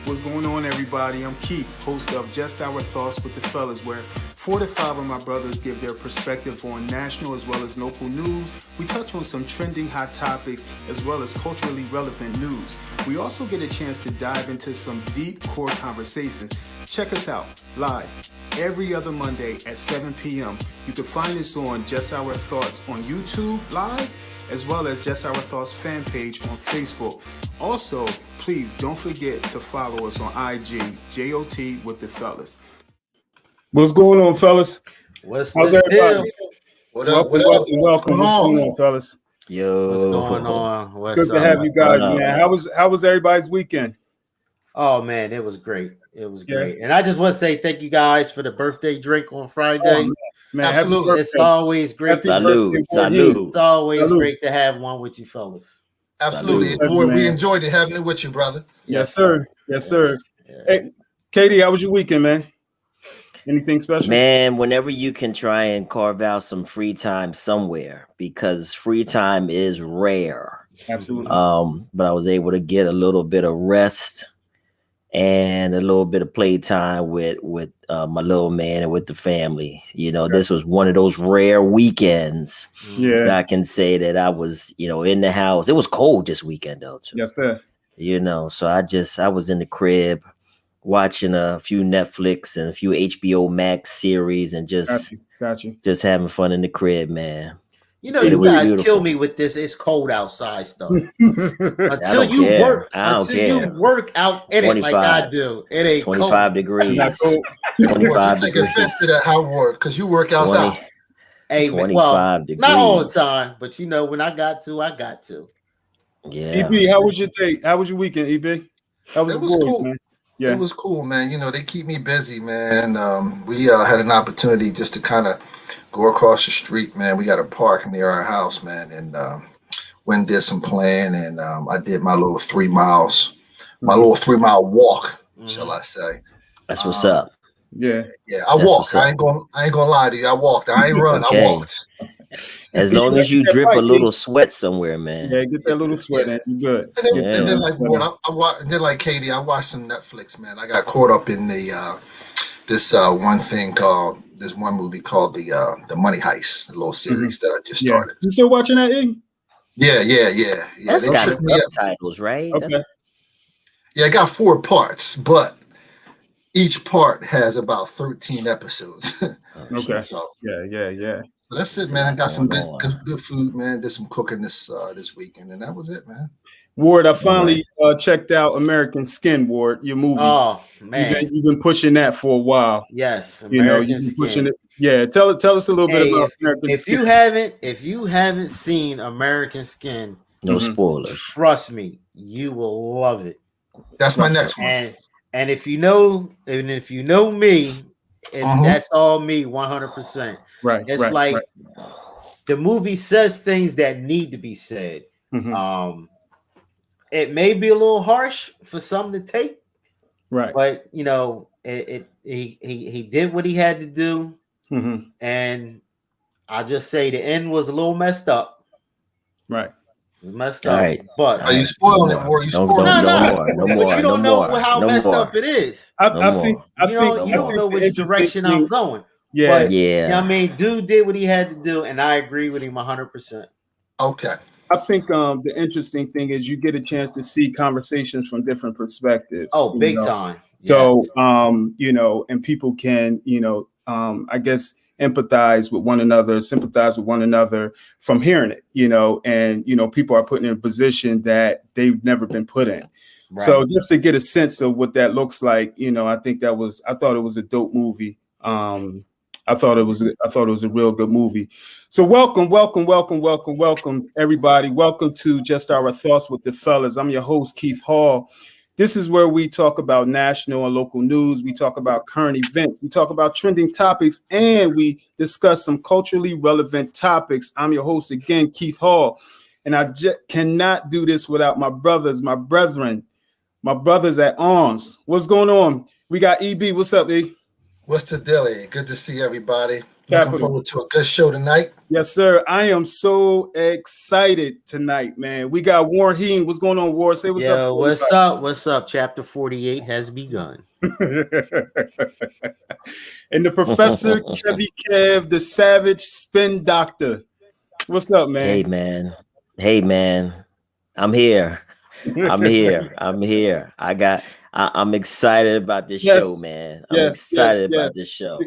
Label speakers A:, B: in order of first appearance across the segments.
A: What's going on, everybody? I'm Keith, host of Just Our Thoughts with the Fellas, where 4 to 5 of my brothers give their perspective on national as well as local news. We touch on some trending hot topics as well as culturally relevant news. We also get a chance to dive into some deep core conversations. Check us out live every other Monday at 7 p.m. You can find us on Just Our Thoughts on YouTube live, as well as Just Our Thoughts fan page on Facebook. Also, please don't forget to follow us on IG, JOT with the Fellas. What's going on, fellas?
B: How's everybody?
A: Welcome. What's going on, fellas?
B: Yo,
C: what's going on?
A: It's good to have you guys, man. How was everybody's weekend?
C: Oh man, it was great. It was great. And I just want to say thank you guys for the birthday drink on Friday.
A: Oh, man,
C: absolutely. It's always great.
B: Salute.
C: It's always great to have one with you fellas.
D: Absolutely. We enjoyed it having it with you, brother.
A: Yes, sir. Yes, sir. Yeah. Hey, Katie, how was your weekend, man? Anything special?
B: Man, whenever you can try and carve out some free time somewhere, because free time is rare.
A: Absolutely.
B: But I was able to get a little bit of rest and a little bit of playtime with my little man and with the family. You know, this was one of those rare weekends.
A: Yeah,
B: that I can say that I was, in the house. It was cold this weekend though, too.
A: Yes, sir.
B: So I was in the crib watching a few Netflix and a few HBO Max series and just just having fun in the crib, man.
C: You guys kill me with this. It's cold outside stuff. Until you work out in 25, it like I do. It ain't
B: 25
C: cold.
B: degrees.
D: 25 degrees. Take offense to that how work because you work outside.
B: 25 degrees.
C: Not all the time, but when I got to, I got to.
B: Yeah.
A: EB, how was your day? How was your weekend, EB?
D: It was cool, man. Yeah. It was cool, man. They keep me busy, man. We had an opportunity just to kind of go across the street, man. We got a park near our house, man, and went and did some playing, and I did my little 3 miles, my little 3-mile walk, shall I say?
B: That's what's up.
A: Yeah.
D: I walked. I ain't gonna lie to you. I walked. I ain't run. I walked.
B: As long as you drip a little sweat somewhere, man.
A: Yeah, get that little sweat in. You good.
D: And then like Katie, I watched some Netflix, man. I got caught up in the this one movie called the Money Heist, the little series that I just started.
A: You still watching that, Ig?
D: Yeah.
B: That's got subtitles, right?
A: Okay.
D: It got 4 parts, but each part has about 13 episodes.
A: Okay.
D: So,
A: yeah.
D: So that's it, man. I got some good food, man. Did some cooking this weekend, and that was it, man.
A: Ward, I finally checked out American Skin, Ward, your movie.
C: Oh man,
A: you've been pushing that for a while.
C: Yes,
A: American you've been pushing it. Yeah, tell us a little bit about American Skin.
C: If you haven't seen American Skin,
B: no spoilers.
C: Trust me, you will love it.
D: That's my next one.
C: And if you know me, that's all me, 100%.
A: Right.
C: It's the movie says things that need to be said.
A: Mm-hmm.
C: It may be a little harsh for some to take,
A: right?
C: But he did what he had to do, and I just say the end was a little messed up,
A: right?
C: Messed up,
B: right.
C: But
D: are you spoiling it, or you spoiling
B: no more?
C: But you don't know how messed up it is.
A: I think
C: you don't know which direction I'm going.
A: Yeah,
C: but, I mean, dude did what he had to do, and I agree with him 100%.
D: Okay.
A: I think the interesting thing is you get a chance to see conversations from different perspectives.
C: Oh, big time.
A: So, and people can, I guess, empathize with one another, sympathize with one another from hearing it, and, people are put in a position that they've never been put in. Right. So just to get a sense of what that looks like, I thought it was a dope movie. I thought it was a real good movie. So welcome, everybody. Welcome to Just Our Thoughts with the Fellas. I'm your host, Keith Hall. This is where we talk about national and local news. We talk about current events. We talk about trending topics, and we discuss some culturally relevant topics. I'm your host again, Keith Hall, and I cannot do this without my brothers, my brethren, my brothers at arms. What's going on? We got EB. What's up, E?
D: What's the dilly? Good to see everybody. Looking forward to a good show tonight.
A: Yes, sir. I am so excited tonight, man. We got Warren Heen. What's going on, Warren? Say what's up.
C: Yo, what's up? What's up? Chapter 48 has begun.
A: And the Professor Kevy Kev, the Savage Spin Doctor. What's up, man?
B: Hey, man. I'm here. I'm here. I'm excited about this show, man. I'm excited about this show.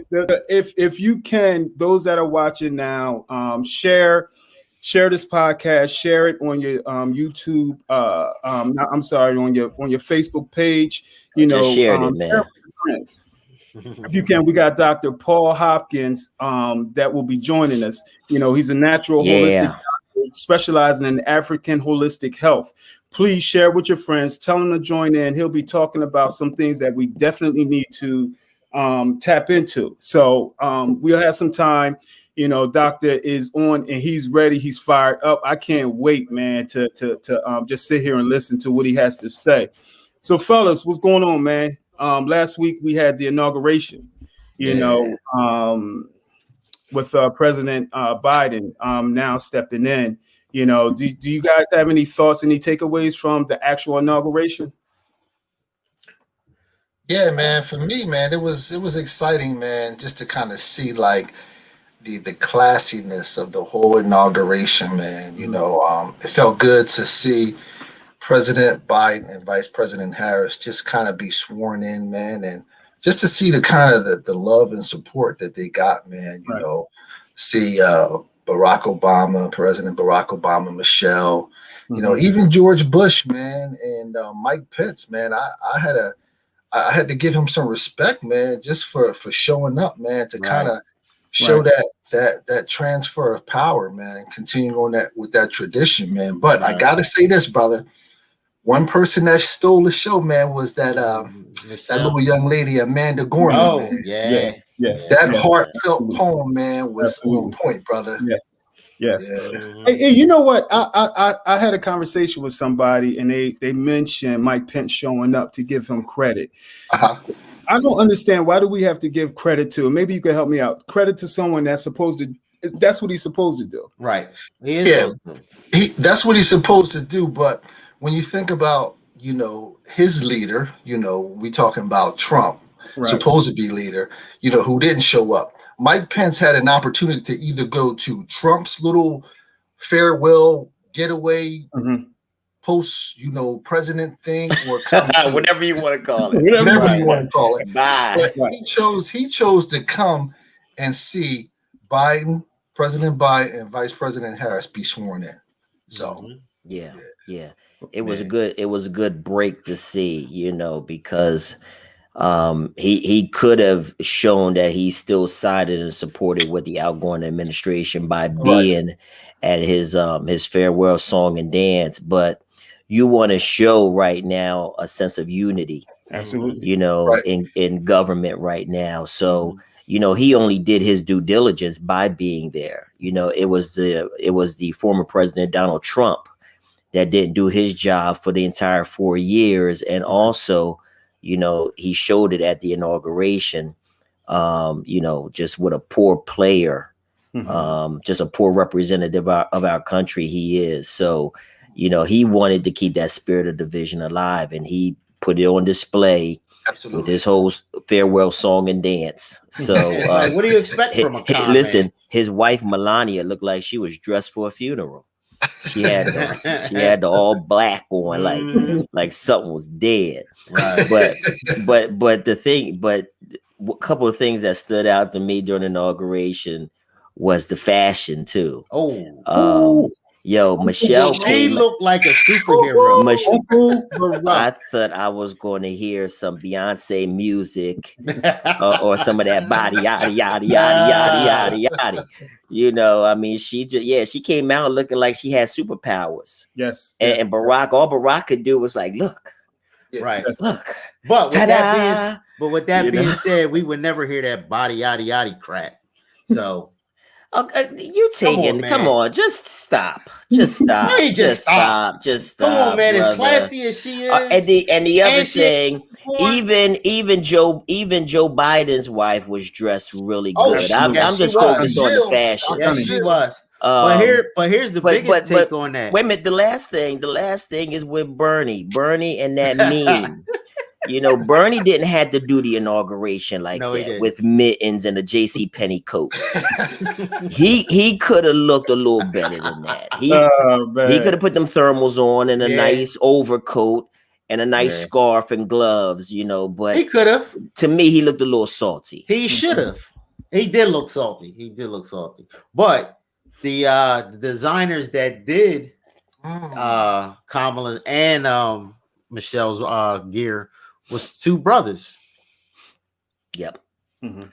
A: If you can, those that are watching now, share this podcast, share it on your YouTube. I'm sorry, on your Facebook page. You know,
B: just share it, man.
A: Friends. If you can, we got Dr. Paul Hopkins that will be joining us. You know, he's a natural holistic doctor specializing in African holistic health. Please share with your friends. Tell them to join in. He'll be talking about some things that we definitely need to tap into. So we'll have some time. You know, Doctor is on and he's ready. He's fired up. I can't wait, man, to just sit here and listen to what he has to say. So, fellas, what's going on, man? Last week we had the inauguration. You know, with President Biden now stepping in. You know, do you guys have any thoughts, any takeaways from the actual inauguration?
D: Yeah, man. For me, man, it was exciting, man, just to kind of see like the classiness of the whole inauguration, man. You know, it felt good to see President Biden and Vice President Harris just kind of be sworn in, man, and just to see the kind of the love and support that they got, man. You know, see Barack Obama, President Barack Obama, Michelle, you know, even George Bush, man, and Mike Pence, man. I had to give him some respect, man, just for showing up, man, to kind of show that transfer of power, man, continuing on that with that tradition, man. But I gotta say this, brother. One person that stole the show, man, was that little young lady, Amanda Gorman.
C: Oh,
D: man.
A: Yes.
D: That heartfelt poem, man, was on point, brother.
A: Yes. Hey, you know what? I had a conversation with somebody, and they mentioned Mike Pence showing up to give him credit. I don't understand, why do we have to give credit to? Maybe you can help me out. Credit to someone that's supposed to. That's what he's supposed to do.
C: Right.
D: That's what he's supposed to do. But when you think about, you know, his leader, you know, we talking about Trump, supposed to be leader, you know, who didn't show up. Mike Pence had an opportunity to either go to Trump's little farewell getaway post, you know, president thing, or come to,
B: whatever you want to call it.
D: Whatever you want to call it.
B: Bye.
D: But he chose to come and see President Biden and Vice President Harris be sworn in. So
B: yeah. It was a good break to see, you know, because he could have shown that he still sided and supported with the outgoing administration by being at his farewell song and dance, but you want to show right now a sense of unity,
A: absolutely,
B: you know, in government right now. So you know, he only did his due diligence by being there. You know, it was the former President Donald Trump that didn't do his job for the entire 4 years, and also, you know, he showed it at the inauguration, you know, just what a poor player, just a poor representative of our country he is. So, you know, he wanted to keep that spirit of division alive, and he put it on display with his whole farewell song and dance. So
C: what do you expect from a con
B: listen,
C: man?
B: His wife Melania looked like she was dressed for a funeral. She had the all black on, like something was dead. Right. But a couple of things that stood out to me during the inauguration was the fashion too. Michelle came.
C: Looked like a superhero.
B: I thought I was going to hear some Beyonce music or some of that body yada yada yada yada yada yada. You know, I mean, she came out looking like she had superpowers.
A: Yes.
B: And Barack, all Barack could do was like, look.
C: Right.
B: Look.
C: But with that being said, we would never hear that body yada yada crap. So
B: You taking? Come on, just stop. Just stop. Just stop. Just stop.
C: Come on, man.
B: Brother.
C: As classy as she is.
B: And the other thing, even Joe Biden's wife was dressed really good. I'm just focused on the fashion.
C: Yeah, she was. But here's the biggest take on that.
B: Wait a minute. The last thing is with Bernie and that meme. Bernie didn't have to do the inauguration like that with mittens and a J.C. Penney coat. he could have looked a little better than that. He could have put them thermals on and a nice overcoat and a nice scarf and gloves, but
C: he could have.
B: To me, he looked a little salty.
C: He should have. He did look salty. But the designers that did Kamala and Michelle's gear was two brothers.
B: Yep.
C: Mm-hmm.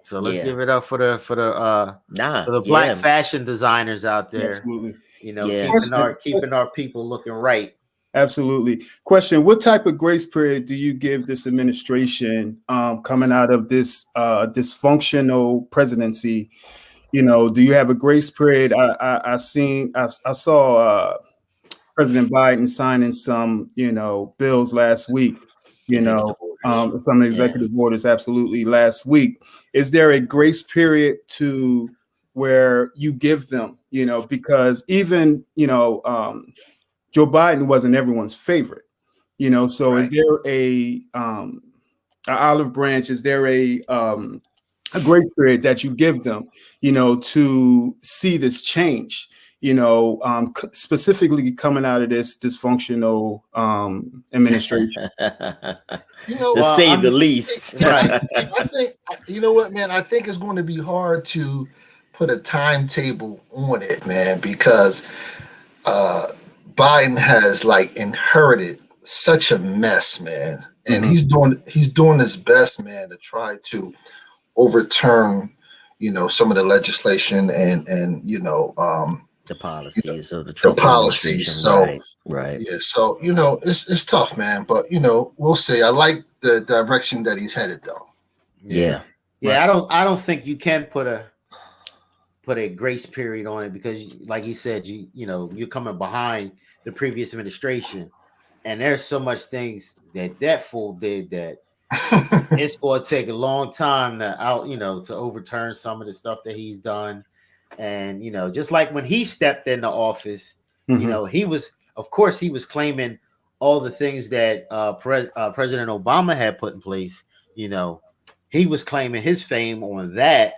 C: So let's give it up for the black fashion designers out there.
A: Absolutely.
C: Keeping our people looking right.
A: Absolutely. Question: what type of grace period do you give this administration coming out of this dysfunctional presidency? Do you have a grace period? I saw President Biden signing some bills last week. Some executive orders absolutely last week. Is there a grace period to where you give them? Because even Joe Biden wasn't everyone's favorite. So right. Is there a olive branch? Is there a grace period that you give them? To see this change. Specifically coming out of this dysfunctional administration.
B: To say the least.
D: Right. I think, what, man, I think it's going to be hard to put a timetable on it, man, because Biden has inherited such a mess, man. And he's doing his best, man, to try to overturn, some of the legislation and
B: the policies of the
D: policies. So
B: right.
D: Yeah. So, it's tough, man, but we'll see. I like the direction that he's headed though.
B: Yeah.
C: Yeah. Right. I don't think you can put a grace period on it because like you said, you're coming behind the previous administration and there's so much things that fool did that it's going to take a long time to overturn some of the stuff that he's done. And, just like when he stepped into office, he was claiming all the things that President Obama had put in place. He was claiming his fame on that.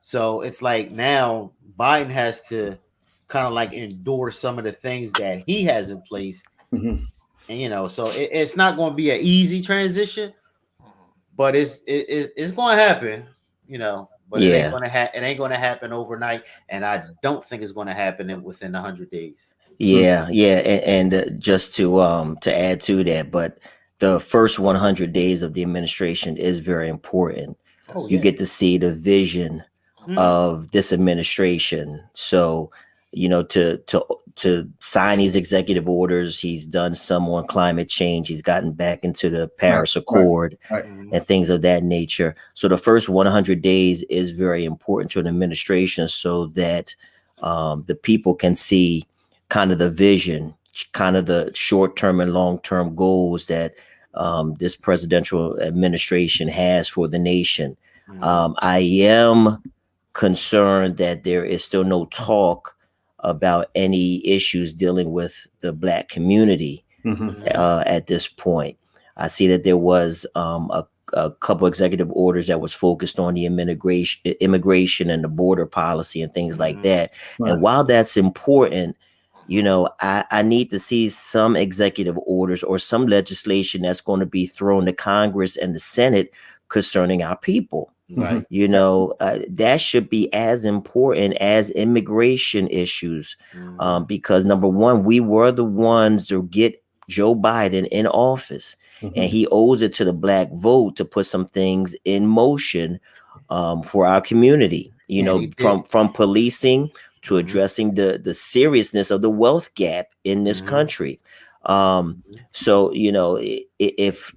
C: So it's like now Biden has to kind of endure some of the things that he has in place. Mm-hmm. And, so it's not going to be an easy transition, but it's going to happen, But it ain't gonna happen overnight, and I don't think it's gonna happen within 100 days.
B: Yeah, and just to add to that, but the first 100 days of the administration is very important. You get to see the vision of this administration. So, to sign these executive orders, he's done some on climate change. He's gotten back into the Paris Accord and things of that nature. So the first 100 days is very important to an administration so that the people can see kind of the vision, kind of the short-term and long-term goals that this presidential administration has for the nation. I am concerned that there is still no talk about any issues dealing with the Black community at this point. I see that there was a couple executive orders that was focused on the immigration and the border policy and things like that. Right. And while that's important, I need to see some executive orders or some legislation that's going to be thrown to Congress and the Senate concerning our people. Right. That should be as important as immigration issues, because number one, we were the ones to get Joe Biden in office, and he owes it to the Black vote to put some things in motion for our community, from policing to addressing the seriousness of the wealth gap in this country. So, if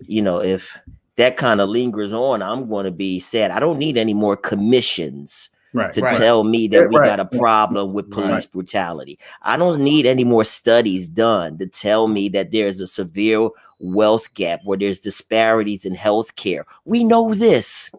B: that kind of lingers on, I'm going to be sad. I don't need any more commissions
A: Right.
B: to
C: Right.
B: tell me that we
A: Right.
B: got a problem with police
C: Right.
B: brutality. I don't need any more studies done to tell me that there's a severe wealth gap, where there's disparities in healthcare. We know this.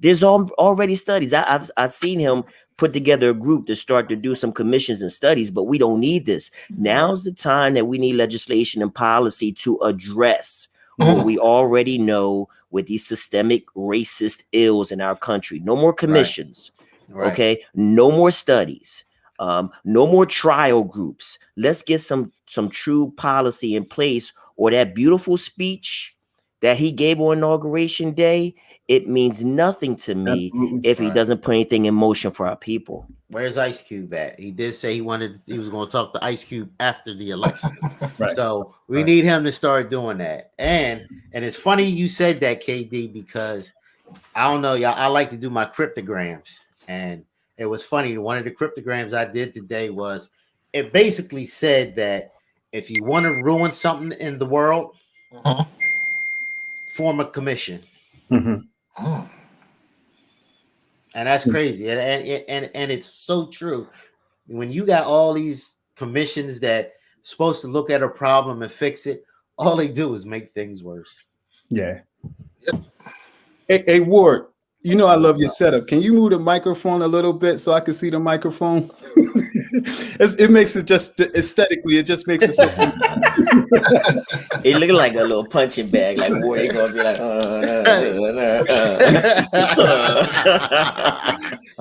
B: There's already studies. I've seen him put together a group to start to do some commissions and studies, but we don't need this. Now's the time that we need legislation and policy to address what we already know with these systemic racist ills in our country. No more commissions.
C: Right.
B: Okay, no more studies. No more trial groups. Let's get some true policy in place, or that beautiful speech that he gave on Inauguration Day, it means nothing to me if he doesn't put anything in motion for our people.
C: Where's Ice Cube at? He did say he was going to talk to Ice Cube after the election.
A: Right.
C: So we need him to start doing that. And it's funny you said that, KD, because I don't know, y'all. I like to do my cryptograms, and it was funny. One of the cryptograms I did today was, it basically said that if you want to ruin something in the world, form a commission.
A: Mm-hmm.
C: And that's crazy, and it's so true. When you got all these commissions that supposed to look at a problem and fix it, all they do is make things worse.
A: Yeah. Hey, Ward, you know I love your setup. Can you move the microphone a little bit so I can see the microphone? It makes it just aesthetically. It just makes it so.
B: It looked like a little punching bag. Like Ward, you're gonna be like,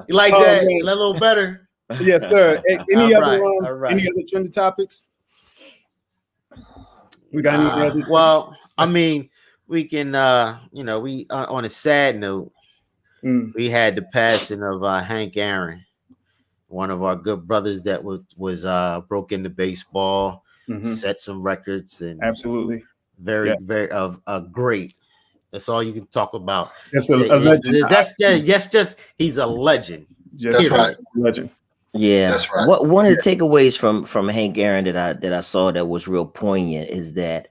C: You like that? A little better.
A: Yes, sir. Any other trending topics? We got any other?
C: Well, I mean, we can, we on a sad note, we had the passing of Hank Aaron, one of our good brothers that was broke into baseball, set some records, and
A: absolutely
C: very great. That's all you can talk about.
A: That's a legend.
C: Just he's a legend.
A: That's right, legend.
B: Yeah, that's right. One of the takeaways from Hank Aaron that I saw that was real poignant is that,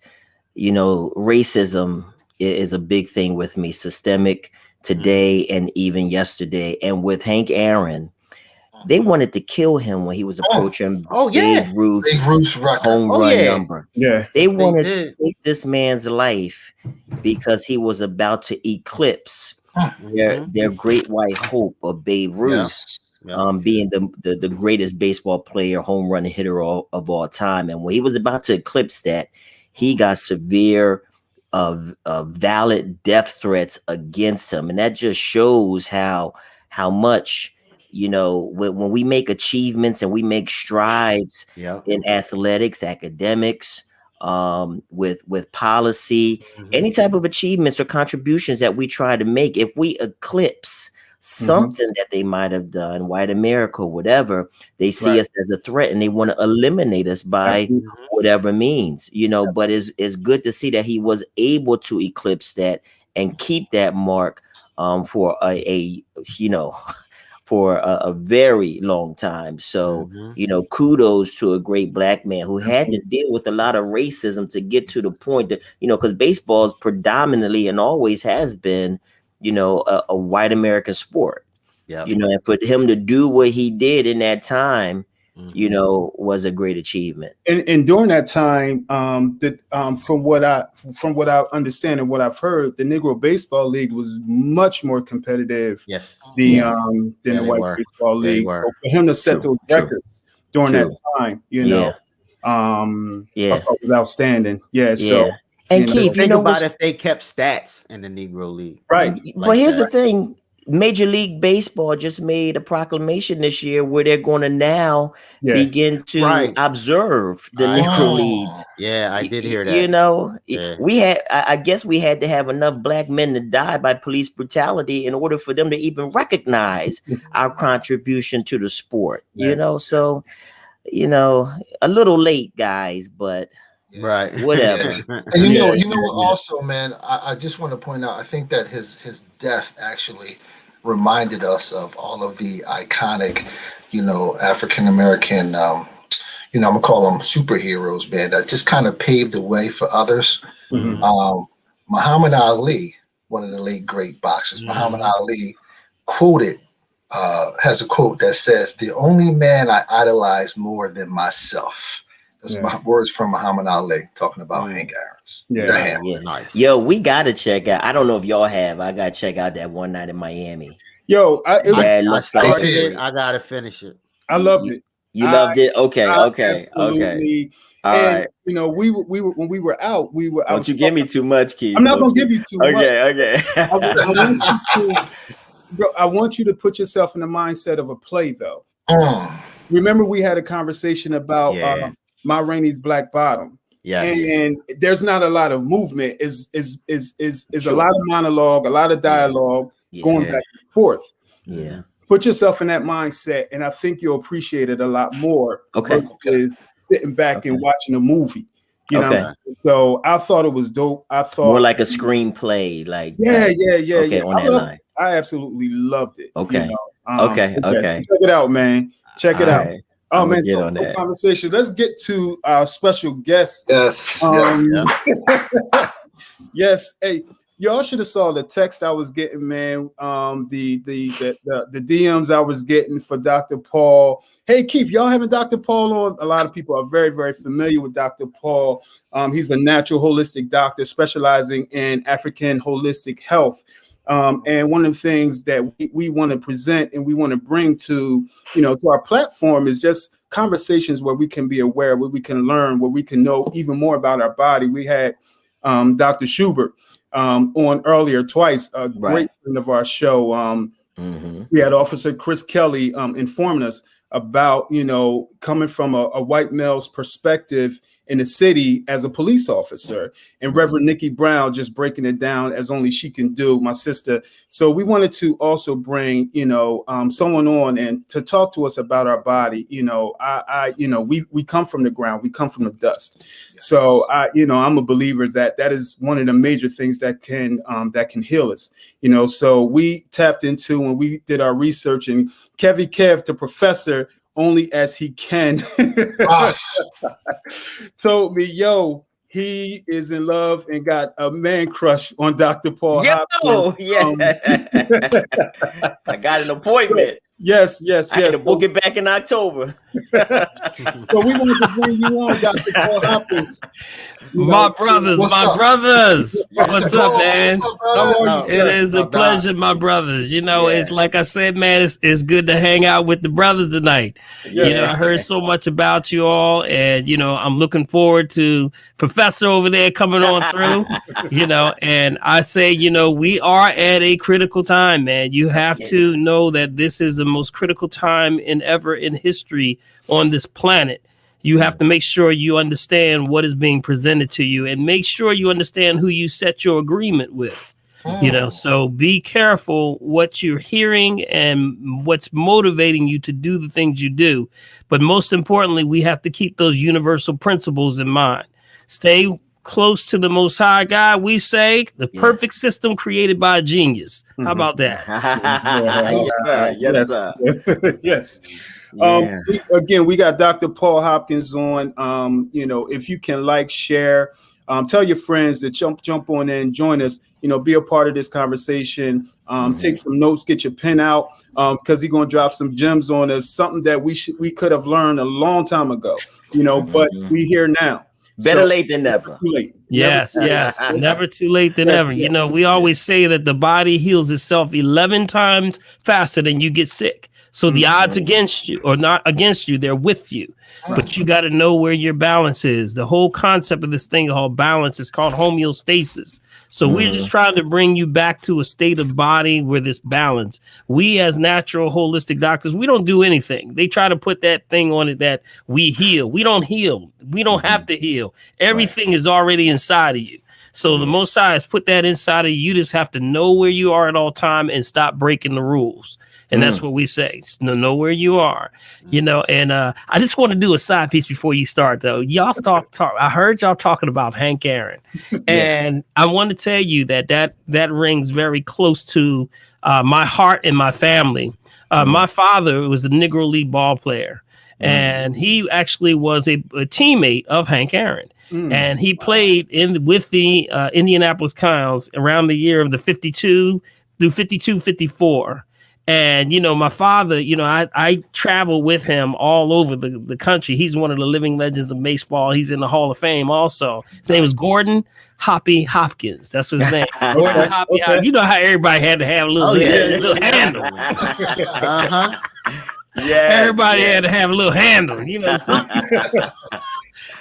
B: racism is a big thing with me, systemic today and even yesterday. And with Hank Aaron, they wanted to kill him when he was approaching Babe Ruth's home run number.
A: Yeah,
B: they wanted to take this man's life because he was about to eclipse their great white hope of Babe Ruth. Being the greatest baseball player, home run hitter of all time. And when he was about to eclipse that, he got severe valid death threats against him. And that just shows how much, when we make achievements and we make strides in athletics, academics, with policy, any type of achievements or contributions that we try to make, if we eclipse something that they might have done, white America, whatever, they see us as a threat and they want to eliminate us by whatever means, but it's good to see that he was able to eclipse that and keep that mark for a very long time. So, kudos to a great black man who had to deal with a lot of racism to get to the point that, because baseball is predominantly and always has been, a white American sport, and for him to do what he did in that time, was a great achievement.
A: And during that time, from what I understand and what I've heard, the Negro Baseball League was much more competitive than the White Baseball League. So for him to set those records during that time, I thought was outstanding. So.
B: And Keith,
C: think about if they kept stats in the Negro League,
A: right?
B: But here's the thing: Major League Baseball just made a proclamation this year where they're going to now begin to observe the Negro Leagues.
C: Yeah, I did hear that.
B: We had, I guess, we had to have enough black men to die by police brutality in order for them to even recognize our contribution to the sport. So, a little late, guys, but.
C: Right.
B: Whatever.
D: And you know what also, man, I just want to point out, I think that his death actually reminded us of all of the iconic, African American I'm gonna call them superheroes, man, that just kind of paved the way for others. Muhammad Ali, one of the late great boxers, Muhammad Ali quoted has a quote that says, "The only man I idolize more than myself." That's my words from Muhammad Ali talking about Hank Aaron's.
B: Yeah.
C: Nice.
B: Yo, we gotta check out. I don't know if y'all have. I gotta check out that One Night in Miami.
A: Yo,
C: I started it. I gotta finish it.
A: I loved it.
B: You loved it? Okay.
A: Absolutely.
B: All right.
A: You know, we were when we were out,
B: Don't you give me too much, Keith.
A: I'm not gonna give you too much.
B: Okay.
A: I want you to put yourself in the mindset of a play, though. Remember, we had a conversation about Ma Rainey's Black Bottom.
C: Yeah,
A: and there's not a lot of movement. Is a lot of monologue, a lot of dialogue going back and forth.
B: Yeah.
A: Put yourself in that mindset, and I think you'll appreciate it a lot more. Versus sitting back and watching a movie. You know, so I thought it was dope. I thought
B: more like a screenplay, like
A: Okay,
B: on that line.
A: I absolutely loved it.
B: Okay.
A: You know?
B: Okay.
A: Check it out, man. Check it out.
B: Right.
A: Oh man,
B: get on that
A: conversation. Let's get to our special guest.
D: Yes.
A: Yes. Hey, y'all should have saw the text I was getting, man. The DMs I was getting for Dr. Paul. Hey, Keith, y'all having Dr. Paul on? A lot of people are very, very familiar with Dr. Paul. He's a natural holistic doctor specializing in African holistic health. And one of the things that we want to present and we want to bring to our platform is just conversations where we can be aware, where we can learn, where we can know even more about our body. We had Dr. Schubert on earlier twice, a great friend of our show. We had Officer Chris Kelly informing us about, coming from a white male's perspective in the city as a police officer, and Reverend Nikki Brown just breaking it down as only she can do, my sister. So we wanted to also bring, someone on and to talk to us about our body. We come from the ground, we come from the dust. So I'm a believer that is one of the major things that can heal us. So we tapped into when we did our research, and Kev, the professor, only as he can, told me, yo, he is in love and got a man crush on Dr. Paul Hopkins.
B: I got an appointment.
A: Yes.
B: I had to book it back in October.
A: So we wanted to bring you on, Dr. Paul Hopkins.
E: My brothers. What's up, man? It is a pleasure, my brothers. It's like I said, man, it's good to hang out with the brothers tonight. I heard so much about you all, and I'm looking forward to Professor over there coming on through. And I say, we are at a critical time, man. You have to know that this is the most critical time ever in history on this planet. You have to make sure you understand what is being presented to you, and make sure you understand who you set your agreement with. So be careful what you're hearing and what's motivating you to do the things you do. But most importantly, we have to keep those universal principles in mind. Stay close to the Most High God. We say the perfect system created by a genius. How about that?
A: Yes. Again, we got Dr. Paul Hopkins on. If you can share, tell your friends to jump on in, join us, be a part of this conversation. Take some notes, get your pen out, because he's going to drop some gems on us, something that we could have learned a long time ago, but we here now.
B: Better late than never.
E: Yes. Never too late than ever. We always say that the body heals itself 11 times faster than you get sick. So the odds against you, or not against you, they're with you. But you got to know where your balance is. The whole concept of this thing called balance is called homeostasis. So we're just trying to bring you back to a state of body where this balance. We as natural holistic doctors, we don't do anything. They try to put that thing on it that we heal. We don't heal. We don't have to heal. Everything is already inside of you. So the Most High has put that inside of you. You just have to know where you are at all time and stop breaking the rules. And that's what we say. Know where you are, and I just want to do a side piece before you start, though. Y'all talk. I heard y'all talking about Hank Aaron, and I want to tell you that rings very close to my heart and my family. My father was a Negro League ball player, and he actually was a teammate of Hank Aaron. And he played with the Indianapolis Cows around the year of the 52 through 54. And, you know, my father, you know, I travel with him all over the country. He's one of the living legends of baseball. He's in the Hall of Fame also. His name is Gordon Hoppy Hopkins. That's his name. Gordon Hoppy Hopkins. You know how everybody had to have a little, little handle.
B: Yeah,
E: everybody had to have a little handle, you know.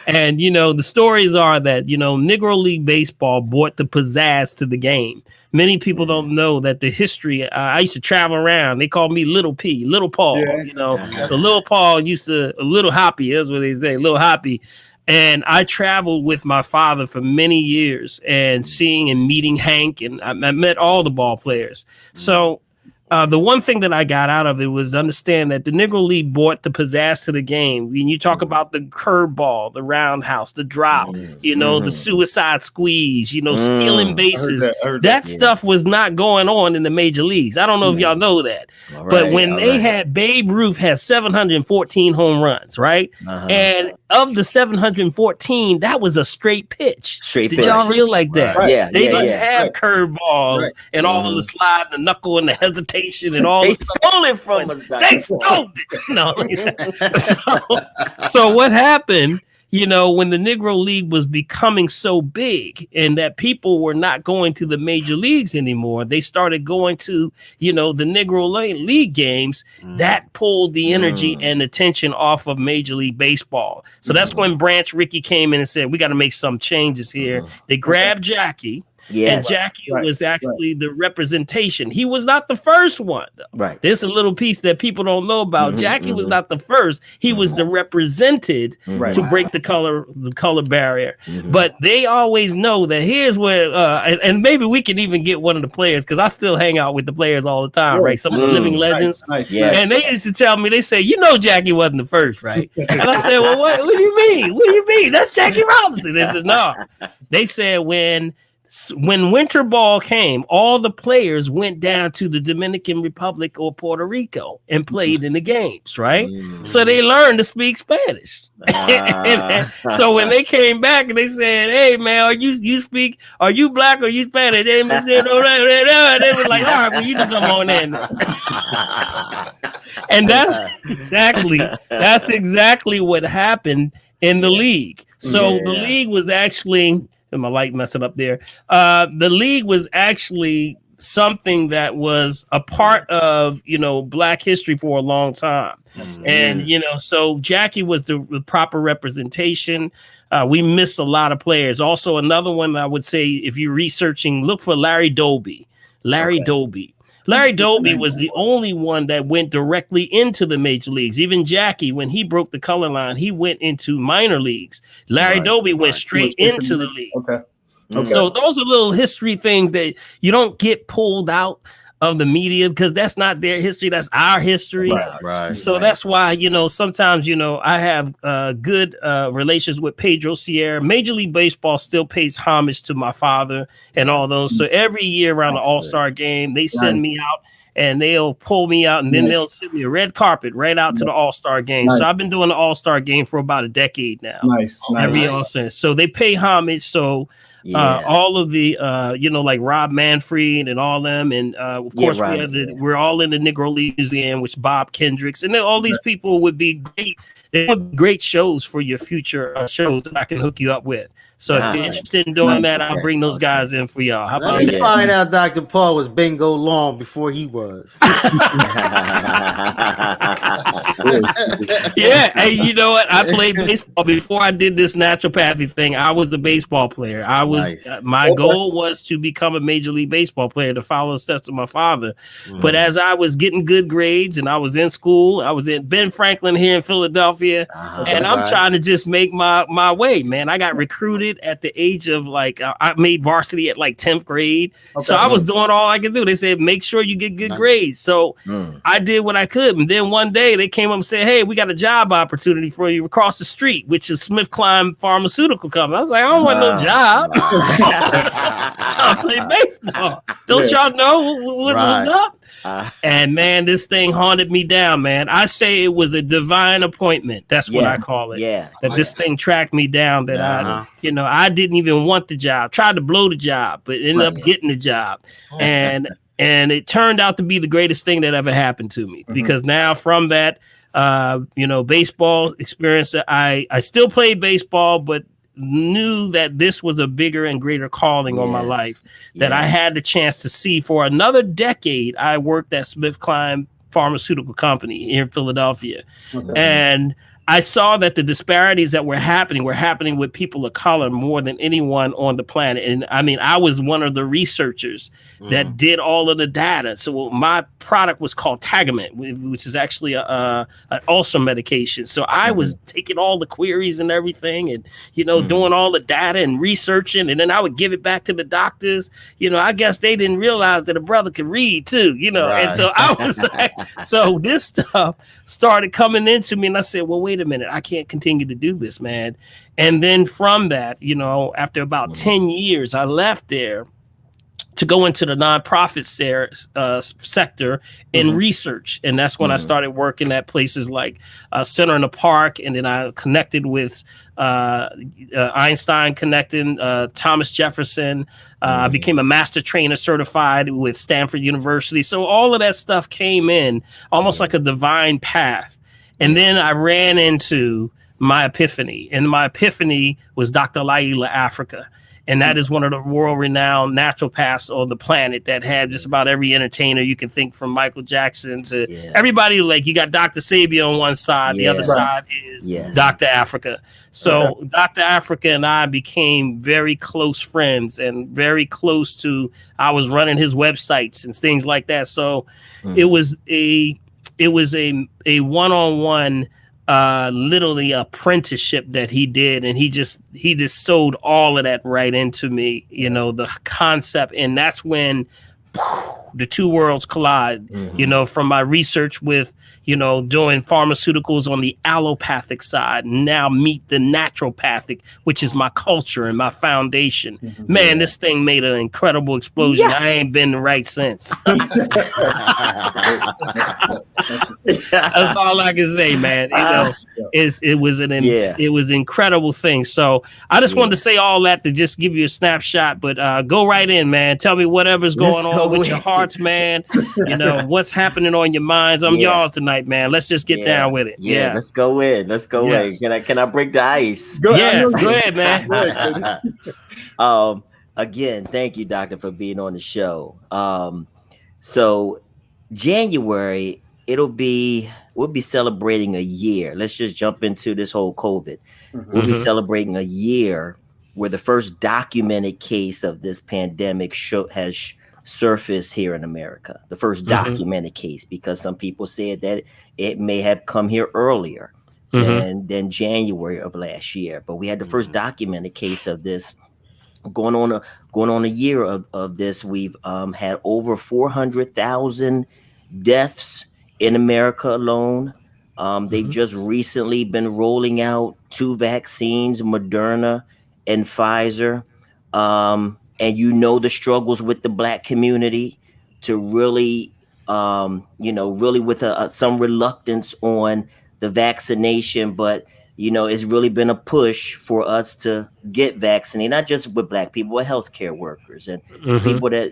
E: And, you know, the stories are that, you know, Negro League Baseball brought the pizzazz to the game. Many people don't know that the history. I used to travel around. They called me Little P, Little Paul. You know, the Little Paul used to, Little Hoppy, that's what they say, Little Hoppy. And I traveled with my father for many years and seeing and meeting Hank. And I met all the ball players. So the one thing that I got out of it was to understand that the Negro League brought the pizzazz to the game. When you talk about the curveball, the roundhouse, the drop, you know, the suicide squeeze, you know, stealing bases, that stuff was not going on in the major leagues. I don't know if y'all know that, but when they had Babe Ruth had 714 home runs, right? And of the 714, that was a straight pitch. Did y'all realize that? They didn't have curveballs and all of the slide, the knuckle, and the hesitation. And all
B: they stole it from us.
E: They stole it. No. So what happened, you know, when the Negro League was becoming so big and that people were not going to the major leagues anymore, they started going to, you know, the Negro League games. That pulled the energy and attention off of Major League Baseball. So that's when Branch Rickey came in and said, we got to make some changes here. They grabbed Jackie. And Jackie was actually the representation. He was not the first one. Though. There's a little piece that people don't know about. Jackie was not the first. He was the represented to break the color barrier. But they always know that here's where, and maybe we can even get one of the players, because I still hang out with the players all the time, right? Some of the living legends. And they used to tell me, they say, you know, Jackie wasn't the first, right? And I said, well, what do you mean? What do you mean? That's Jackie Robinson. They said, no. They said when winter ball came, all the players went down to the Dominican Republic or Puerto Rico and played in the games, right? So they learned to speak Spanish. And so when they came back and they said, hey, man, are you black or you Spanish? They said, oh, they were like, all right, well, you can come on in. And that's exactly what happened in the league. So the league was actually... And my light messing up there. The league was actually something that was a part of, you know, Black history for a long time. And, you know, so Jackie was the proper representation. We missed a lot of players. Also, another one I would say, if you're researching, look for Larry Doby. Larry Doby was the only one that went directly into the major leagues. Even Jackie, when he broke the color line, he went into minor leagues. Larry Doby went straight into the league. So those are little history things that you don't get pulled out of the media, because that's not their history, that's our history. So that's why, you know, sometimes, you know, I have good relations with Pedro Sierra. Major League Baseball still pays homage to my father and all those. So every year around the All-Star game, they send me out and they'll pull me out, and then they'll send me a red carpet right out to the All-Star game. So I've been doing the All-Star game for about a decade now. Every All-Star. So they pay homage. So all of the, you know, like Rob Manfred and all them. And of course, we're all in the Negro League Museum, which Bob Kendricks, and then all these people would be great. They would be great shows for your future shows that I can hook you up with. So if you're interested in doing that, I'll bring those guys in for y'all. How about
C: Let me find out Dr. Paul was bingo long before he was.
E: Yeah, hey, you know what? I played baseball before I did this naturopathy thing. I was a baseball player. I was my goal was to become a Major League Baseball player, to follow the steps of my father. But as I was getting good grades and I was in school, I was in Ben Franklin here in Philadelphia, and I'm trying to just make my way, man. I got recruited at the age of like I made varsity at like 10th grade. So I was doing all I could do. They said, make sure you get good grades. So I did what I could. And then one day they came up and said, hey, we got a job opportunity for you across the street, which is SmithKline Pharmaceutical Company. I was like, I don't want no job. I play baseball. Don't y'all know what's up? And man, this thing haunted me down, man. I say it was a divine appointment. That's what I call it. That this thing tracked me down, that I didn't even want the job. Tried to blow the job, but ended up getting the job. And And it turned out to be the greatest thing that ever happened to me, because now from that, baseball experience, I still played baseball, but knew that this was a bigger and greater calling on my life, that I had the chance to see. For another decade, I worked at SmithKline Pharmaceutical Company here in Philadelphia. And I saw that the disparities that were happening with people of color more than anyone on the planet. And I mean, I was one of the researchers that did all of the data. So my product was called Tagamet, which is actually an ulcer medication. So I was taking all the queries and everything, and, doing all the data and researching. And then I would give it back to the doctors. I guess they didn't realize that a brother could read too,
C: Right.
E: And so I was like, so this stuff started coming into me, and I said, well, wait a minute, I can't continue to do this, man. And then from that, after about 10 years, I left there to go into the nonprofit sector in research. And that's when I started working at places like Center in the Park. And then I connected with Einstein, connecting Thomas Jefferson. I became a master trainer certified with Stanford University. So all of that stuff came in almost like a divine path. And then I ran into my epiphany. And my epiphany was Dr. Laila Africa. And that is one of the world-renowned naturopaths on the planet that had just about every entertainer you can think, from Michael Jackson to everybody. Like, you got Dr. Sabi on one side, the other side is Dr. Africa. So Dr. Africa and I became very close friends, and very close to, I was running his websites and things like that. So it was a one-on-one, literally apprenticeship that he did, and he just sewed all of that right into me, the concept. And that's when the two worlds collide, from my research with, doing pharmaceuticals on the allopathic side, now meet the naturopathic, which is my culture and my foundation. Man, this thing made an incredible explosion. I ain't been right since. That's all I can say, man. It was an incredible thing. So I just wanted to say all that to just give you a snapshot, but go right in, man. Tell me whatever's going on with your hearts, man. What's happening on your minds. I'm yours tonight, man. Let's just get down with it.
B: Let's go in. Can I break the ice?
E: Go ahead, man.
B: Again, thank you, Doctor, for being on the show. So January, we'll be celebrating a year. Let's just jump into this whole COVID. We'll be celebrating a year where the first documented case of this pandemic has surfaced here in America. The first documented case, because some people said that it may have come here earlier than January of last year. But we had the first documented case of this. Going on a year of this, we've had over 400,000 deaths in America alone. They've just recently been rolling out 2 vaccines, Moderna and Pfizer. And the struggles with the Black community to really, really with some reluctance on the vaccination, but it's really been a push for us to get vaccinated, not just with Black people, but healthcare workers and people that,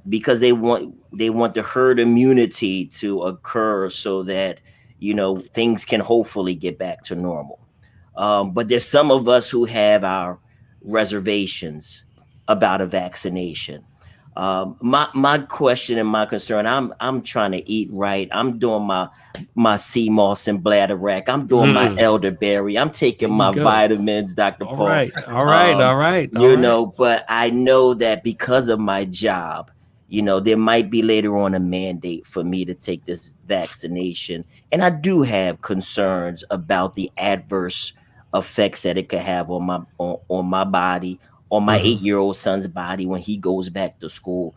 B: because they want the herd immunity to occur so that, things can hopefully get back to normal. But there's some of us who have our reservations about a vaccination. My question and my concern, I'm trying to eat right. I'm doing my sea moss and bladder wrack. I'm doing my elderberry. I'm taking my vitamins, Dr. Paul.
E: All right.
B: But I know that because of my job, there might be later on a mandate for me to take this vaccination. And I do have concerns about the adverse effects that it could have on my body, on my 8-year-old son's body when he goes back to school.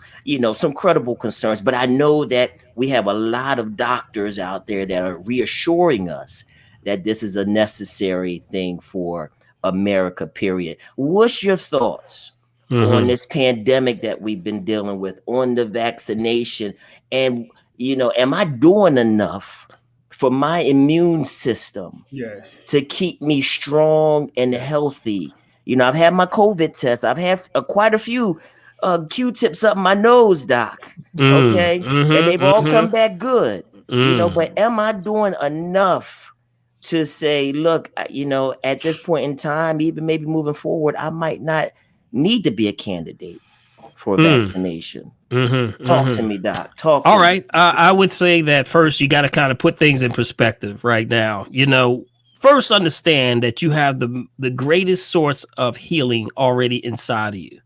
B: Some credible concerns. But I know that we have a lot of doctors out there that are reassuring us that this is a necessary thing for America, period. What's your thoughts on this pandemic that we've been dealing with, on the vaccination? And, am I doing enough for my immune system to keep me strong and healthy? I've had my COVID test. I've had quite a few Q-tips up my nose, doc. Okay, and they've all come back good. You know, but am I doing enough to say, look, you know, at this point in time, even maybe moving forward, I might not need to be a candidate for vaccination? Talk to me, doc. Talk to me.
E: All right. I would say that first, you got to kind of put things in perspective right now. You know, first understand that you have the greatest source of healing already inside of you.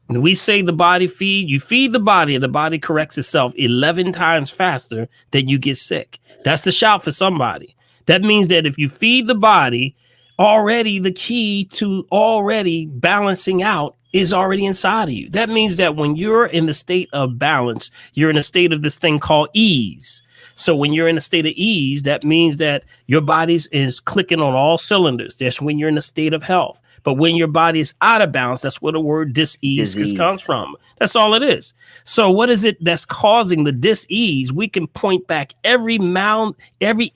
E: When we say the body you feed the body and the body corrects itself 11 times faster than you get sick. That's the shout for somebody. That means that if you feed the body, already the key to already balancing out is already inside of you. That means that when you're in the state of balance, you're in a state of this thing called ease. So when you're in a state of ease, that means that your body is clicking on all cylinders. That's when you're in a state of health. But when your body is out of balance, that's where the word dis-ease comes from. That's all it is. So what is it that's causing the dis-ease? We can point back every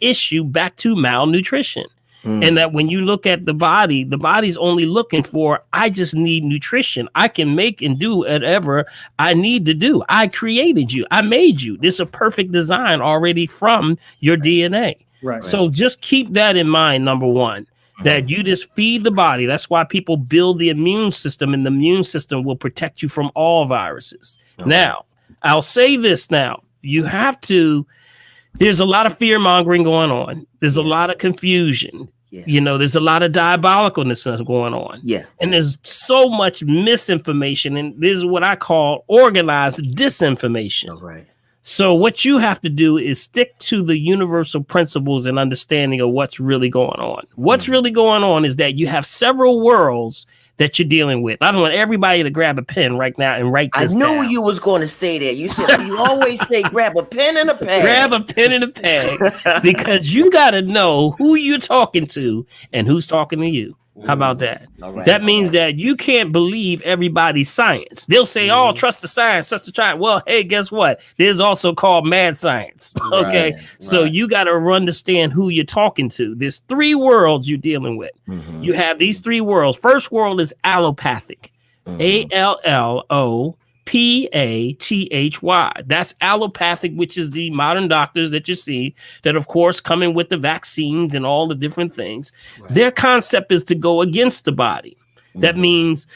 E: issue back to malnutrition. And that when you look at the body's only looking for, I just need nutrition. I can make and do whatever I need to do. I created you. I made you. This is a perfect design already from your DNA. Right. So just keep that in mind, number one, that you just feed the body. That's why people build the immune system, and the immune system will protect you from all viruses. Okay. Now, I'll say this now. There's a lot of fear mongering going on. There's a lot of confusion. Yeah. You know, there's a lot of diabolicalness that's going on. Yeah. And there's so much misinformation. And this is what I call organized disinformation. All right. So what you have to do is stick to the universal principles and understanding of what's really going on. What's really going on is that you have several worlds that you're dealing with. I don't want everybody to grab a pen right now and write this down.
B: I knew you was going to say that. You said you always say grab a pen and a pad.
E: Grab a pen and a pad, because you got to know who you're talking to and who's talking to you. How about that? Right. That means that you can't believe everybody's science. They'll say, oh, trust the science, trust the science. Well, hey, guess what? There's also called mad science. Okay. Right. So you got to understand who you're talking to. There's three worlds you're dealing with. You have these three worlds. First world is allopathic. ALLOPATHY. That's allopathic, which is the modern doctors that you see that, of course, come in with the vaccines and all the different things. Right. Their concept is to go against the body. That means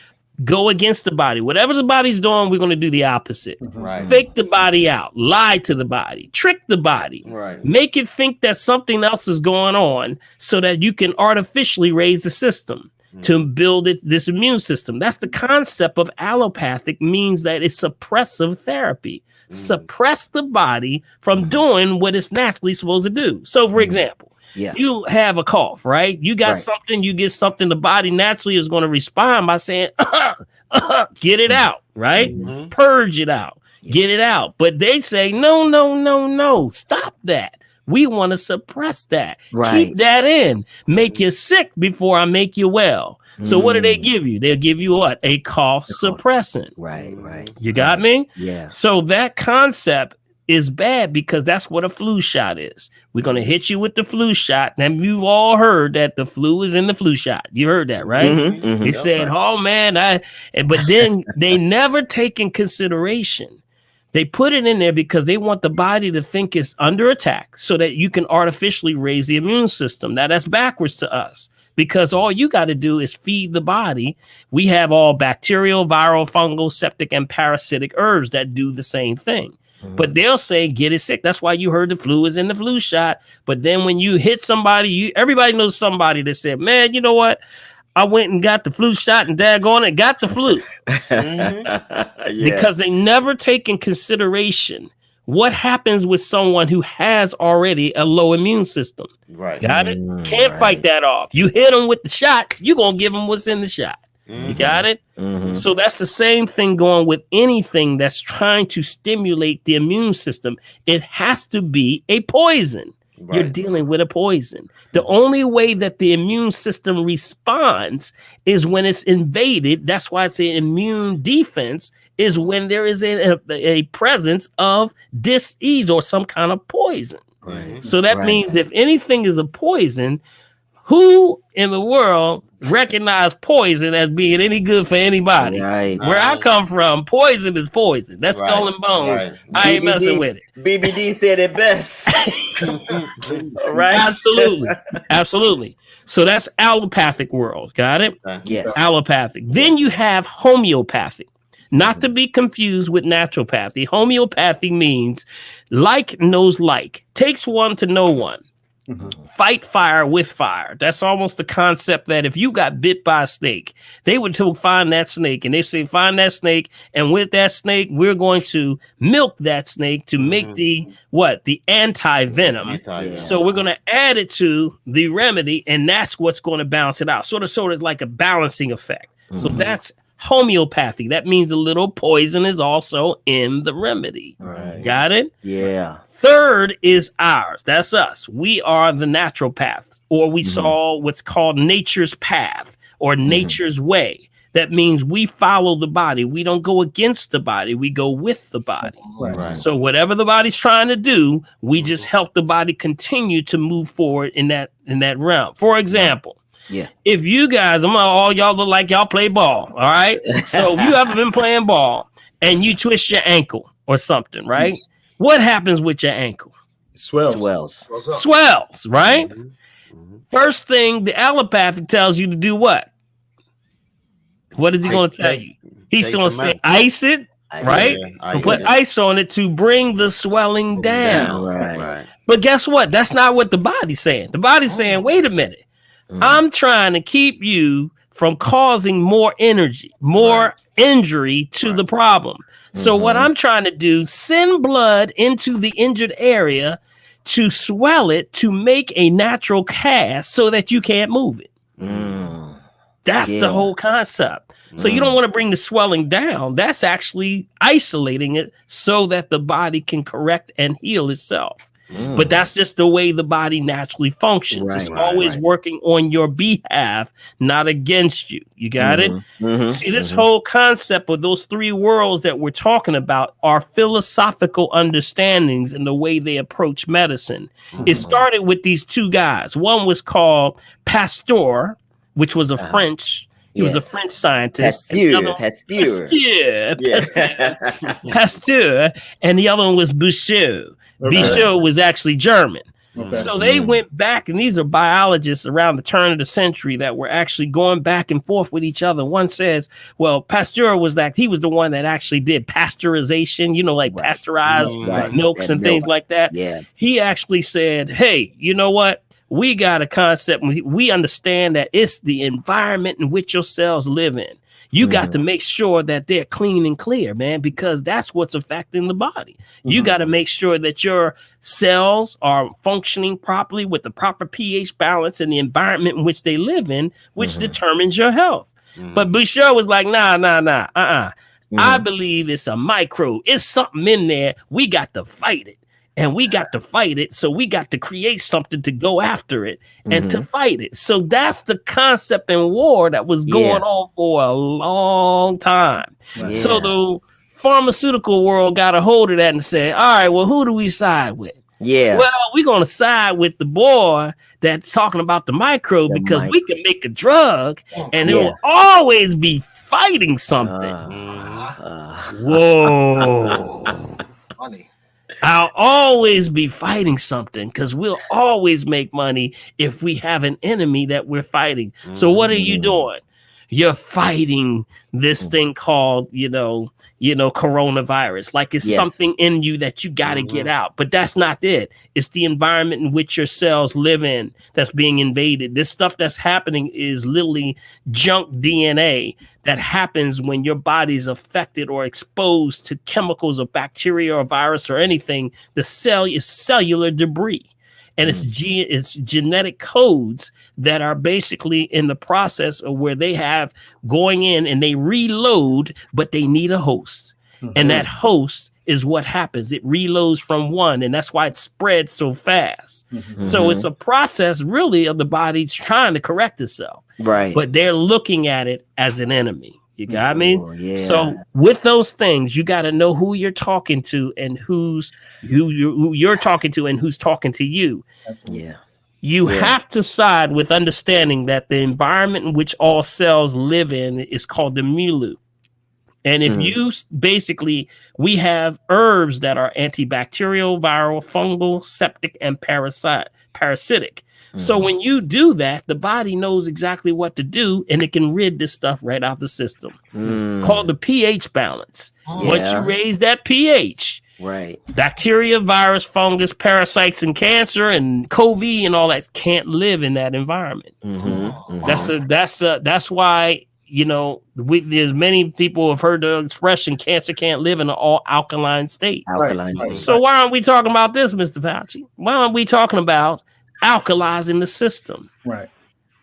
E: go against the body. Whatever the body's doing, we're going to do the opposite. Right. Fake the body out, lie to the body, trick the body, make it think that something else is going on so that you can artificially raise the system. To build this immune system. That's the concept of allopathic, means that it's suppressive therapy. Suppress the body from doing what it's naturally supposed to do. So, for example, you have a cough, right? You got something, you get something, the body naturally is going to respond by saying, get it out, right? Purge it out, get it out. But they say, no, stop that. We want to suppress that. Right. Keep that in. Make you sick before I make you well. So what do they give you? They'll give you what? A cough suppressant. Right. You got me? Yeah. So that concept is bad because that's what a flu shot is. We're going to hit you with the flu shot. Now, you've all heard that the flu is in the flu shot. You heard that, right? They said, oh, man. But then they never take in consideration. They put it in there because they want the body to think it's under attack so that you can artificially raise the immune system. Now, that's backwards to us because all you got to do is feed the body. We have all bacterial, viral, fungal, septic, and parasitic herbs that do the same thing. But they'll say, get it sick. That's why you heard the flu is in the flu shot. But then when you hit somebody, everybody knows somebody that said, man, you know what? I went and got the flu shot and daggone it, got the flu. Because they never take in consideration what happens with someone who has already a low immune system. Right. Got it? Can't fight that off. You hit them with the shot, you're going to give them what's in the shot. You got it? So that's the same thing going with anything that's trying to stimulate the immune system. It has to be a poison. You're dealing with a poison. The only way that the immune system responds is when it's invaded. That's why it's an immune defense, is when there is a presence of dis-ease or some kind of poison. So that means if anything is a poison, who in the world recognize poison as being any good for anybody?
B: Right.
E: Where I come from, poison is poison. That's skull and bones.
C: Right.
E: I ain't messing with it.
B: BBD said it best. Right.
E: Absolutely. So that's allopathic world. Got it?
B: Yes.
E: Allopathic. Then you have homeopathic. Not to be confused with naturopathy. Homeopathy means like knows like. Takes one to know one. Fight fire with fire. That's almost the concept that if you got bit by a snake, they would find that snake and they say, find that snake. And with that snake, we're going to milk that snake to make the anti-venom. So we're going to add it to the remedy, and that's what's going to balance it out. Sort of like a balancing effect. So that's homeopathy. That means a little poison is also in the remedy.
B: Right.
E: Got it?
B: Yeah.
E: Third is ours. That's us. We are the naturopaths, or we saw what's called nature's path or nature's way. That means we follow the body. We don't go against the body. We go with the body.
C: Right.
E: So whatever the body's trying to do, we just help the body continue to move forward in that realm. For example, if you guys, all y'all look like y'all play ball. All right. So if you ever been playing ball and you twist your ankle or something, right? What happens with your ankle?
B: Swells.
E: Swells, right? First thing, the allopathic tells you to do what? What is he going to tell you? He's going to say ice it, right? Put ice on it to bring the swelling down.
B: Right.
E: But guess what? That's not what the body's saying. The body's saying, wait a minute. I'm trying to keep you from causing more energy, more injury to the problem. So what I'm trying to do, send blood into the injured area to swell it to make a natural cast so that you can't move it. That's the whole concept. So you don't want to bring the swelling down. That's actually isolating it so that the body can correct and heal itself. But that's just the way the body naturally functions. It's always working on your behalf, not against you. You got it? See, this whole concept of those three worlds that we're talking about are philosophical understandings in the way they approach medicine. It started with these two guys. One was called Pasteur, which was a French. He was a French scientist. Pasteur. And the other one was Boucher. Boucher was actually German. So they went back, and these are biologists around the turn of the century that were actually going back and forth with each other. One says, well, Pasteur was he was the one that actually did pasteurization, like pasteurized milks and things like that. He actually said, hey, you know what? We got a concept. We understand that it's the environment in which your cells live in. You got to make sure that they're clean and clear, man, because that's what's affecting the body. You got to make sure that your cells are functioning properly with the proper pH balance and the environment in which they live in, which determines your health. But Boucher was like, nah. I believe it's a microbe. It's something in there. We got to fight it. And we got to fight it. So we got to create something to go after it and to fight it. So that's the concept in war that was going on for a long time. So the pharmaceutical world got a hold of that and said, all right, well, who do we side with? Well, we're going to side with the boy that's talking about the microbe because we can make a drug and it will always be fighting something. Whoa.
D: Funny.
E: I'll always be fighting something because we'll always make money if we have an enemy that we're fighting. So what are you doing? You're fighting this thing called, coronavirus. Like it's something in you that you got to get out. But that's not it. It's the environment in which your cells live in that's being invaded. This stuff that's happening is literally junk DNA that happens when your body's affected or exposed to chemicals of bacteria or virus or anything. The cell is cellular debris. And it's genetic codes that are basically in the process of where they have going in and they reload, but they need a host. And that host is what happens. It reloads from one, and that's why it spreads so fast. So it's a process really of the body trying to correct itself. Right. But they're looking at it as an enemy. You got me? So with those things, you got to know who you're talking to and who you're talking to and who's talking to you. You have to side with understanding that the environment in which all cells live in is called the milieu. And if you basically, we have herbs that are antibacterial, viral, fungal, septic, and parasitic. So when you do that, the body knows exactly what to do, and it can rid this stuff right out the system. Called the pH balance. Once you raise that pH, bacteria, virus, fungus, parasites, and cancer, and COVID, and all that can't live in that environment. That's why. You know, there's many people have heard the expression cancer can't live in an all alkaline state. So why aren't we talking about this, Mr. Fauci? Why aren't we talking about alkalizing the system?
A: Right.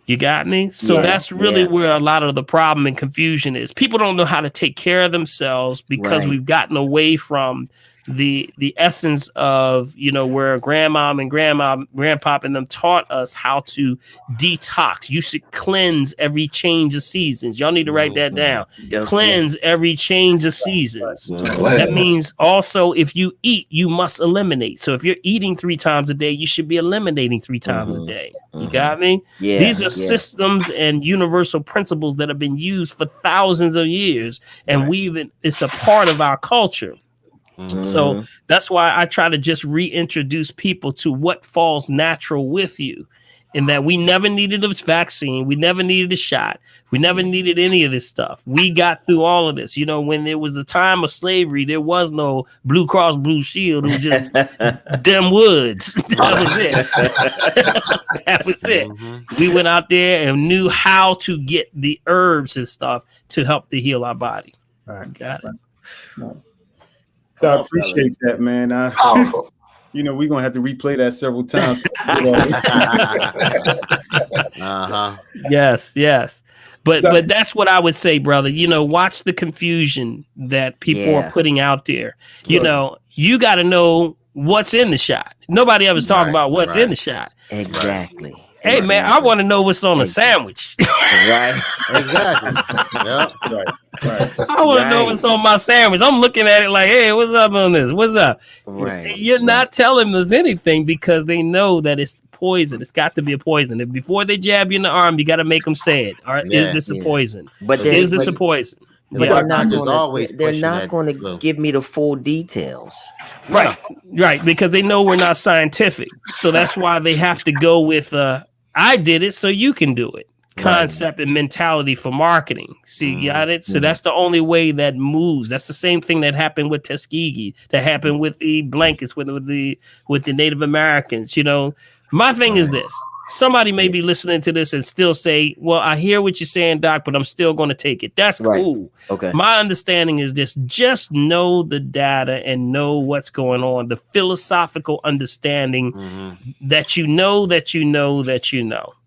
E: You got me? So that's really where a lot of the problem and confusion is. People don't know how to take care of themselves because we've gotten away from the essence of, you know, where grandma and grandpop and them taught us how to detox. You should cleanse every change of seasons. Y'all need to write that down. Cleanse every change of seasons. That means also if you eat, you must eliminate. So if you're eating 3 times a day, you should be eliminating 3 times a day. You got me? These are systems and universal principles that have been used for thousands of years, and it's a part of our culture. So that's why I try to just reintroduce people to what falls natural with you, in that we never needed a vaccine. We never needed a shot. We never needed any of this stuff. We got through all of this. You know, when there was a time of slavery, there was no Blue Cross Blue Shield. It was just them woods. That was it. That was it. We went out there and knew how to get the herbs and stuff to help to heal our body.
A: All right.
E: Got it.
A: So I appreciate that, man.
D: Powerful.
A: You know, we're gonna have to replay that several times.
E: Yes. But that's what I would say, brother. You know, watch the confusion that people are putting out there. You know, you got to know what's in the shot. Nobody ever talking about what's in the shot.
B: Exactly.
E: Hey, man, I want to know what's on a sandwich.
B: Right.
C: Exactly.
E: I want to know what's on my sandwich. I'm looking at it like, hey, what's up on this? What's up? You're not telling us anything because they know that it's poison. It's got to be a poison. If before they jab you in the arm, you got to make them say it. All right, is this a poison?
B: But
E: is this a poison?
B: But they're not going to give me the full details.
E: Right, because they know we're not scientific. So that's why they have to go with I did it so you can do it. Concept and mentality for marketing. See, you got it? So that's the only way that moves. That's the same thing that happened with Tuskegee, that happened with the blankets, with the Native Americans. You know, my thing is this. Somebody may be listening to this and still say, well, I hear what you're saying, Doc, but I'm still going to take it. That's cool. Okay. My understanding is this: just know the data and know what's going on. The philosophical understanding that you know.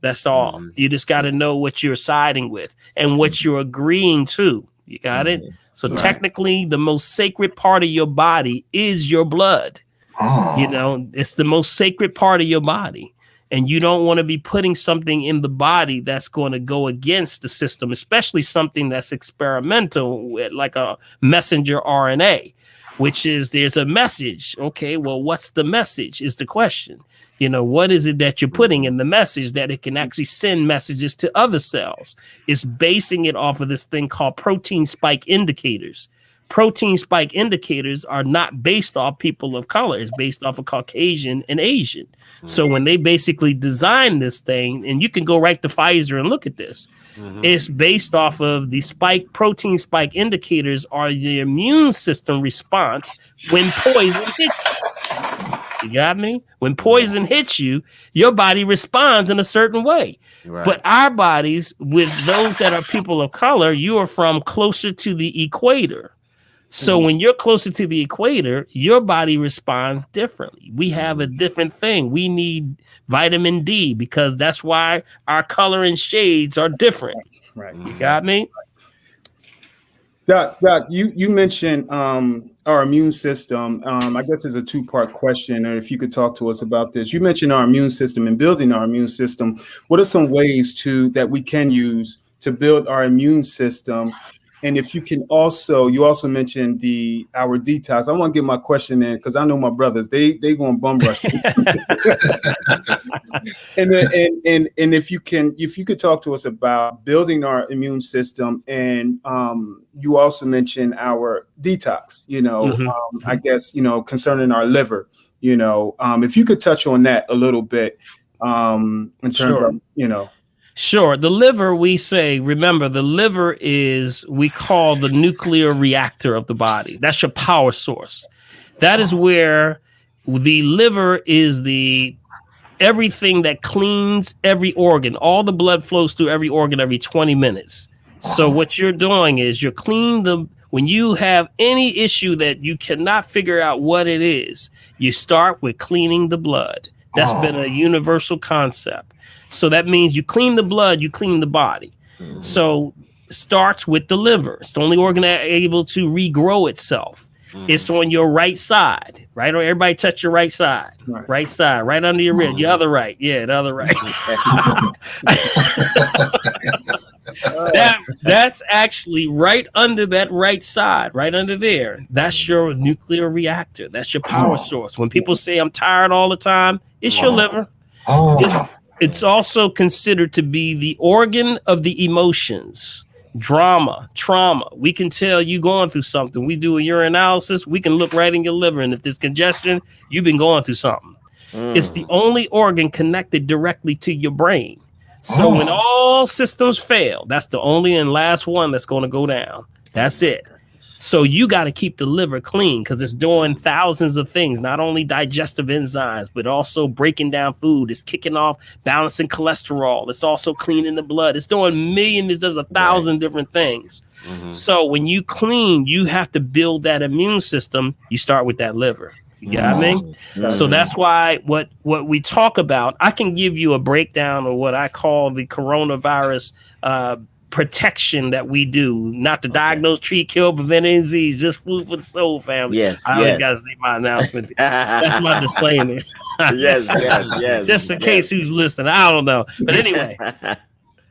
E: That's all. You just got to know what you're siding with and what you're agreeing to. You got it? So technically, the most sacred part of your body is your blood. You know, it's the most sacred part of your body. And you don't want to be putting something in the body that's going to go against the system, especially something that's experimental, like a messenger RNA, which is there's a message. Okay, well, what's the message is the question. You know, what is it that you're putting in the message that it can actually send messages to other cells? It's basing it off of this thing called protein spike indicators. Protein spike indicators are not based off people of color. It's based off of Caucasian and Asian. So when they basically design this thing, and you can go right to Pfizer and look at this, it's based off of the protein spike indicators are the immune system response when poison hits you. You got me? When poison hits you, your body responds in a certain way. But our bodies, with those that are people of color, you are from closer to the equator. So when you're closer to the equator, your body responds differently. We have a different thing. We need vitamin D because that's why our color and shades are different. Right. You got me?
A: Doc, you mentioned our immune system. I guess it's a 2-part question, or if you could talk to us about this. You mentioned our immune system and building our immune system. What are some ways that we can use to build our immune system And if you can also, you also mentioned our detox. I want to get my question in because I know my brothers, they going bum rush. and if you could talk to us about building our immune system, and you also mentioned our detox, I guess, concerning our liver, if you could touch on that a little bit, in terms of,
E: Sure. The liver, remember, the liver we call the nuclear reactor of the body. That's your power source. That is where the liver is everything that cleans every organ. All the blood flows through every organ every 20 minutes. So what you're doing is you're cleaning when you have any issue that you cannot figure out what it is, you start with cleaning the blood. That's been a universal concept. So that means you clean the blood, you clean the body. So it starts with the liver. It's the only organ able to regrow itself. It's on your right side, right? Or everybody touch your right side. Right side, right under your rib. Your other right. Yeah, the other right. That's actually right under that right side, right under there. That's your nuclear reactor. That's your power source. When people say I'm tired all the time, it's your liver. It's also considered to be the organ of the emotions, drama, trauma. We can tell you going through something. We do a urinalysis. We can look right in your liver. And if there's congestion, you've been going through something. It's the only organ connected directly to your brain. So when all systems fail, that's the only and last one that's going to go down. That's it. So you got to keep the liver clean because it's doing thousands of things, not only digestive enzymes, but also breaking down food. It's kicking off, balancing cholesterol. It's also cleaning the blood. It's doing millions. It does 1,000 different things. So when you clean, you have to build that immune system. You start with that liver. You got me? So that's why what we talk about, I can give you a breakdown of what I call the coronavirus protection that we do, not to diagnose, treat, kill, prevent any disease, just food for the soul, family. I always got to say my announcement. That's my disclaimer.
B: yes.
E: Just in case who's listening, I don't know. But anyway,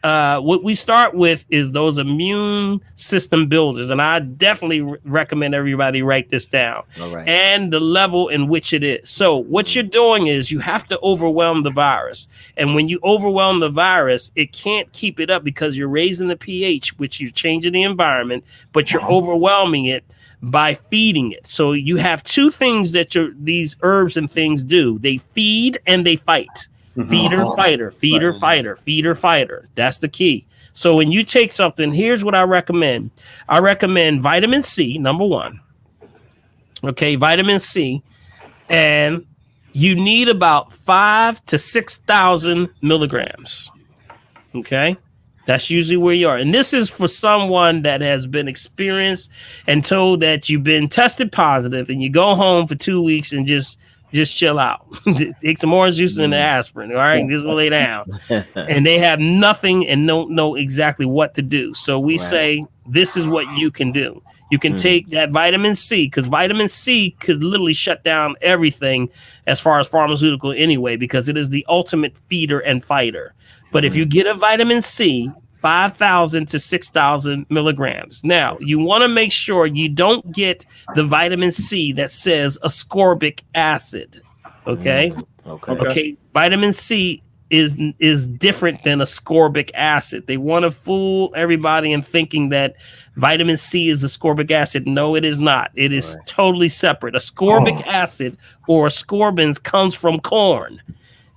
E: what we start with is those immune system builders, and I definitely recommend everybody write this down. And the level in which it is. So what you're doing is you have to overwhelm the virus, and when you overwhelm the virus, it can't keep it up because you're raising the pH, which you're changing the environment, but you're overwhelming it by feeding it. So you have two things that these herbs and things do. They feed and they fight. Feeder, fighter, feeder, fighter, feeder, fighter. That's the key. So when you take something, here's what I recommend. I recommend vitamin C, number one. Okay, vitamin C. And you need about 5,000 to 6,000 milligrams. Okay, that's usually where you are. And this is for someone that has been experienced and told that you've been tested positive and you go home for 2 weeks and just chill out. Take some orange juice and aspirin. All right, just lay down. And they have nothing and don't know exactly what to do. So we say this is what you can do. You can take that vitamin C, because vitamin C could literally shut down everything as far as pharmaceutical anyway, because it is the ultimate feeder and fighter. But if you get a vitamin C, 5,000 to 6,000 milligrams. Now, you want to make sure you don't get the vitamin C that says ascorbic acid. Okay. Vitamin C is different than ascorbic acid. They want to fool everybody in thinking that vitamin C is ascorbic acid. No, it is not. It is totally separate. Ascorbic acid or ascorbins comes from corn.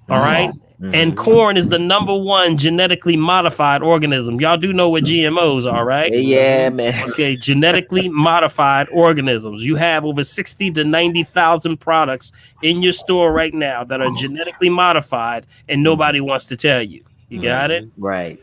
E: All right. And corn is the number one genetically modified organism. Y'all do know what GMOs are, right?
B: Yeah, man.
E: Okay, genetically modified organisms. You have over 60 to 90,000 products in your store right now that are genetically modified, and nobody wants to tell you. You got it?
B: Right.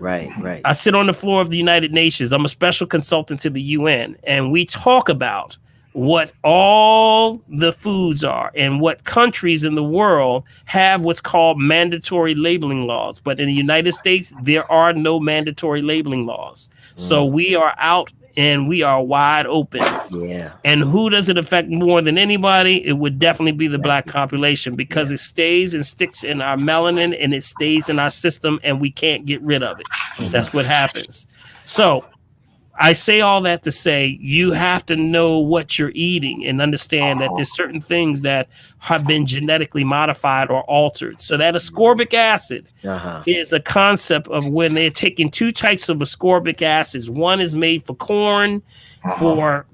E: I sit on the floor of the United Nations. I'm a special consultant to the UN, and we talk about what all the foods are and what countries in the world have what's called mandatory labeling laws. But in the United States, there are no mandatory labeling laws. So we are out and we are wide open.
B: Yeah.
E: And who does it affect more than anybody? It would definitely be the Black population, because it stays and sticks in our melanin and it stays in our system and we can't get rid of it. That's what happens. So I say all that to say you have to know what you're eating and understand that there's certain things that have been genetically modified or altered. So that ascorbic acid is a concept of when they're taking two types of ascorbic acids. One is made for corn for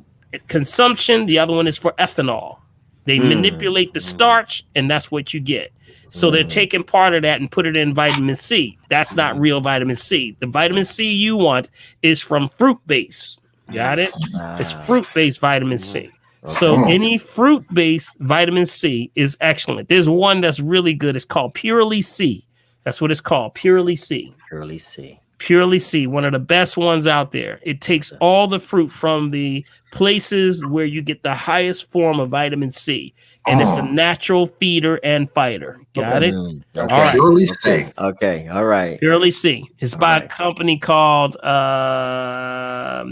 E: consumption. The other one is for ethanol. They manipulate the starch, and that's what you get. So they're taking part of that and put it in vitamin C. That's not real vitamin C. The vitamin C you want is from fruit base. Got it? It's fruit-based vitamin C. So any fruit-based vitamin C is excellent. There's one that's really good. It's called Purely C. That's what it's called, Purely C.
B: Purely C.
E: Purely C, one of the best ones out there. It takes all the fruit from the places where you get the highest form of vitamin C. And it's a natural feeder and fighter. Got it?
B: Okay.
E: All right.
D: Purely C.
B: Okay. All right.
E: Purely C. It's by a company called I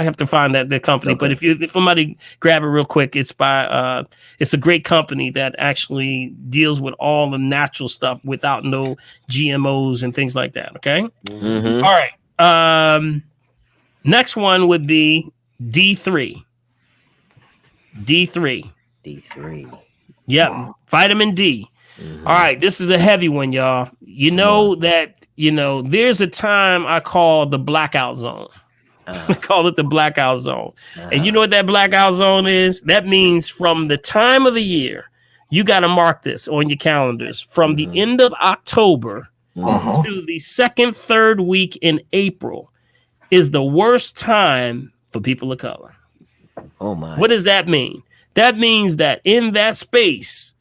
E: have to find the company, but if somebody grab it real quick, it's by it's a great company that actually deals with all the natural stuff without no GMOs and things like that. Okay. All right. Next one would be D3. D3. Yep. Vitamin D. All right. This is a heavy one, y'all. You know that, there's a time I call the blackout zone. I call it the blackout zone. And you know what that blackout zone is? That means from the time of the year, you got to mark this on your calendars. From the end of October to the second, third week in April is the worst time for people of color.
B: Oh, my.
E: What does that mean? That means that in that space,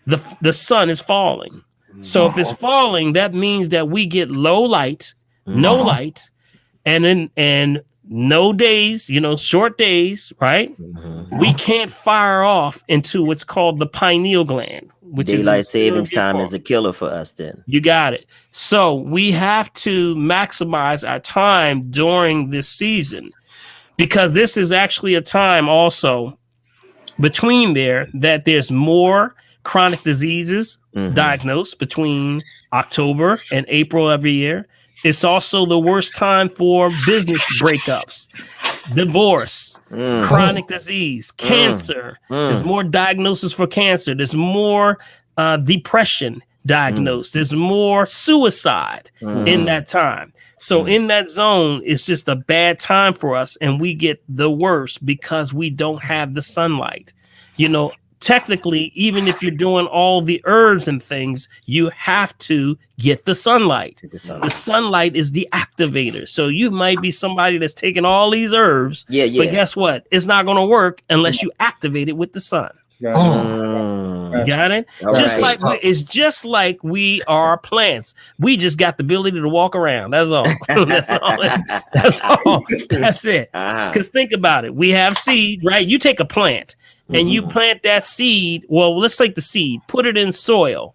E: the sun is falling. So if it's falling, that means that we get low light, no light, and no days, short days, right? We can't fire off into what's called the pineal gland, which is
B: daylight savings time is a killer for us then.
E: You got it. So we have to maximize our time during this season because this is actually a time also between there that there's more chronic diseases diagnosed between October and April every year. It's also the worst time for business breakups, divorce, chronic disease, cancer. There's more diagnosis for cancer. There's more depression diagnosed. There's more suicide in that time. So in that zone, it's just a bad time for us. And we get the worst because we don't have the sunlight. Technically, even if you're doing all the herbs and things, you have to get the sunlight. The sunlight is the activator. So you might be somebody that's taking all these herbs, but guess what? It's not going to work unless you activate it with the sun. You got it? It's just like we are plants. We just got the ability to walk around. That's all. That's all. That's it. Because think about it. We have seed, right? You take a plant and you plant that seed. Well, let's take the seed, put it in soil.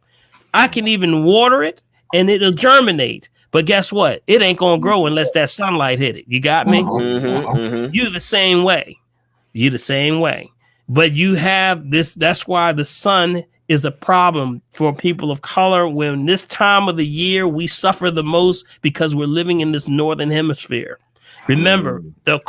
E: I can even water it and it'll germinate. But guess what? It ain't going to grow unless that sunlight hit it. You got me? You the same way. You the same way. But you have this. That's why the sun is a problem for people of color. When this time of the year, we suffer the most because we're living in this northern hemisphere. Remember, the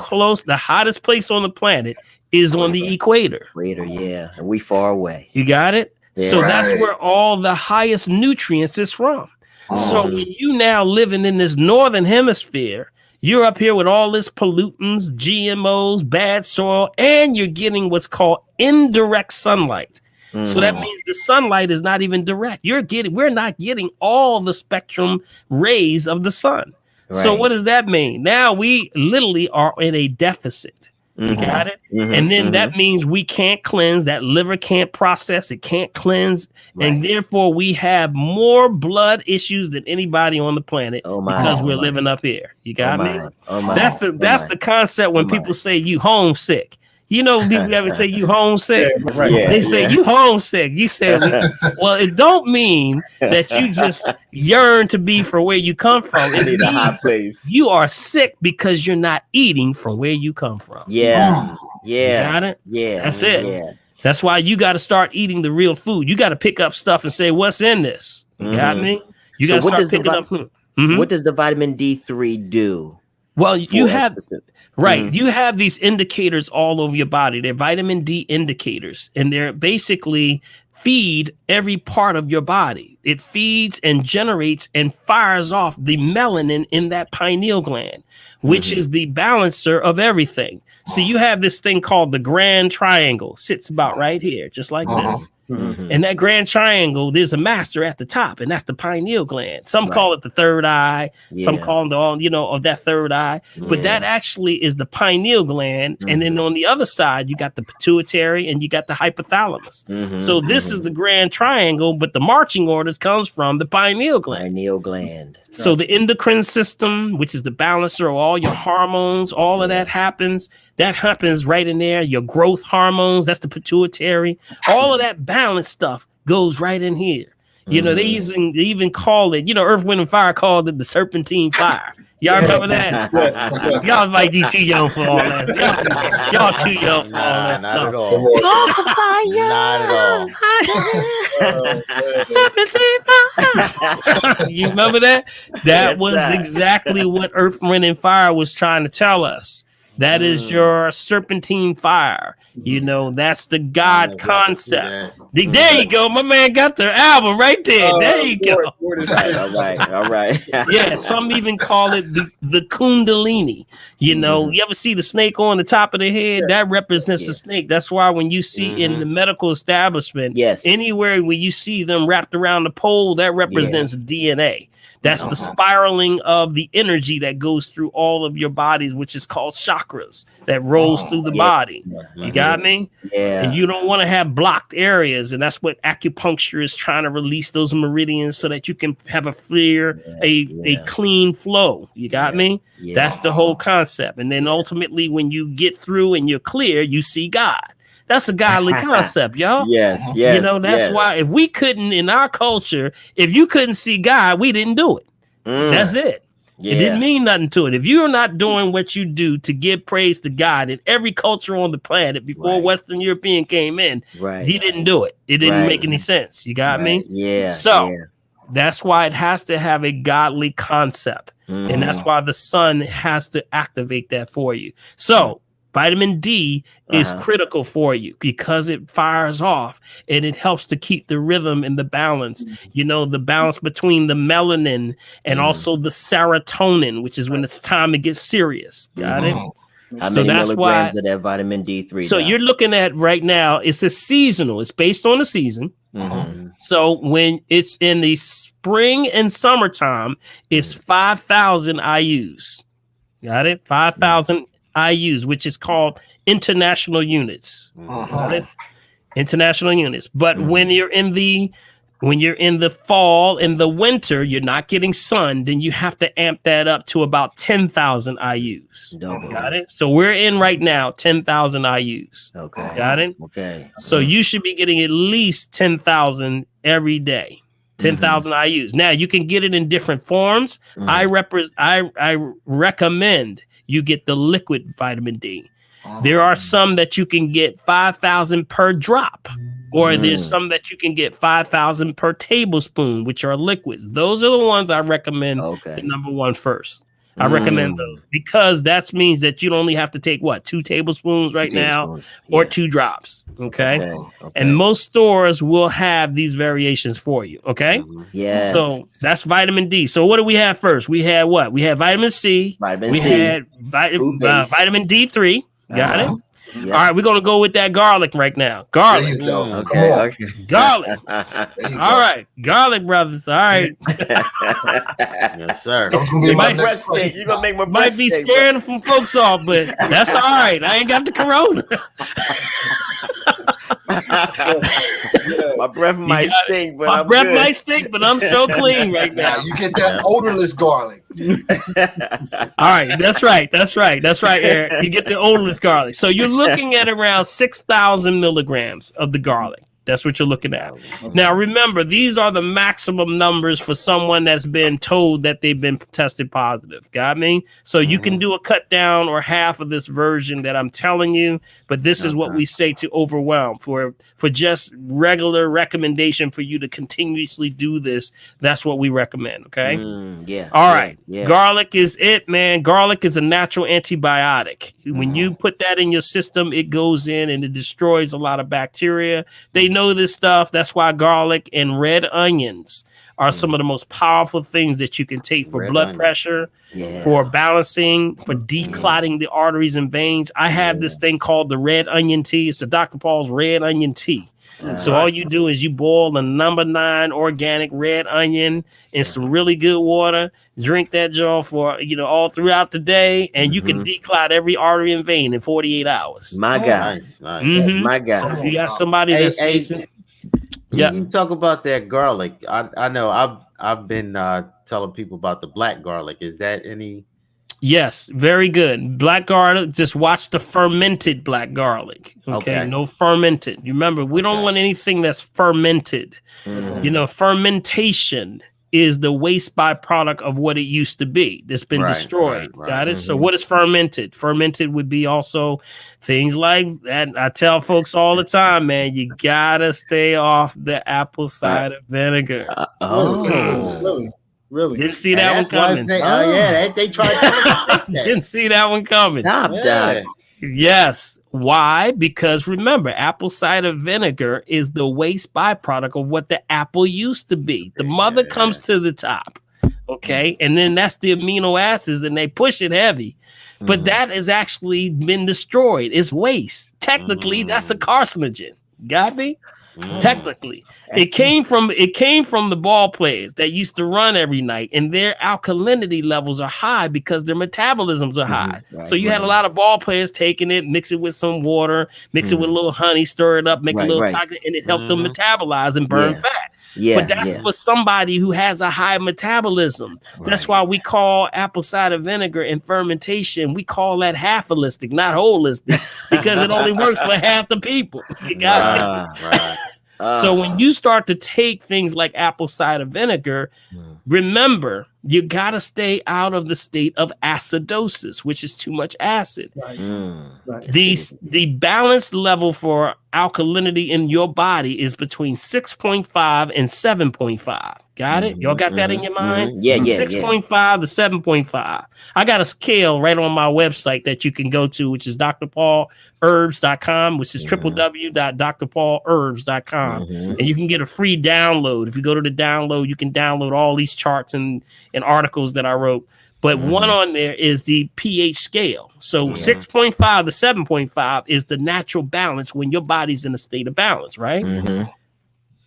E: hottest place on the planet is on the equator.
B: And we far away.
E: You got it? Yeah. So that's where all the highest nutrients is from. So when you now living in this northern hemisphere, you're up here with all this pollutants, GMOs, bad soil, and you're getting what's called indirect sunlight. So that means the sunlight is not even direct. We're not getting all the spectrum rays of the sun. Right. So what does that mean? Now we literally are in a deficit. You got it? And then that means we can't cleanse. That liver can't process. It can't cleanse. And therefore, we have more blood issues than anybody on the planet because we're living up here. You got me? That's the concept when people say you homesick. People ever say you homesick? They say you homesick. You say, well, it don't mean that you just yearn to be from where you come from. It's a hot place. You are sick because you're not eating from where you come from. You got it? That's it. Yeah. That's why you got to start eating the real food. You got to pick up stuff and say, what's in this? You got me? You got to start picking up food.
B: What does the vitamin D3 do
E: Well, you
B: for a
E: have
B: specific.
E: right. You have these indicators all over your body. They're vitamin D indicators, and they're basically feed every part of your body. It feeds and generates and fires off the melanin in that pineal gland, which is the balancer of everything. So you have this thing called the grand triangle, sits about right here, just like this. And that grand triangle, there's a master at the top, and that's the pineal gland. Some call it the third eye. Some call it of that third eye. But that actually is the pineal gland. And then on the other side, you got the pituitary and you got the hypothalamus. So this is the grand triangle, but the marching orders comes from the pineal gland.
B: Pineal gland.
E: So the endocrine system, which is the balancer of all your hormones, all of that happens. That happens right in there. Your growth hormones, that's the pituitary. All of that balance stuff goes right in here. You know, they even call it, Earth, Wind, and Fire called it the serpentine fire. Y'all remember that? Y'all might be too young for all that. Y'all too young for all that
C: Not
E: stuff.
C: at all. Not at all.
E: Serpentine fire. You remember that? That was exactly what Earth, Wind, and Fire was trying to tell us. That is your serpentine fire. That's the God concept. There you go. My man got their album right there. There you go.
B: All right.
E: Yeah, some even call it the Kundalini. You ever see the snake on the top of the head? That represents the snake. That's why when you see in the medical establishment, anywhere where you see them wrapped around the pole, that represents DNA. That's the spiraling of the energy that goes through all of your bodies, which is called chakras, that rolls through the body. You got me?
B: Yeah.
E: And you don't want to have blocked areas. And that's what acupuncture is trying to release those meridians so that you can have a clean flow. You got me? Yeah. That's the whole concept. And then ultimately, when you get through and you're clear, you see God. That's a godly concept, y'all.
B: Yes.
E: That's why if we couldn't, in our culture, if you couldn't see God, we didn't do it. That's it. It didn't mean nothing to it. If you're not doing what you do to give praise to God in every culture on the planet before Western European came in, he didn't do it. It didn't make any sense. You got me?
B: Yeah.
E: So that's why it has to have a godly concept. And that's why the sun has to activate that for you. So vitamin D is critical for you because it fires off and it helps to keep the rhythm and the balance, the balance between the melanin and also the serotonin, which is when it's time to get serious. Got it?
B: How many milligrams of that vitamin D3?
E: So you're looking at right now, it's a seasonal. It's based on the season. So when it's in the spring and summertime, it's 5,000 IUs. Got it? 5,000 IUs, which is called international units. International units. But when you're in the fall and the winter, you're not getting sun, then you have to amp that up to about 10,000 IUs. Got it? So we're in right now 10,000 IUs.
B: Okay.
E: Got it?
B: Okay.
E: So you should be getting at least 10,000 every day. 10,000 IUs. Now you can get it in different forms. I recommend you get the liquid vitamin D. There are some that you can get 5,000 per drop, or there's some that you can get 5,000 per tablespoon, which are liquids. Those are the ones I recommend the number one first. I recommend those because that means that you only have to take 2 tablespoons now or 2 drops. Okay. And most stores will have these variations for you. Okay.
B: Yeah.
E: So that's vitamin D. So what do we have first? We had what? We had vitamin C. Had vitamin D3. Got it? Yep. All right, we're gonna go with that garlic right now. Garlic.
B: Okay.
E: Garlic. All right, garlic brothers. All right.
C: Yes, sir.
B: You're gonna make my breath
E: might be
B: stink,
E: scaring some folks off, but that's all right. I ain't got the corona.
B: My breath might stink, but
E: I'm so clean right now.
D: You get that odorless garlic.
E: All right, that's right, Eric. You get the odorless garlic. So you're looking at around 6,000 milligrams of the garlic. That's what you're looking at. Now, remember, these are the maximum numbers for someone that's been told that they've been tested positive. Got me? So you can do a cut down or half of this version that I'm telling you, but this is what we say to overwhelm for just regular recommendation for you to continuously do this. That's what we recommend. Okay. All right. Garlic is it, man. Garlic is a natural antibiotic. When you put that in your system, it goes in and it destroys a lot of bacteria. They know this stuff. That's why garlic and red onions are some of the most powerful things that you can take for blood pressure, for balancing, for declotting the arteries and veins. I have this thing called the red onion tea. It's the Dr. Paul's red onion tea. So all you do is you boil the number 9 organic red onion in some really good water, drink that jar for, all throughout the day, and you can declot every artery and vein in 48 hours.
B: My God. My God.
E: So if you got somebody that's
C: you talk about that garlic. I know I've been telling people about the black garlic. Is that any?
E: Yes, very good. Black garlic, just watch the fermented black garlic. Okay. No fermented. You remember, we don't want anything that's fermented. Fermentation is the waste byproduct of what it used to be. That's been destroyed. Got it? So what is fermented? Fermented would be also things like that. I tell folks all the time, man, you gotta stay off the apple cider vinegar.
A: Really?
E: Didn't see that one coming.
C: They tried to
E: Didn't see that one coming.
B: Stop that.
E: Yes. Why? Because remember, apple cider vinegar is the waste byproduct of what the apple used to be. The mother comes to the top. Okay. And then that's the amino acids and they push it heavy. But that has actually been destroyed. It's waste. Technically, that's a carcinogen. Got me? Technically, it came from the ball players that used to run every night, and their alkalinity levels are high because their metabolisms are high. So you had a lot of ball players taking it, mix it with some water, mix it with a little honey, stir it up, make a little chocolate, and it helped them metabolize and burn fat. But that's for somebody who has a high metabolism. That's why we call apple cider vinegar and fermentation, we call that half holistic, not holistic, because it only works for half the people. You got it? So when you start to take things like apple cider vinegar, remember, you got to stay out of the state of acidosis, which is too much acid. The balance level for alkalinity in your body is between 6.5 and 7.5. Got it? Y'all got that in your mind? 6.5 to 7.5. I got a scale right on my website that you can go to, which is drpaulherbs.com, which is www.drpaulherbs.com. And you can get a free download. If you go to the download, you can download all these charts and articles that I wrote. But one on there is the pH scale. So 6.5 to 7.5 is the natural balance when your body's in a state of balance, right?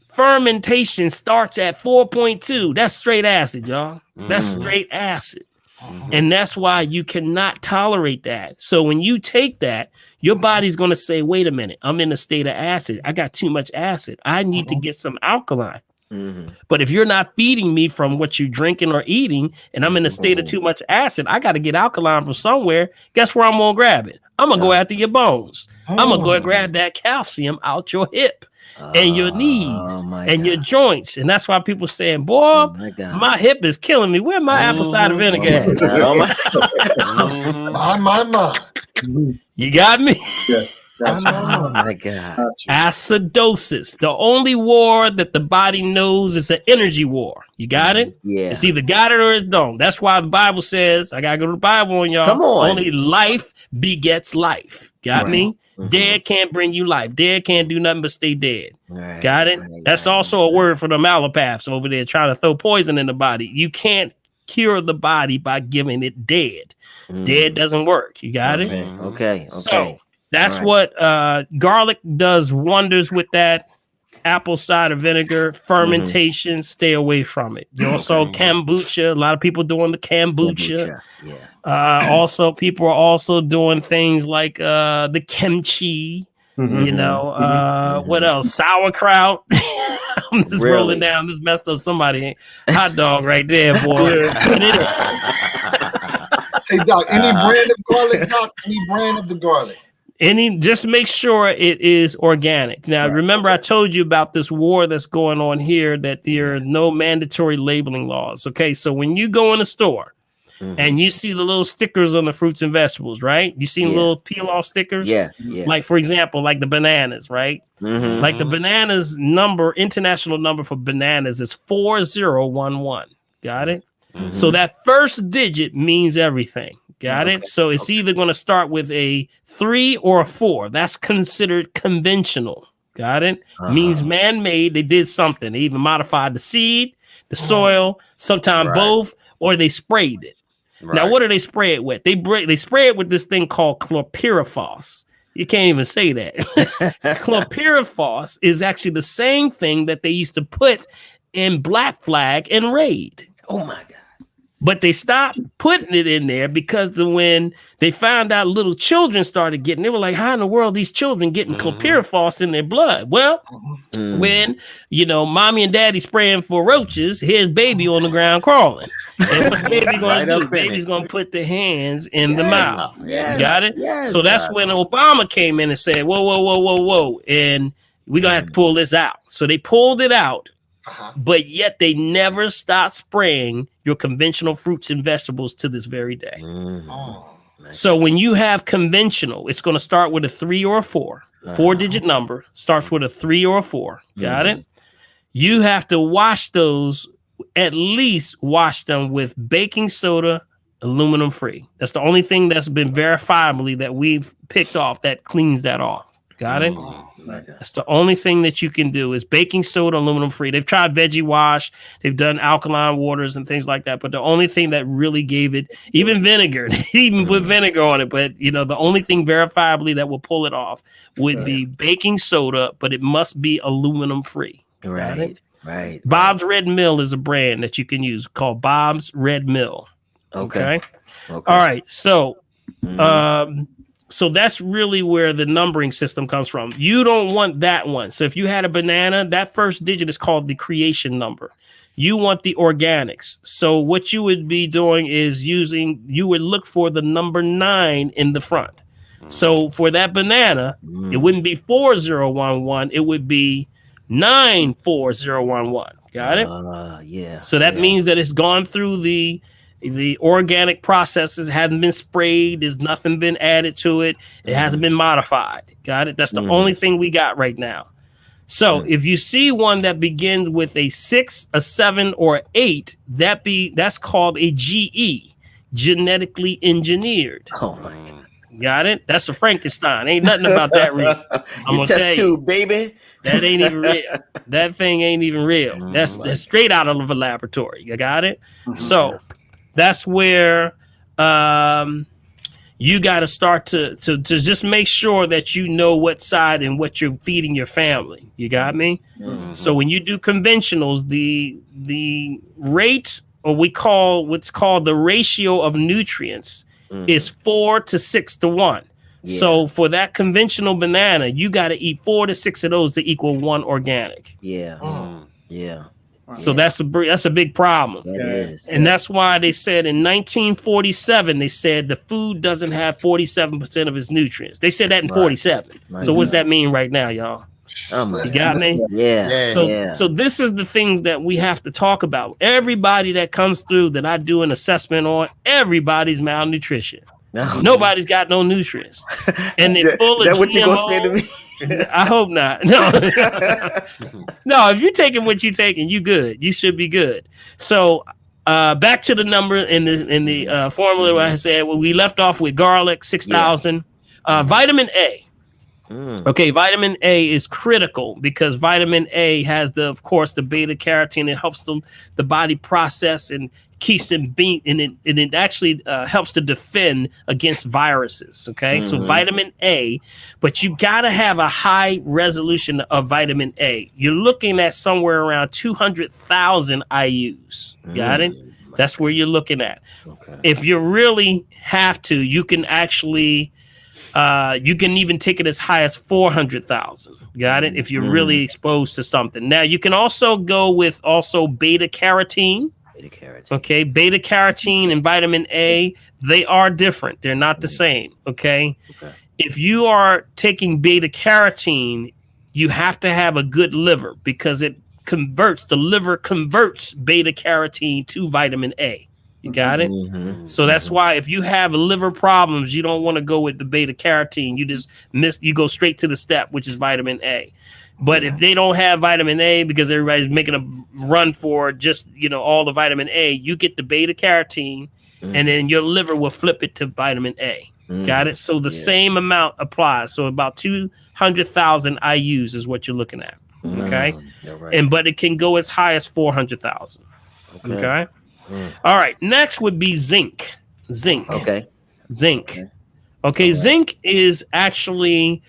E: Fermentation starts at 4.2. That's straight acid, y'all. That's straight acid. And that's why you cannot tolerate that. So when you take that, your body's going to say, wait a minute, I'm in a state of acid. I got too much acid. I need to get some alkaline. But if you're not feeding me from what you're drinking or eating, and I'm in a state of too much acid, I got to get alkaline from somewhere. Guess where I'm going to grab it? I'm going to go after your bones. I'm going to go and grab that calcium out your hip and your knees and your joints. And that's why people saying, boy, my hip is killing me. Where my apple cider vinegar at?
D: My.
E: You got me?
B: Oh my God.
E: Acidosis. The only war that the body knows is an energy war. You got it?
B: Yeah.
E: It's either got it or it don't. That's why the Bible says, I gotta go to the Bible on y'all.
B: Come on.
E: Only life begets life. Got me? Dead can't bring you life. Dead can't do nothing but stay dead. Got it? That's also a word for the allopaths over there trying to throw poison in the body. You can't cure the body by giving it dead. Dead doesn't work. You got it?
B: Okay.
E: So that's what garlic does wonders with that. Apple cider vinegar, fermentation, stay away from it. You also kombucha. A lot of people doing the kombucha. Also, people are also doing things like the kimchi. What else? Sauerkraut. I'm just rolling down this messed up somebody hot dog right there, boy.
D: Hey, Doc, any brand of garlic, Doc? Any brand of the garlic?
E: Just make sure it is organic. Now, remember, I told you about this war that's going on here, that there are no mandatory labeling laws. Okay, so when you go in a store and you see the little stickers on the fruits and vegetables, right? You see little peel off stickers?
B: Yeah.
E: Like, for example, like the bananas, right? Like the bananas international number for bananas is 4011. Got it? So that first digit means everything. Got it? So it's either going to start with a 3 or a 4. That's considered conventional. Got it? Means man-made. They did something. They even modified the seed, the soil, sometimes both, or they sprayed it. Now, what do they spray it with? They spray it with this thing called chlorpyrifos. You can't even say that. Chlorpyrifos is actually the same thing that they used to put in Black Flag and Raid.
B: Oh my God.
E: But they stopped putting it in there because when they found out little children started getting, they were like, how in the world these children getting chlorpyrifos in their blood? Well, when, mommy and daddy spraying for roaches, here's baby on the ground crawling. And what's baby going to do? Baby's going to put the hands in the mouth. Got it? So that's when Obama came in and said, whoa. And we're going to have to pull this out. So they pulled it out. But yet they never stopped spraying your conventional fruits and vegetables to this very day. So when you have conventional, it's going to start with a 3 or a 4. 4-digit number starts with a 3 or a 4. Got it? You have to wash those, at least wash them with baking soda, aluminum free. That's the only thing that's been verifiably that we've picked off that cleans that off. Got it? That's the only thing that you can do is baking soda, aluminum free. They've tried veggie wash. They've done alkaline waters and things like that. But the only thing that really gave it, even vinegar, even put vinegar on it. But, the only thing verifiably that will pull it off would be baking soda, but it must be aluminum free.
B: Right.
E: Bob's Red Mill is a brand that you can use called Bob's Red Mill. Okay. All right. So, so that's really where the numbering system comes from. You don't want that one. So if you had a banana, that first digit is called the creation number. You want the organics. So what you would be doing is you would look for the number 9 in the front. So for that banana, it wouldn't be 4011. It would be 94011. Got it?
B: Yeah.
E: So that means that it's gone through the organic processes, hadn't been sprayed. There's nothing been added to it. It hasn't been modified. Got it? That's the only thing we got right now. So if you see one that begins with a 6, a 7, or 8, that's called a GE, genetically engineered.
B: Oh my God.
E: Got it? That's a Frankenstein. Ain't nothing about that real. I'm gonna
B: test tube, baby.
E: That ain't even real. That thing ain't even real. That's straight out of a laboratory. You got it? So that's where you got to start to just make sure that you know what side and what you're feeding your family. You got me? So when you do conventionals, the rate, or what's called the ratio of nutrients, is 4 to 6 to 1. Yeah. So for that conventional banana, you got to eat 4 to 6 of those to equal 1 organic.
B: Yeah. Yeah.
E: So that's a big problem.
B: That is.
E: And that's why they said in 1947, they said the food doesn't have 47% of its nutrients. They said that in 47. So what's that mean right now, y'all? You got me?
B: Yeah.
E: So this is the things that we have to talk about. Everybody that comes through that I do an assessment on, everybody's malnutrition. Nobody's got no nutrients. And they're full of GMO. That what you gonna say to me? I hope not. No. No, if you're taking what you're taking, you good. You should be good. So back to the number in the formula where I said, well, we left off with garlic, 6,000. Vitamin A. Okay, vitamin A is critical because vitamin A has of course, the beta carotene. It helps the body process and keeps them beat, and it actually helps to defend against viruses. Okay, so vitamin A, but you got to have a high resolution of vitamin A. You're looking at somewhere around 200,000 IUs. Got it? That's where you're looking at. Okay. If you really have to, you can actually. You can even take it as high as 400,000. Got it? If you're really exposed to something. Now, you can also go with beta carotene. Okay, beta carotene and vitamin A, they are different. They're not the same. Okay. if you are taking beta carotene, you have to have a good liver because the liver converts beta carotene to vitamin A. You got it?
B: Mm-hmm.
E: So that's why if you have liver problems, you don't want to go with the beta carotene. You go straight to the step, which is vitamin A. But if they don't have vitamin A because everybody's making a run for just, all the vitamin A, you get the beta carotene and then your liver will flip it to vitamin A. Got it? So the same amount applies. So about 200,000 IUs is what you're looking at. Okay. Right. But it can go as high as 400,000. Okay. All right. Next would be zinc. Zinc.
B: Okay.
E: Zinc. Okay. Zinc is actually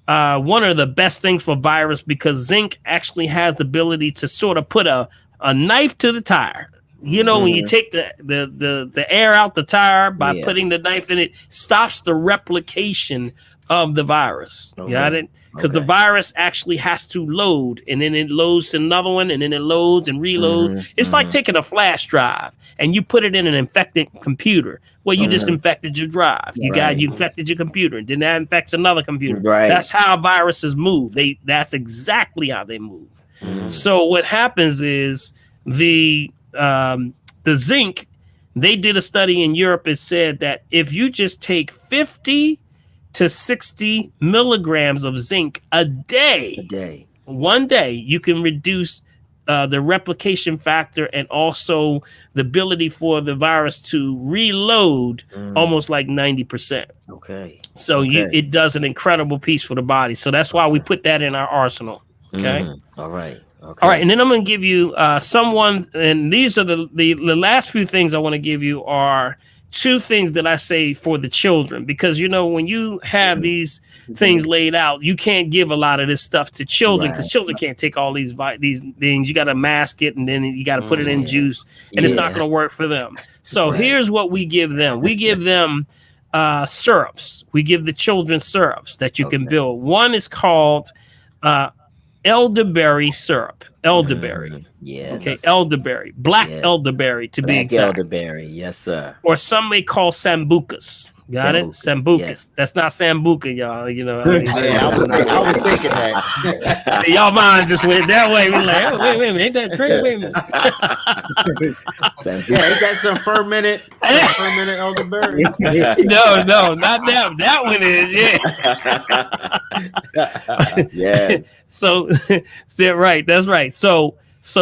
E: one of the best things for virus because zinc actually has the ability to sort of put a knife to the tire. When you take the air out the tire by putting the knife in it, stops the replication of the virus. You got it? Because the virus actually has to load, and then it loads to another one, and then it loads and reloads. It's like taking a flash drive and you put it in an infected computer. Well, you just infected your drive. You infected your computer, and then that infects another computer. Right. That's how viruses move. That's exactly how they move. So what happens is the zinc, they did a study in Europe. It said that if you just take 50 to 60 milligrams of zinc a day, one day, you can reduce the replication factor and also the ability for the virus to reload almost like 90%. Okay. So it does an incredible piece for the body. So that's why we put that in our arsenal. Okay. All right. Okay. All right, and then I'm going to give you and these are the last few things I want to give you are two things that I say for the children, because when you have these things laid out, you can't give a lot of this stuff to children because children can't take all these things. You got to mask it, and then you got to put it in juice, and it's not going to work for them. So here's what we give them. We give them syrups. We give the children syrups that you can build. One is called elderberry syrup. Elderberry. Yes. Okay, elderberry. Black elderberry to be exact. Elderberry, yes, sir. Or some may call sambucas. Got it? Sambucas. Yes. That's not sambuca, y'all. I was thinking that. See, y'all mind just went that way. We're like, wait a minute, ain't that drink? Wait a minute.
C: Ain't that some fermented elderberry?
E: No, not that. That one is, yes. So, right. That's right. So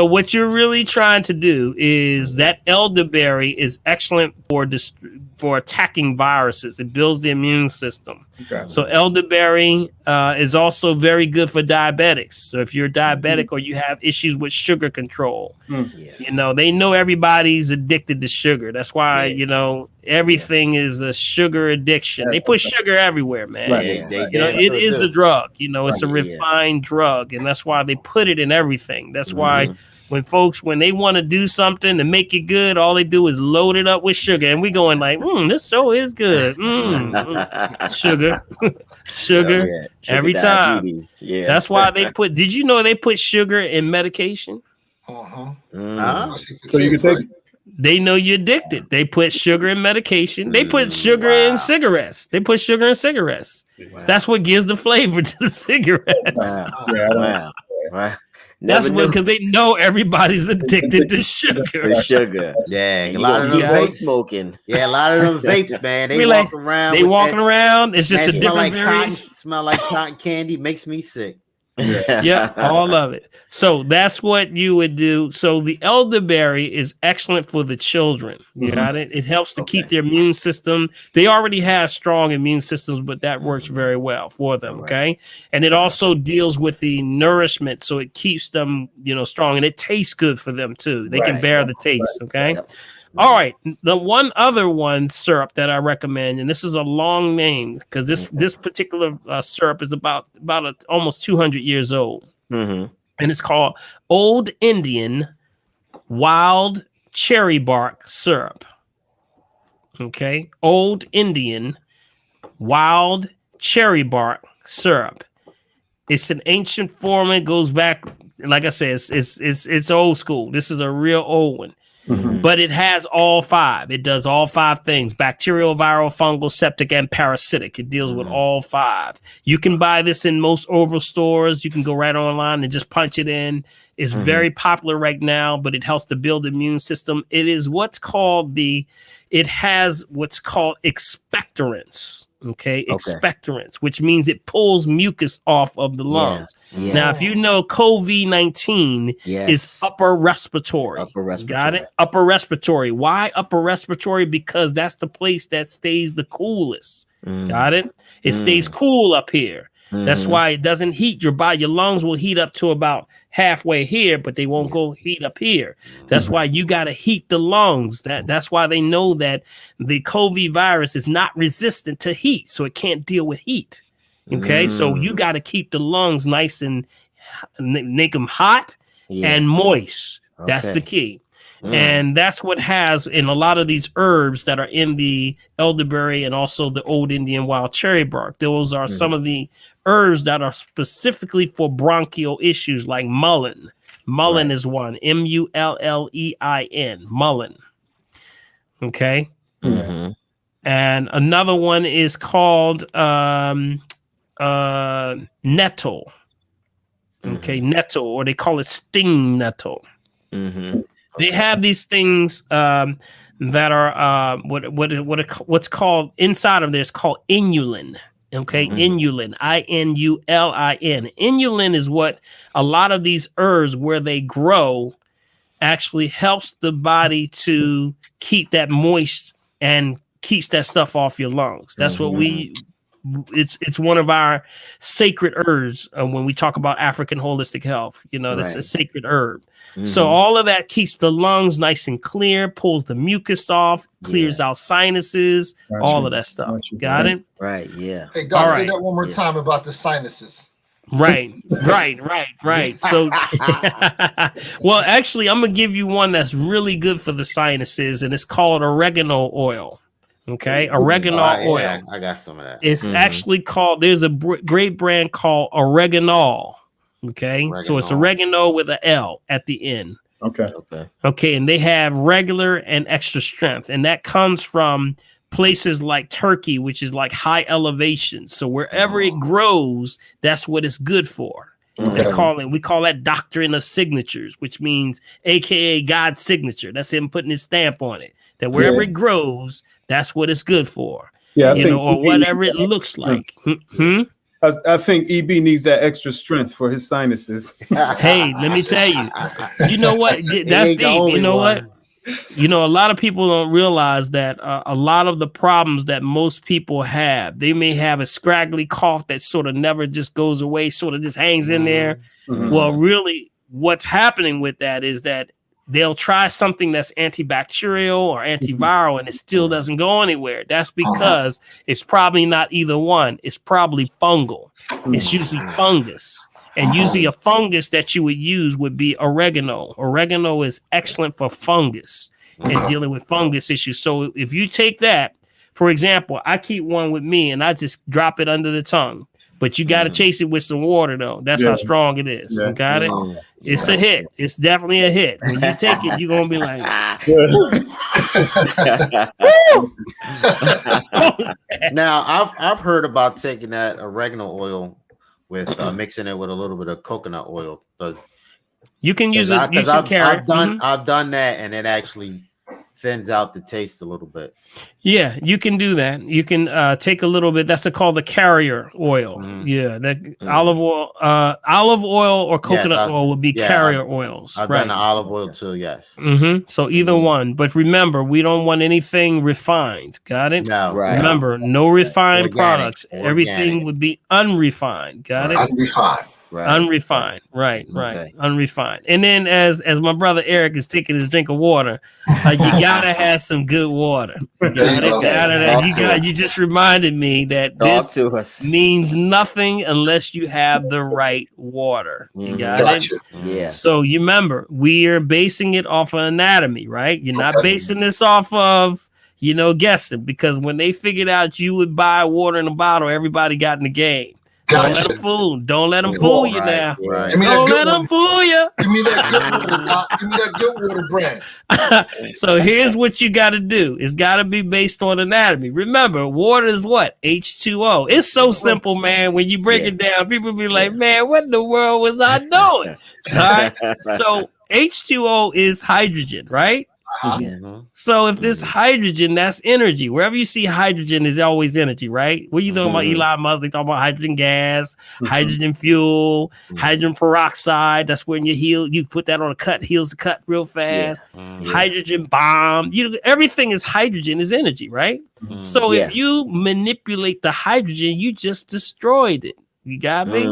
E: what you're really trying to do is that elderberry is excellent for attacking viruses. It builds the immune system. Okay. So elderberry is also very good for diabetics. So if you're diabetic or you have issues with sugar control, they know everybody's addicted to sugar. That's why, everything is a sugar addiction. They put sugar everywhere, man. Right. It is a drug. It's a refined drug, and that's why they put it in everything. That's why when they want to do something to make it good, all they do is load it up with sugar, and we going like, this so is good. Sugar, sugar every time. Yeah, that's why they put. Did you know they put sugar in medication?
D: So
A: you can take.
E: They know you're addicted. They put sugar in medication. They put sugar in cigarettes. That's what gives the flavor to the cigarettes.
B: Wow.
E: That's because they know everybody's addicted to sugar.
C: Yeah, a lot of them smoking. Yeah, a lot of them vapes, man. They walking around.
E: It's just a different variation.
C: Smell like cotton candy. Makes me sick.
E: Yeah, all of it. So that's what you would do. So the elderberry is excellent for the children. You got it? It helps to keep their immune system. They already have strong immune systems, but that works very well for them. Okay. And it also deals with the nourishment. So it keeps them, strong, and it tastes good for them too. They can bear the taste. Okay. All right. The one other syrup that I recommend, and this is a long name because this particular syrup is about almost 200 years old. And it's called Old Indian Wild Cherry Bark Syrup. Okay. Old Indian Wild Cherry Bark Syrup. It's an ancient form. It goes back, like I said, it's old school. This is a real old one. but it has all 5. It does all 5 things: bacterial, viral, fungal, septic, and parasitic. It deals with all 5. You can buy this in most herbal stores. You can go right online and just punch it in. It's very popular right now, but it helps to build the immune system. It is it has what's called expectorants. Okay, expectorants, which means it pulls mucus off of the lungs.
B: Yeah.
E: Now, if you know COVID-19 is upper respiratory. Got it? Upper respiratory. Why upper respiratory? Because that's the place that stays the coolest. Got it? It stays cool up here. That's why it doesn't heat your body. Your lungs will heat up to about halfway here, but they won't go heat up here. That's why you got to heat the lungs. That's why they know that the COVID virus is not resistant to heat, so it can't deal with heat. Okay, so you got to keep the lungs nice and make them hot and moist. That's the key. And that's what has in a lot of these herbs that are in the elderberry and also the old Indian wild cherry bark. Those are some of the herbs that are specifically for bronchial issues, like mullein. Mullein is one. Mullein. Mullein. Okay. And another one is called nettle. Okay, nettle, or they call it sting nettle. They have these things that are what's called inside of there is called inulin. Okay, inulin, INULIN. Inulin is what a lot of these herbs where they grow actually helps the body to keep that moist and keeps that stuff off your lungs. That's what it's one of our sacred herbs when we talk about African holistic health. That's a sacred herb. So all of that keeps the lungs nice and clear, pulls the mucus off, clears out sinuses, all of that stuff. Got it?
B: Right. Yeah.
D: Hey, Doc, say that one more time about the sinuses.
E: Right. So, well, actually, I'm going to give you one that's really good for the sinuses, and it's called oregano oil. Okay, oregano oil.
C: I got some of that.
E: It's actually called, there's a great brand called Oregano. Okay, so it's oregano with an L at the end. Okay, and they have regular and extra strength, and that comes from places like Turkey, which is like high elevation. So wherever it grows, that's what it's good for. We call that doctrine of signatures, which means AKA God's signature. That's him putting his stamp on it. That wherever it grows, that's what it's good for.
A: Yeah,
E: or whatever it looks like.
A: I think EB needs that extra strength for his sinuses.
E: Hey, let me tell you. You know what? That's deep. You know what? A lot of people don't realize that a lot of the problems that most people have, they may have a scraggly cough that sort of never just goes away, sort of just hangs in there. Well, really, what's happening with that is that they'll try something that's antibacterial or antiviral and it still doesn't go anywhere. That's because it's probably not either one. It's probably fungal. It's usually fungus. And usually a fungus that you would use would be oregano. Oregano is excellent for fungus and dealing with fungus issues. So if you take that, for example, I keep one with me and I just drop it under the tongue. But you got to chase it with some water, though. That's how strong it is. You got it? It's a hit. It's definitely a hit. When you take it, you're going to be like,
C: Now, I've heard about taking that oregano oil with mixing it with a little bit of coconut oil.
E: You can use it.
C: I've done that, and it actually thins out the taste a little bit.
E: Yeah, you can do that. You can take a little bit. That's called the carrier oil. Yeah, olive oil or coconut oil would be carrier oils.
C: I've done the olive oil too. Yes.
E: So either one, but remember, we don't want anything refined. Got it?
C: No.
B: Right.
E: Remember, no refined products. Everything would be unrefined. Got it?
D: Unrefined.
B: Right.
E: Unrefined, right, unrefined. And then as my brother Eric is taking his drink of water, you gotta have some good water. You just reminded me that this means nothing unless you have the right water. You got it?
B: Yeah.
E: So you remember, we are basing it off of anatomy, right? You're not basing this off of guessing, because when they figured out you would buy water in a bottle, everybody got in the game. Don't let them fool. Don't let them fool you now.
C: Right.
E: Don't let them fool you.
D: Give me that good water, Doc. Give me that good water brand.
E: So here's what you got to do. It's got to be based on anatomy. Remember, water is what? H2O. It's so simple, man. When you break it down, people be like, man, what in the world was I doing? All right. So H2O is hydrogen, right? So if this hydrogen, that's energy. Wherever you see hydrogen is always energy, right? What are you talking about? Elon Musk, they talking about hydrogen gas, hydrogen fuel, hydrogen peroxide. That's when you put that on a cut, heals the cut real fast. Hydrogen bomb. Everything is hydrogen is energy, right? So if you manipulate the hydrogen, you just destroyed it. You got me?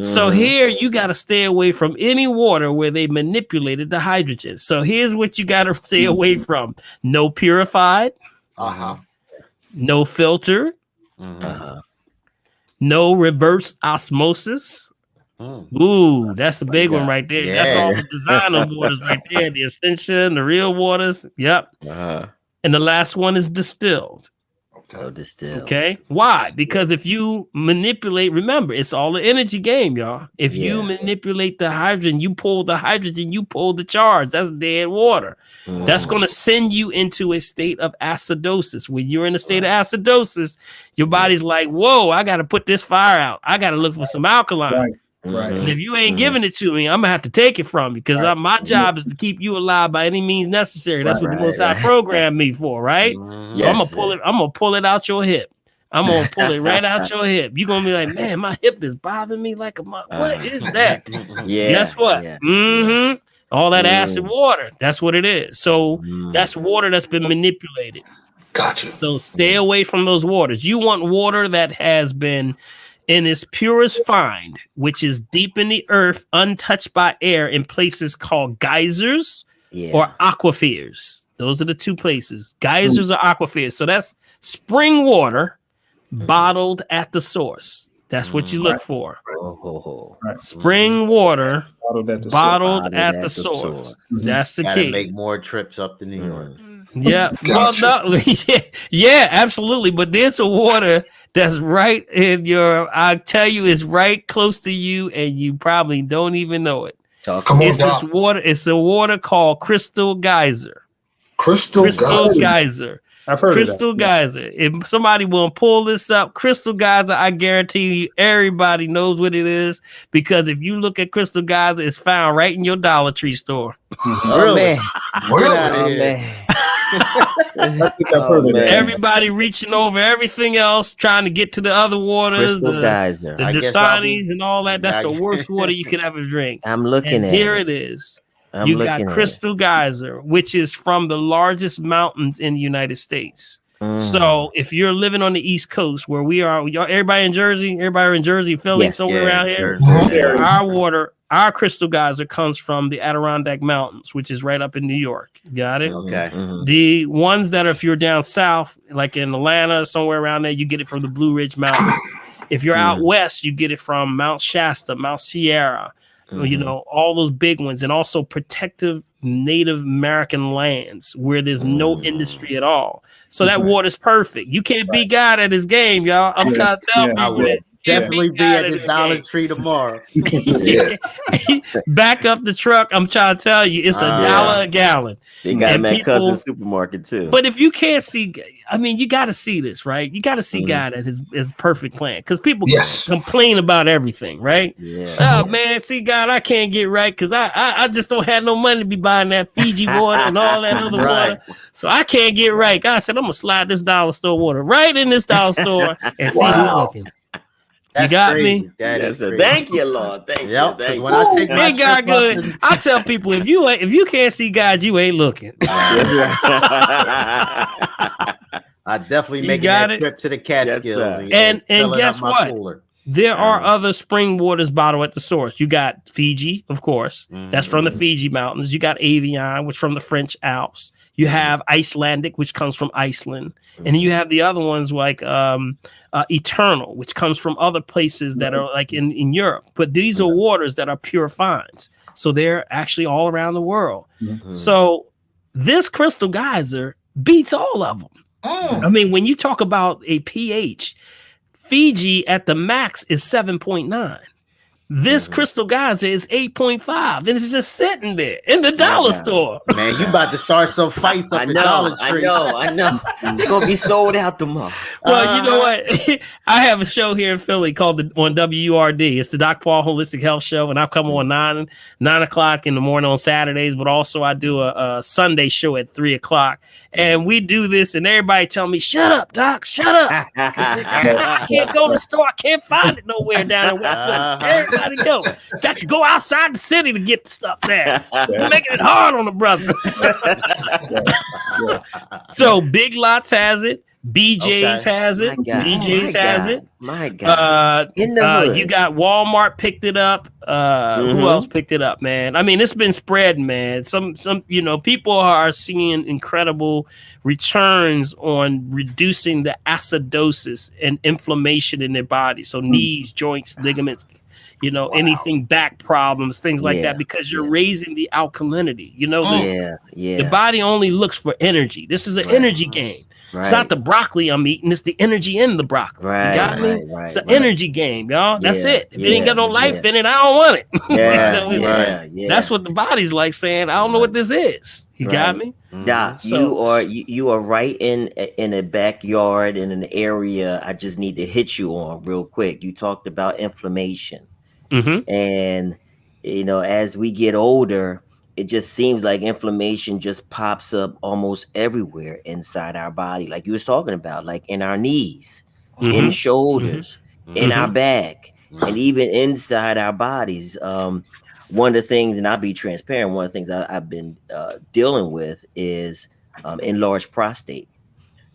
E: So here you got to stay away from any water where they manipulated the hydrogen. So here's what you got to stay away from. No purified. No filter. No reverse osmosis. Ooh, that's a big one right there. Yeah. That's all the designer waters right there. The Ascension, the real waters. Yep. And the last one is distilled. Okay. Why? Because if you manipulate, remember, it's all an energy game, y'all. If you manipulate the hydrogen, you pull the hydrogen, you pull the charge. That's dead water. That's going to send you into a state of acidosis. When you're in a state of acidosis, your body's like, whoa, I got to put this fire out. I got to look for some alkaline. Right. And if you ain't giving it to me, I'm gonna have to take it from you because my job is to keep you alive by any means necessary. That's what the Most High programmed me for, right? So I'm gonna pull it. I'm gonna pull it out your hip. I'm gonna pull it right out your hip. You're gonna be like, man, my hip is bothering me like a what is that? Guess what? All that acid water. That's what it is. So that's water that's been manipulated.
D: Gotcha.
E: So stay away from those waters. You want water that has been in its purest find, which is deep in the earth, untouched by air, in places called geysers or aquifers. Those are the two places, geysers or aquifers. So that's spring water bottled at the source. That's what you look for. Spring water bottled at the source. That's the key.
C: Make more trips up to New York.
E: Yeah. Gotcha. Well, no, yeah, absolutely. But there's a water that's right in I tell you, it's right close to you, and you probably don't even know it. This water. It's a water called Crystal Geyser. Crystal Geyser. I've heard Crystal Geyser. If somebody will pull this up, Crystal Geyser, I guarantee you, everybody knows what it is because if you look at Crystal Geyser, it's found right in your Dollar Tree store.
C: Really?
E: Everybody reaching over everything else, trying to get to the other waters, the Dasanis and all that. That's the worst water you could ever drink.
B: I'm looking at
E: here. It is. You got Crystal Geyser, which is from the largest mountains in the United States. So if you're living on the East Coast, where we are, everybody in Jersey, Philly, somewhere around here, our water, our Crystal Geyser comes from the Adirondack Mountains, which is right up in New York. Got it?
C: Okay.
E: The ones that are, if you're down south, like in Atlanta, somewhere around there, you get it from the Blue Ridge Mountains. If you're out west, you get it from Mount Shasta, Mount Sierra, you know, all those big ones, and also protective Native American lands where there's no industry at all. So that water's perfect. You can't beat God at his game, y'all. I'm trying to tell people that.
C: Definitely be at the Dollar Tree tomorrow.
E: Back up the truck. I'm trying to tell you, it's $1 a gallon.
B: They got them at Cousin Supermarket too.
E: But if you can't see, I mean, you got to see this, right? You got to see God at his perfect plan, because people complain about everything, right? Oh man, see God, I can't get right because I just don't have no money to be buying that Fiji water and all that other water, so I can't get right. God said, I'm gonna slide this dollar store water right in this dollar store and see who's looking.
C: That's
E: you got
C: crazy.
E: me.
B: Thank you, Lord. Thank you. Thank you.
C: When I take my
E: God good, I tell people if you can't see God, you ain't looking.
C: I definitely make that trip to the Catskills.
E: And guess what? Cooler. There are other spring waters bottled at the source. You got Fiji, of course. That's from the Fiji Mountains. You got Avion, which from the French Alps. You have Icelandic, which comes from Iceland. And then you have the other ones like Eternal, which comes from other places that are like in Europe. But these are waters that are pure finds. So they're actually all around the world. So this Crystal Geyser beats all of them. I mean, when you talk about a pH, Fiji at the max is 7.9. This Crystal Gaza is 8.5, and it's just sitting there in the dollar store.
C: Man, you about to start some fights up in Dollar Tree.
B: I know. They're gonna be sold out tomorrow.
E: Well, you know what? I have a show here in Philly called on WURD. It's the Doc Paul Holistic Health Show, and I come on 9 o'clock in the morning on Saturdays, but also I do a Sunday show at 3 o'clock. And we do this, and everybody tell me, "Shut up, Doc, shut up." I can't go to the store. I can't find it nowhere down in West Philly. Everybody go. Got to go outside the city to get the stuff there. You're making it hard on the brother. So Big Lots has it. BJ's has it. BJ's has it.
B: My God. In the hood.
E: You got Walmart picked it up. Who else picked it up, man? I mean, it's been spreading, man. Some people are seeing incredible returns on reducing the acidosis and inflammation in their body. So knees, joints, ligaments, anything, back problems, things like that, because you're raising the alkalinity. The body only looks for energy. This is an energy game. Right. It's not the broccoli I'm eating, it's the energy in the broccoli. Right, you got me? It's an energy game, y'all. That's it. If it ain't got no life in it, I don't want it. That's what the body's like saying, I don't know what this is. You got me?
B: Doc, you are right in a backyard in an area I just need to hit you on real quick. You talked about inflammation. And as we get older, it just seems like inflammation just pops up almost everywhere inside our body, like you was talking about, like in our knees, in shoulders, in our back, and even inside our bodies. One of the things, and I'll be transparent, one of the things I've been dealing with is enlarged prostate.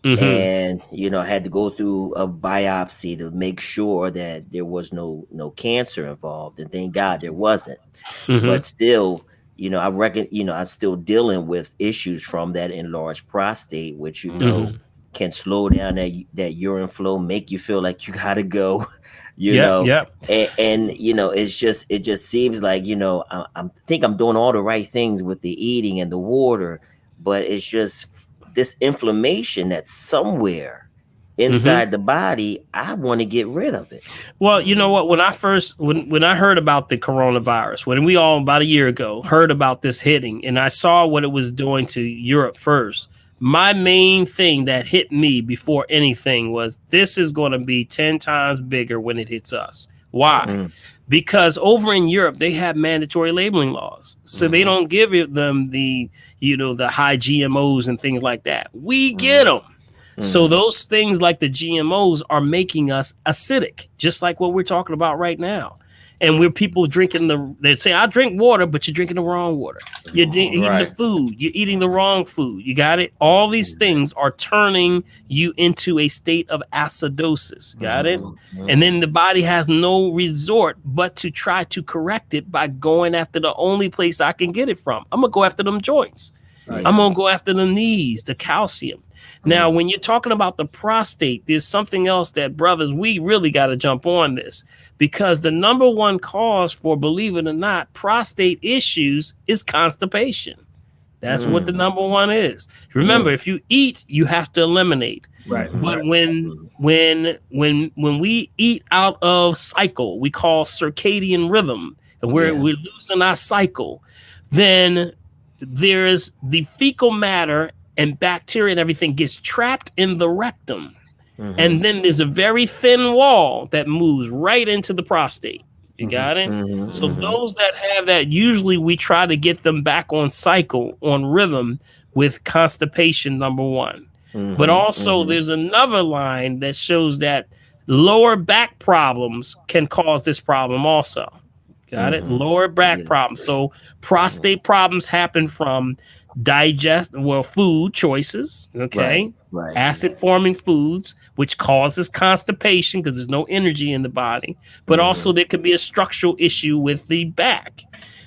B: And I had to go through a biopsy to make sure that there was no cancer involved, and thank God there wasn't. But still, I reckon, I'm still dealing with issues from that enlarged prostate, which can slow down that urine flow, make you feel like you gotta go. And it just seems like I think I'm doing all the right things with the eating and the water, but it's just this inflammation that's somewhere inside the body. I want to get rid of it.
E: Well, you know what? When I heard about the coronavirus, when we all about a year ago heard about this hitting, and I saw what it was doing to Europe first, my main thing that hit me before anything was this is going to be 10 times bigger when it hits us. Why? Because over in Europe, they have mandatory labeling laws. So they don't give them the high GMOs and things like that. We get them. So those things like the GMOs are making us acidic, just like what we're talking about right now. And we're people drinking they say, I drink water, but you're drinking the wrong water. You're eating the food. You're eating the wrong food. You got it? All these things are turning you into a state of acidosis. Got it? And then the body has no resort but to try to correct it by going after the only place I can get it from. I'm going to go after them joints. I'm going to go after the knees, the calcium. Now, when you're talking about the prostate, there's something else that, brothers, we really got to jump on this, because the number one cause for, believe it or not, prostate issues is constipation. That's what the number one is. Remember, if you eat, you have to eliminate. Right. But when we eat out of cycle, we call circadian rhythm, and we're losing our cycle, then there is the fecal matter and bacteria and everything gets trapped in the rectum. And then there's a very thin wall that moves right into the prostate. You got it? So those that have that, usually we try to get them back on cycle, on rhythm with constipation, number one. But also there's another line that shows that lower back problems can cause this problem also. Got it? Lower back problems. So prostate problems happen from food choices, acid forming foods, which causes constipation because there's no energy in the body. But also there could be a structural issue with the back,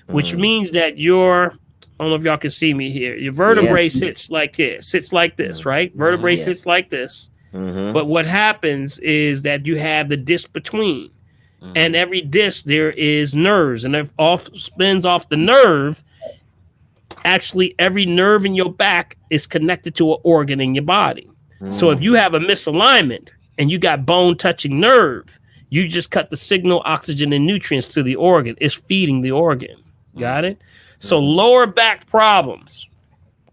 E: which means that I don't know if y'all can see me here, your vertebrae sits like this, right? Vertebrae sits like this. But what happens is that you have the disc between, and every disc there is nerves, and if spins off the nerve, actually every nerve in your back is connected to an organ in your body. So if you have a misalignment and you got bone touching nerve, you just cut the signal, oxygen, and nutrients to the organ. It's feeding the organ. Got it? So lower back problems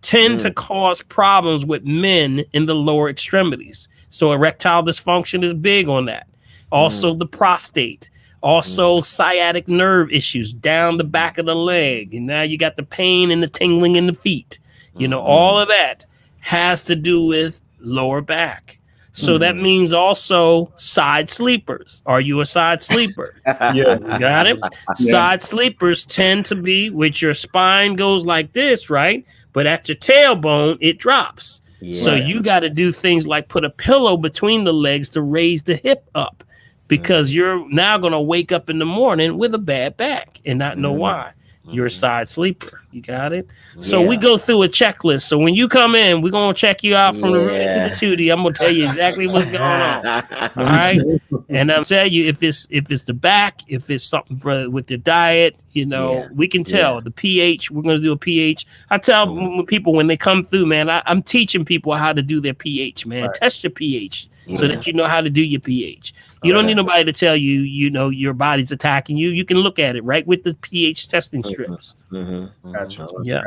E: tend to cause problems with men in the lower extremities. So erectile dysfunction is big on that. Also the prostate. Also sciatic nerve issues down the back of the leg. And now you got the pain and the tingling in the feet. You know, all of that has to do with lower back. So that means also side sleepers. Are you a side sleeper?
A: Yeah.
E: Got it? Side sleepers tend to be, which your spine goes like this, right? But at your tailbone, it drops. So you got to do things like put a pillow between the legs to raise the hip up, because you're now going to wake up in the morning with a bad back and not know why. You're a side sleeper. You got it? So we go through a checklist. So when you come in, we're going to check you out from the root to the tootie. I'm going to tell you exactly what's going on. All right? And I'm telling you, if it's the back, if it's something with the diet, you know, we can tell. The pH, we're going to do a pH. I tell people when they come through, man, I'm teaching people how to do their pH, man. Test your pH so that you know how to do your pH. You don't need nobody to tell you, you know, your body's attacking you. You can look at it right with the pH testing strips.
A: Gotcha.
E: Yeah.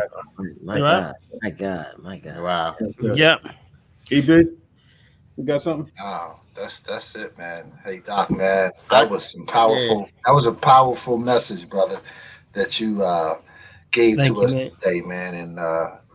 B: My God.
C: Wow.
E: Yeah.
A: EB, you got something?
D: Oh, that's it, man. Hey, Doc, man, that was some powerful. That was a powerful message, brother, that you gave to us today, man. And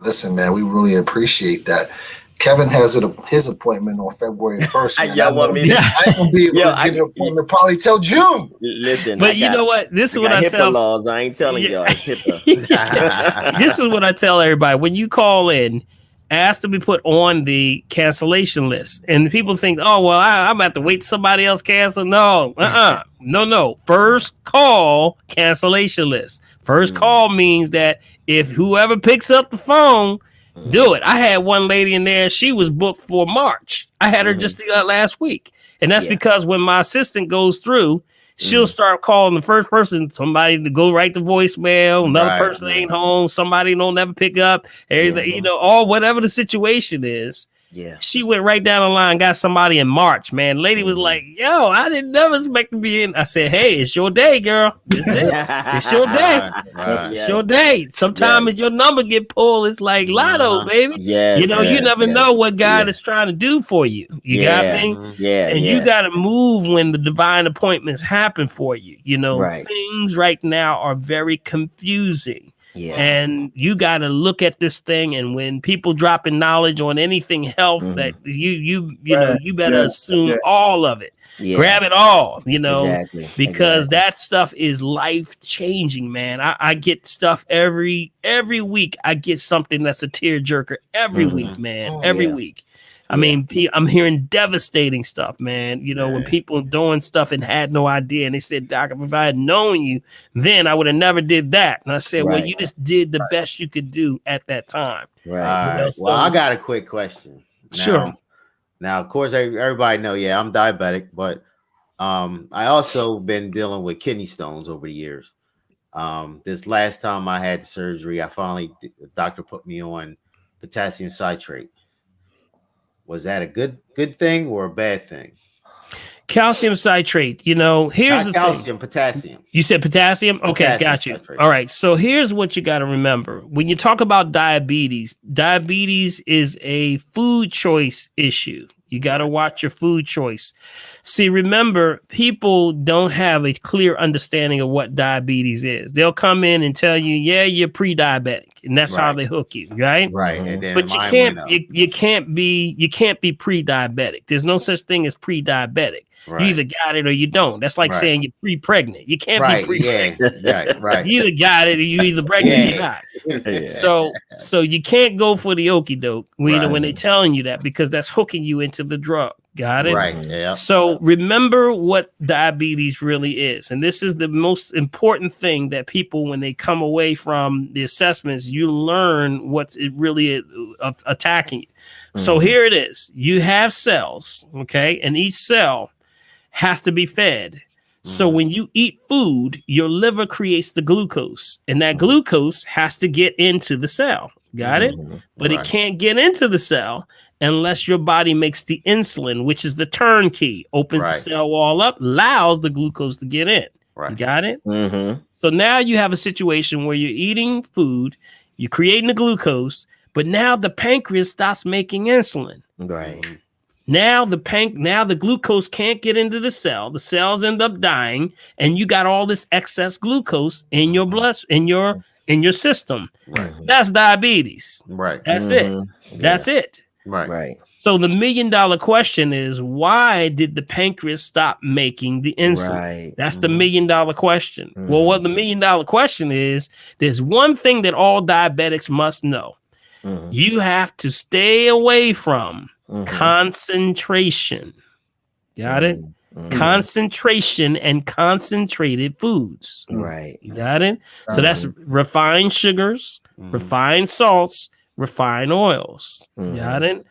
D: listen, man, we really appreciate that. Kevin has his appointment on February 1st.
B: Y'all want me?
D: I ain't gonna be able to get an appointment probably till June.
B: Listen,
E: but you know what? This is what I tell
B: laws. I ain't telling y'all. It's HIPAA.
E: This is what I tell everybody. When you call in, ask to be put on the cancellation list. And people think, oh, well, I'm about to wait till somebody else cancel. No, no. First call cancellation list. First call means that if whoever picks up the phone, do it. I had one lady in there. She was booked for March. I had her just last week. And that's because when my assistant goes through, she'll start calling the first person, somebody to go right to voicemail. Another person ain't home. Somebody don't never pick up. Everything, you know, or whatever the situation is.
B: Yeah.
E: She went right down the line, got somebody in March, man. Lady was like, yo, I didn't never expect to be in. I said, hey, it's your day, girl. It's it. It's your day. It's your day. Sometimes if your number get pulled, it's like lotto, baby. You know, you never know what God is trying to do for you. You got me? And you got to move when the divine appointments happen for you. You know, things right now are very confusing. And you got to look at this thing, and when people dropping knowledge on anything health, that you know, you better assume all of it. Grab it all, you know, because that stuff is life changing, man. I get stuff every week. I get something that's a tearjerker every week, man. Every week. I mean, I'm hearing devastating stuff, man. You know, when people doing stuff and had no idea, and they said, Doc, if I had known you, then I would have never did that. And I said, well, you just did the best you could do at that time.
C: Right. You know, so, well, I got a quick question.
E: Sure.
C: Now, of course, everybody know, I'm diabetic, but I also been dealing with kidney stones over the years. This last time I had surgery, the doctor put me on potassium citrate. Was that a good thing or a bad thing?
E: Calcium citrate, you know, here's the
C: calcium,
E: thing.
C: Potassium.
E: You said potassium? Okay, got you. Citrate. All right. So here's what you got to remember. When you talk about diabetes is a food choice issue. You got to watch your food choice. See, remember, people don't have a clear understanding of what diabetes is. They'll come in and tell you, you're pre-diabetic, and that's how they hook you, right?
C: Right. And then
E: but you can't be pre-diabetic. There's no such thing as pre-diabetic. Right. You either got it or you don't. That's like saying you're pre-pregnant. You can't be pre-pregnant.
C: Right.
E: You either got it or you either pregnant or you're not. So you can't go for the okie doke when they're telling you that, because that's hooking you into the drug. Got it?
C: Right. Yeah.
E: So remember what diabetes really is. And this is the most important thing that people, when they come away from the assessments, you learn what's it really attacking you. So here it is. You have cells, okay? And each cell has to be fed. So when you eat food, your liver creates the glucose, and that glucose has to get into the cell. Got it? But it can't get into the cell unless your body makes the insulin, which is the turnkey, opens the cell wall up, allows the glucose to get in. Right. You got it? Mm-hmm. So now you have a situation where you're eating food, you're creating the glucose, but now the pancreas stops making insulin.
B: Right.
E: Now the glucose can't get into the cell. The cells end up dying, and you got all this excess glucose in your blood, in your system. Right. That's diabetes.
C: Right.
E: That's it. That's it.
C: Right.
B: Right.
E: So the $1 million question is, why did the pancreas stop making the insulin? Right. That's the $1 million question. Well, what the $1 million question is, there's one thing that all diabetics must know. You have to stay away from concentration. Got it? Concentration and concentrated foods.
B: Right.
E: You got it? So that's refined sugars, refined salts, refined oils. Got it?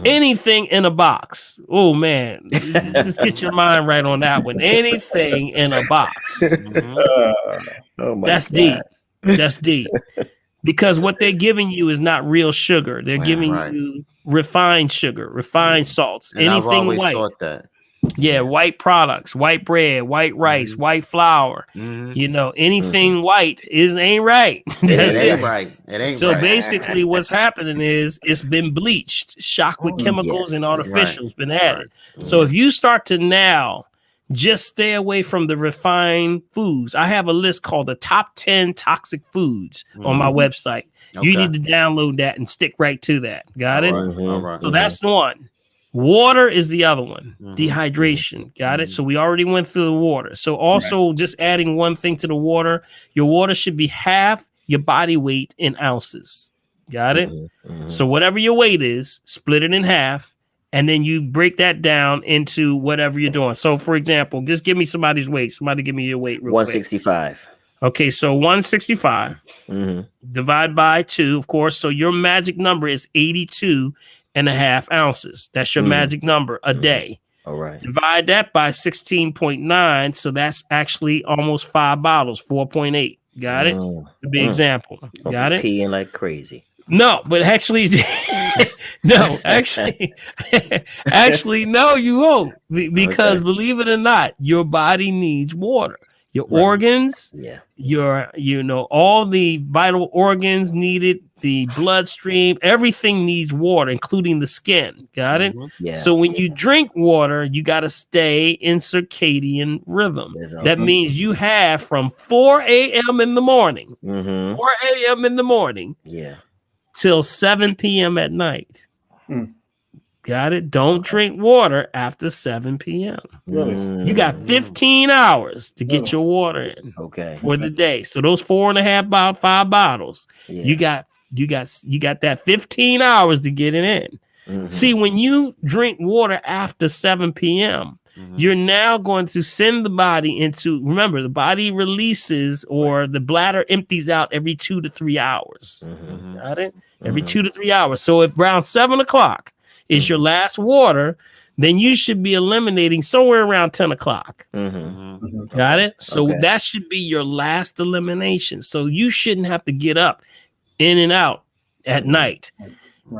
E: Anything in a box. Oh man, just get your mind right on that one. Anything in a box.
B: Oh my
E: That's
B: God.
E: deep. That's deep. Because what they're giving you is not real sugar. They're giving you refined sugar, refined salts,
C: and
E: anything
C: I've always
E: white.
C: thought that.
E: Yeah, white products, white bread, white rice, white flour. You know, anything white ain't right. That's
C: it ain't right. It ain't
E: so
C: right.
E: basically what's happening is it's been bleached, shocked with chemicals and artificials been added. So if you start to now just stay away from the refined foods. I have a list called the top 10 toxic foods on my website. Okay. You need to download that and stick right to that. Got it?
C: All right.
E: So that's one. Water is the other one. Dehydration. Got it? So we already went through the water. So also just adding one thing to the water, your water should be half your body weight in ounces. Got it? So whatever your weight is, split it in half. And then you break that down into whatever you're doing. So, for example, just give me somebody's weight. Somebody give me your weight real
B: 165.
E: Quick. Okay, so 165 divide by 2, of course. So your magic number is 82.5 ounces. That's your magic number a day.
B: All right.
E: Divide that by 16.9. So that's actually almost 5 bottles, 4.8. Got it? To be example. Got it?
B: Peeing like crazy.
E: No, but actually, no, actually, no, you won't. Because believe it or not, your body needs water. Your organs, all the vital organs needed, the bloodstream, everything needs water, including the skin. Got it? Yeah. So when you drink water, you got to stay in circadian rhythm. That means you have from 4 a.m. in the morning, 4 a.m. in the morning.
B: Yeah.
E: Till 7 p.m. at night. Got it? Don't drink water after 7 p.m. You got 15 hours to get your water in for the day. So those 4.5 5 bottles, you got that 15 hours to get it in. See, when you drink water after 7 p.m., you're now going to send the body into, remember, the body releases or the bladder empties out every 2 to 3 hours. Got it? Every 2 to 3 hours. So if around 7 o'clock is your last water, then you should be eliminating somewhere around 10 o'clock. Got it? So that should be your last elimination. So you shouldn't have to get up in and out at night.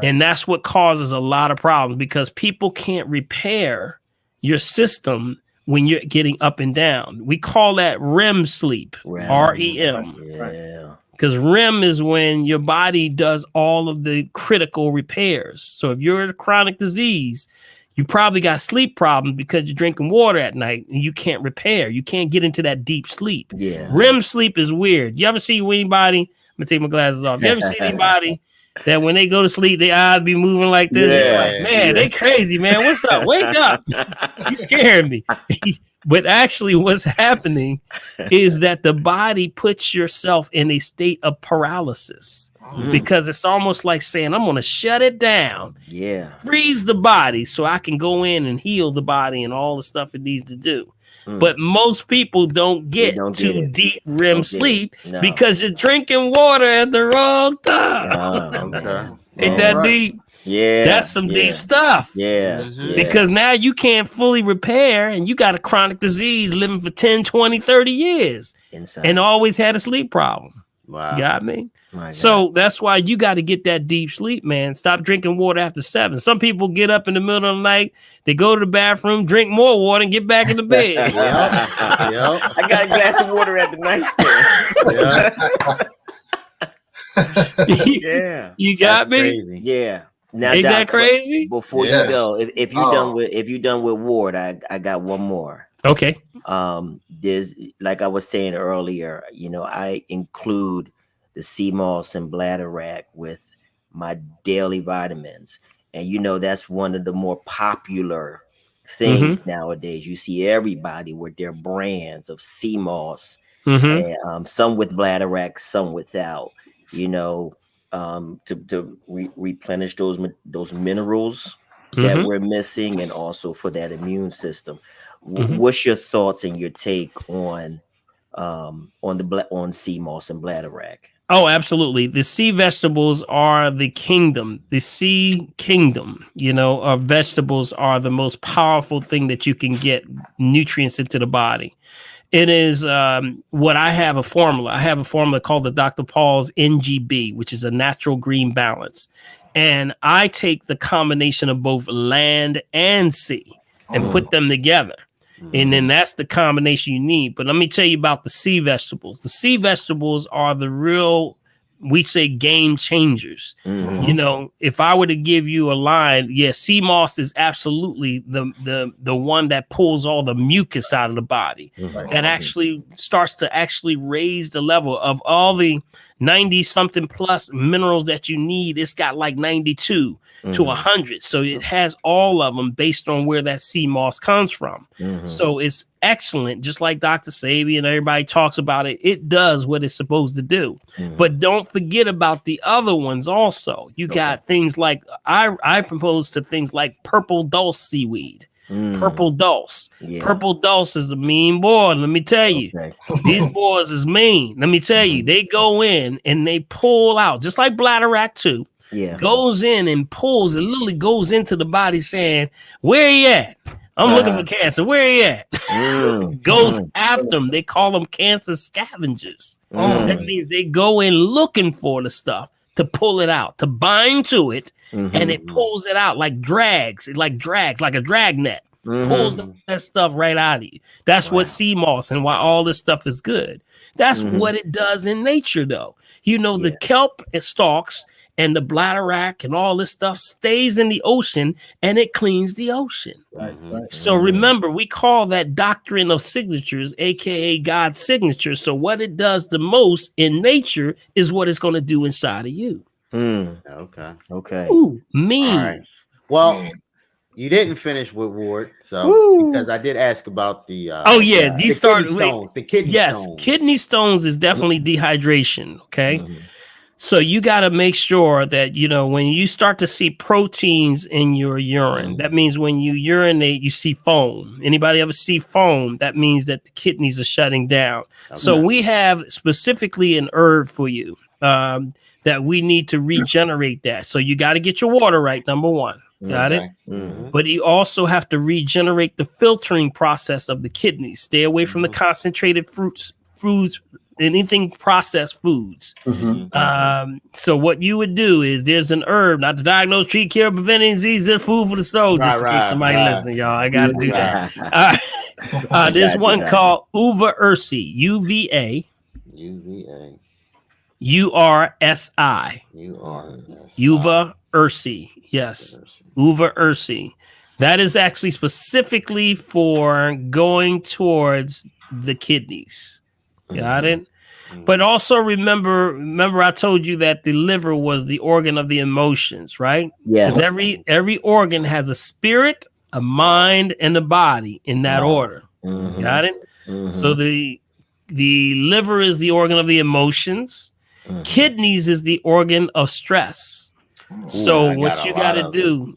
E: And that's what causes a lot of problems because people can't repair your system when you're getting up and down. We call that REM sleep, REM.
B: Yeah.
E: Because REM is when your body does all of the critical repairs. So if you're a chronic disease, you probably got sleep problems because you're drinking water at night and you can't repair. You can't get into that deep sleep.
B: Yeah.
E: REM sleep is weird. You ever see anybody? I'm gonna take my glasses off. You ever see anybody that when they go to sleep, their eyes be moving like this?
B: Yeah,
E: like, man, they crazy, man. What's up? Wake up. You scaring me. But actually what's happening is that the body puts yourself in a state of paralysis because it's almost like saying, I'm going to shut it down.
B: Yeah.
E: Freeze the body so I can go in and heal the body and all the stuff it needs to do. But most people don't get deep REM sleep because you're drinking water at the wrong time. Ain't that deep?
B: Yeah.
E: That's some deep stuff.
B: Yeah.
E: Because now you can't fully repair and you got a chronic disease living for 10, 20, 30 years and always had a sleep problem.
C: Wow.
E: You got me? So that's why you got to get that deep sleep, man. Stop drinking water after 7. Some people get up in the middle of the night, they go to the bathroom, drink more water, and get back in the bed.
C: Yep.
B: I got a glass of water at the nightstand.
C: Yeah.
E: You got me?
C: Crazy.
B: Yeah. Now,
E: Ain't
B: Doc,
E: that crazy?
B: Before you go, if you done with water, I got one more.
E: Okay.
B: There's, like I was saying earlier, I include the sea moss and bladderwrack with my daily vitamins, and that's one of the more popular things nowadays. You see everybody with their brands of sea moss, and some with bladderwrack, some without. To replenish those minerals that we're missing, and also for that immune system. What's your thoughts and your take on sea moss and bladderwrack?
E: Oh, absolutely. The sea vegetables are the kingdom. The sea kingdom, of vegetables are the most powerful thing that you can get nutrients into the body. It is what I have a formula. I have a formula called the Dr. Paul's NGB, which is a natural green balance. And I take the combination of both land and sea and put them together. And then that's the combination you need. But let me tell you about the sea vegetables. The sea vegetables are the real, we say, game changers. If I were to give you a line, sea moss is absolutely the one that pulls all the mucus out of the body. That actually starts to actually raise the level of all the 90 something plus minerals that you need. It's got like 92 to 100. So it has all of them based on where that sea moss comes from. So it's excellent. Just like Dr. Sabi and everybody talks about it, it does what it's supposed to do. But don't forget about the other ones also. You got things like, I propose to things like purple dulse seaweed. Purple dulse. Purple dulse is a mean boy. Let me tell you, these boys is mean. Let me tell you, they go in and they pull out, just like bladderwrack too. Goes in and pulls. It literally goes into the body saying, "Where you at? I'm looking for cancer. Where you at?" Goes after them. They call them cancer scavengers. That means they go in looking for the stuff to pull it out, to bind to it, and it pulls it out like drags, like a drag net. Pulls that stuff right out of you. That's what sea moss and why all this stuff is good. That's what it does in nature, though. The kelp and stalks and the bladderwrack and all this stuff stays in the ocean, and it cleans the ocean. So remember, we call that doctrine of signatures, aka God's signature. So what it does the most in nature is what it's going to do inside of you.
C: Okay.
E: Ooh, mean.
C: All right. Well, you didn't finish with Ward, so because I did ask about the
E: these start
C: stones, the kidney stones.
E: Kidney stones is definitely dehydration. Okay. So you got to make sure that, when you start to see proteins in your urine, that means when you urinate, you see foam. Anybody ever see foam? That means that the kidneys are shutting down. So we have specifically an herb for you that we need to regenerate that. So you got to get your water right, number one. Got it? But you also have to regenerate the filtering process of the kidneys. Stay away from the concentrated foods, anything processed foods. So what you would do is there's an herb, not to diagnose, treat, cure, prevent any disease, just food for the soul. Just in case somebody listening, y'all. I got to do that. There's one called Uva Ursi, UVA. URSI. Uva Ursi. Yes. Uva Ursi. That is actually specifically for going towards the kidneys. Got it? But also remember I told you that the liver was the organ of the emotions, right? Yes. Because every organ has a spirit, a mind, and a body in that order. Got it? So the liver is the organ of the emotions. Kidneys is the organ of stress. So what you got to do,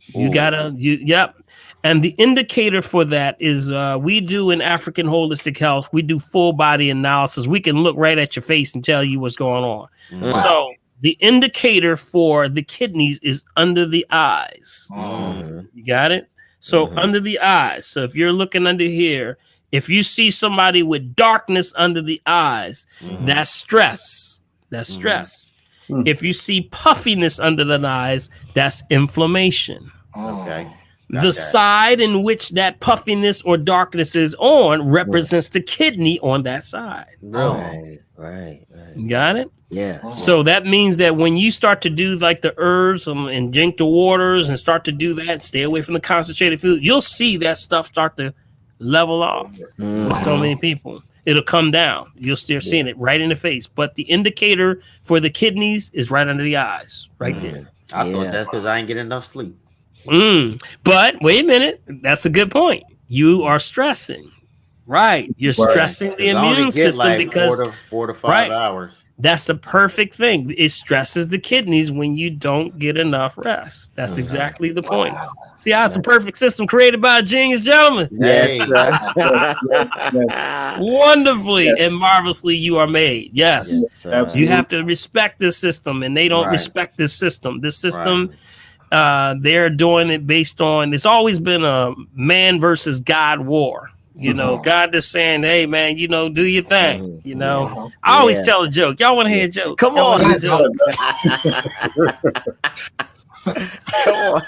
E: and the indicator for that is we do in African Holistic Health, we do full body analysis. We can look right at your face and tell you what's going on. So the indicator for the kidneys is under the eyes. You got it? So under the eyes. So if you're looking under here, if you see somebody with darkness under the eyes, that's stress. that's stress. If you see puffiness under the eyes, that's inflammation.
C: Okay.
E: The side in which that puffiness or darkness is on represents the kidney on that side.
C: Really?
B: Right.
E: You got it?
B: Yeah.
E: So that means that when you start to do like the herbs and drink the waters and start to do that, stay away from the concentrated food, you'll see that stuff start to level off with so many people. It'll come down. You'll start seeing it right in the face. But the indicator for the kidneys is right under the eyes, right there.
C: I thought that's because I ain't getting enough sleep.
E: But wait a minute. That's a good point. You are stressing. Right. You're stressing the immune system
C: like
E: because
C: 4 to 5 hours.
E: That's the perfect thing. It stresses the kidneys when you don't get enough rest. That's exactly the point. See how it's a perfect system created by a genius gentleman.
B: Yes.
E: Wonderfully and marvelously you are made. Yes. You have to respect this system, and they don't respect this system. This system, they're doing it based on, it's always been a man versus God war. You know, God just saying, hey, man, you know, do your thing. You know, I always tell a joke. Y'all want to hear a joke?
B: Come on.
E: Come on.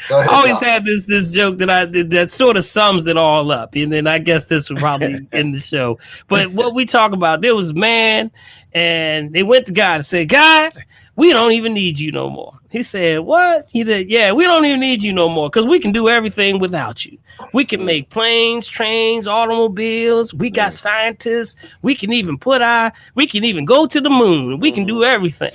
E: I always had this joke that sort of sums it all up. And then I guess this would probably end the show. But what we talk about, there was man, and they went to God and said, God, we don't even need you no more. He said, what? He said, yeah, we don't even need you no more because we can do everything without you. We can make planes, trains, automobiles. We got scientists. We can even we can even go to the moon. We can do everything.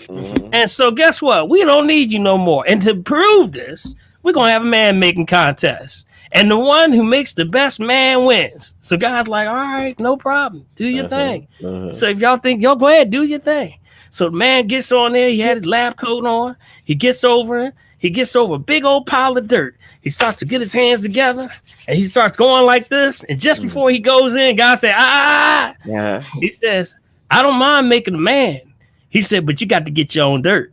E: And so guess what? We don't need you no more. And to prove this, we're going to have a man making contest. And the one who makes the best man wins. So God's like, all right, no problem. Do your thing. So if y'all think, y'all go ahead, do your thing. So the man gets on there. He had his lab coat on. He gets over a big old pile of dirt. He starts to get his hands together, and he starts going like this. And just before he goes in, God said, He says, I don't mind making a man. He said, but you got to get your own dirt.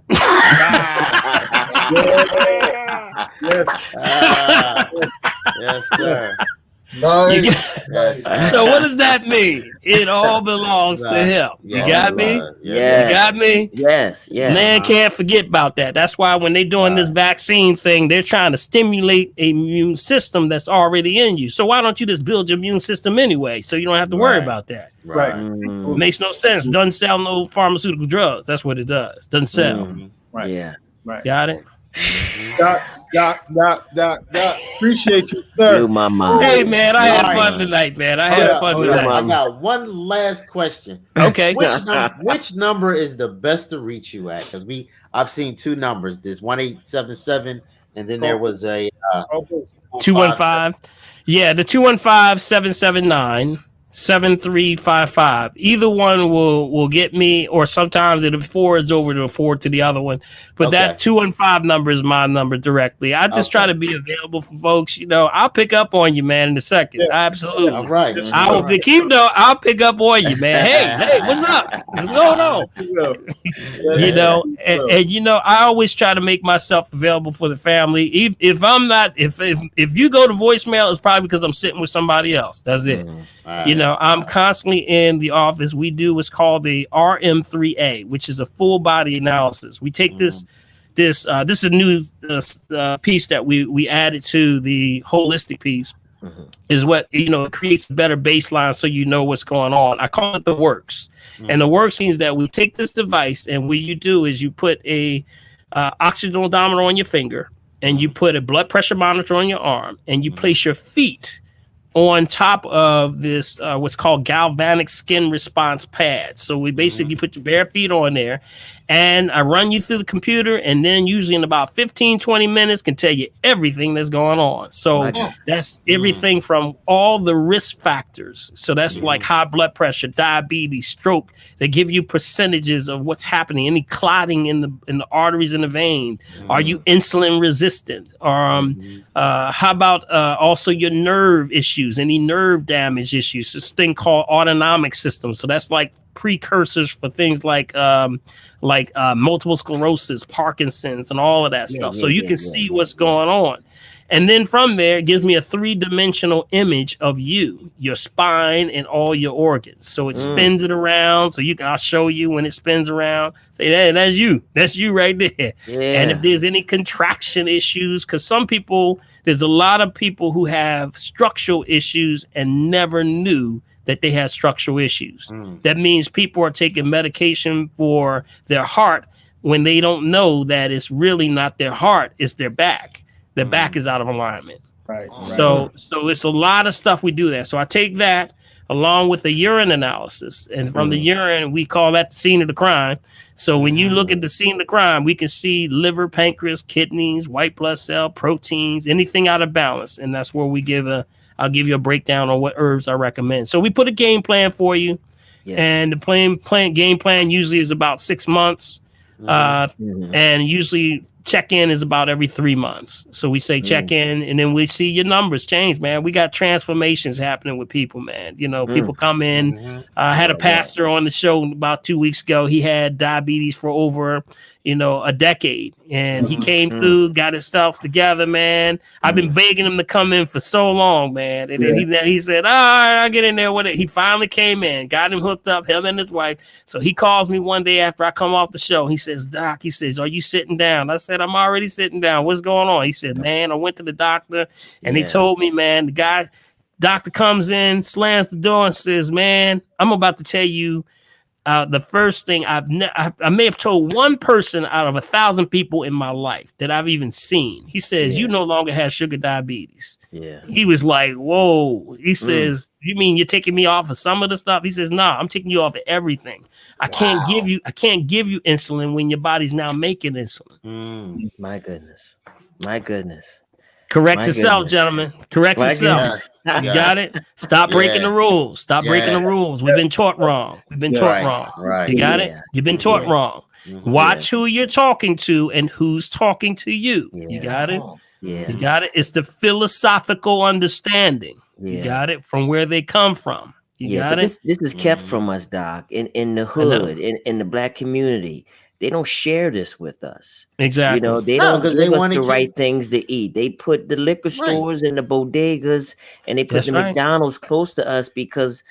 C: Yes, sir.
D: Nice.
E: So what does that mean? It all belongs to him. You got me?
B: Yes.
E: You got me?
B: Yes.
E: Man can't forget about that. That's why when they're doing this vaccine thing, they're trying to stimulate a immune system that's already in you. So why don't you just build your immune system anyway, so you don't have to worry about that?
A: Right.
E: Makes no sense. Doesn't sell no pharmaceutical drugs. That's what it does. Doesn't sell.
A: Right.
B: Yeah.
A: Right.
E: Got it?
A: Doc. Appreciate you, sir.
B: Blew my mind.
E: Hey, man, I had fun tonight, man. I had fun tonight.
C: I got one last question.
E: Okay.
C: Which number is the best to reach you at? Because I've seen two numbers. There's 1-877, and then there was a
E: 215. Yeah, the 215-779-7355. Either one will get me, or sometimes it forwards over to forward to the other one. But that 215 number is my number directly. I just try to be available for folks. You know, I'll pick up on you, man, in a second. Yeah. Absolutely.
C: All right.
E: I will I'll pick up on you, man. Hey, what's up? What's going on? You know, and you know, I always try to make myself available for the family. If I'm not, if you go to voicemail, it's probably because I'm sitting with somebody else. That's it. You know, I'm constantly in the office. We do what's called the RM3A, which is a full body analysis. We take this is a new piece that we added to the holistic piece. Is what, you know, it creates a better baseline so you know what's going on. I call it the works. And the works means that we take this device, and what you do is you put a oxygen odometer on your finger, and you put a blood pressure monitor on your arm, and you place your feet on top of this what's called galvanic skin response pads. So we basically put your bare feet on there, and I run you through the computer, and then usually in about 15-20 minutes can tell you everything that's going on. So that's everything from all the risk factors. So that's like high blood pressure, diabetes, stroke. They give you percentages of what's happening, any clotting in the arteries in the vein. Are you insulin resistant? How about also your nerve issues, any nerve damage issues? This thing called autonomic system. So that's like precursors for things like multiple sclerosis, Parkinson's, and all of that stuff. So you can see what's going on. And then from there, it gives me a 3-dimensional image of you, your spine, and all your organs. So it spins it around. So I'll show you when it spins around. Say, hey, that's you. That's you right there.
B: Yeah.
E: And if there's any contraction issues, because there's a lot of people who have structural issues and never knew that they had structural issues. That means people are taking medication for their heart when they don't know that it's really not their heart, it's their back. Their back is out of alignment.
A: Right.
E: So it's a lot of stuff we do there. So I take that along with the urine analysis. And from the urine, we call that the scene of the crime. So when you look at the scene of the crime, we can see liver, pancreas, kidneys, white blood cell, proteins, anything out of balance. And that's where I'll give you a breakdown on what herbs I recommend. So we put a game plan for you. Yes. And the game plan usually is about 6 months. And usually check-in is about every 3 months. So we say check-in, and then we see your numbers change, man. We got transformations happening with people, man. You know, people come in. I had a pastor on the show about 2 weeks ago. He had diabetes for over, a decade, and he came through, got his stuff together, man. I've been begging him to come in for so long, man. And then he said, all right, I'll get in there with it. He finally came in, got him hooked up, him and his wife. So he calls me one day after I come off the show. He says, Doc, are you sitting down? I said, I'm already sitting down. What's going on? He said, man, I went to the doctor, and he told me, man, doctor comes in, slams the door, and says, man, I'm about to tell you the first thing I may have told one person out of 1,000 people in my life that I've even seen. He says, you no longer have sugar diabetes. Yeah. He was like, whoa. He says, you mean you're taking me off of some of the stuff? He says, no, I'm taking you off of everything. I can't give you insulin when your body's now making insulin.
B: My goodness.
E: Correct yourself, gentlemen. Correct yourself. You got it? Stop breaking the rules. Stop breaking the rules. We've been taught wrong. Right. You got it? You've been taught wrong. Watch who you're talking to and who's talking to you. You got it? Yeah. You got it? It's the philosophical understanding. You got it? From where they come from. You got it?
B: This is kept from us, Doc, in the hood, in the Black community. They don't share this with us.
E: Exactly.
B: They don't give us the right things to eat. They put the liquor stores and the bodegas, and they put the McDonald's close to us because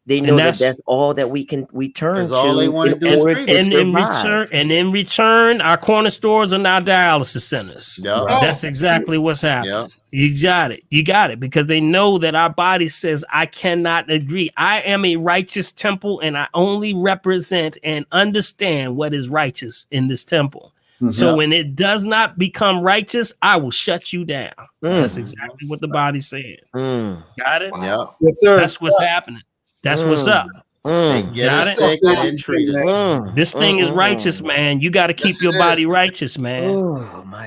B: they know that's all that we turn to
C: all they want to do is
E: in return, our corner stores are now dialysis centers.
C: Yep.
E: That's exactly what's happening. Yep. You got it, because they know that our body says, I cannot agree. I am a righteous temple, and I only represent and understand what is righteous in this temple. So when it does not become righteous, I will shut you down. That's exactly what the body's saying. Got it?
C: Yeah.
A: Yes, sir.
E: That's what's happening. That's what's up.
C: Get sick and treat it.
E: This thing is righteous, man. You got to keep your body righteous, man.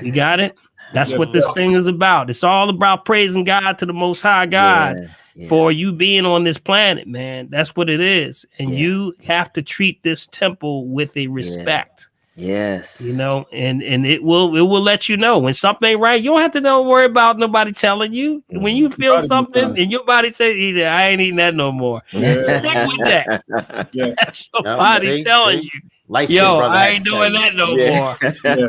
E: You got it? That's what this thing is about. It's all about praising God to the Most High God for you being on this planet, man. That's what it is. And you have to treat this temple with a respect.
B: Yes.
E: And it will let you know when something ain't right. You don't have to worry about nobody telling you. When you feel something and your body says, I ain't eating that no more. Stick with that. That's your body telling you. I ain't doing that no more.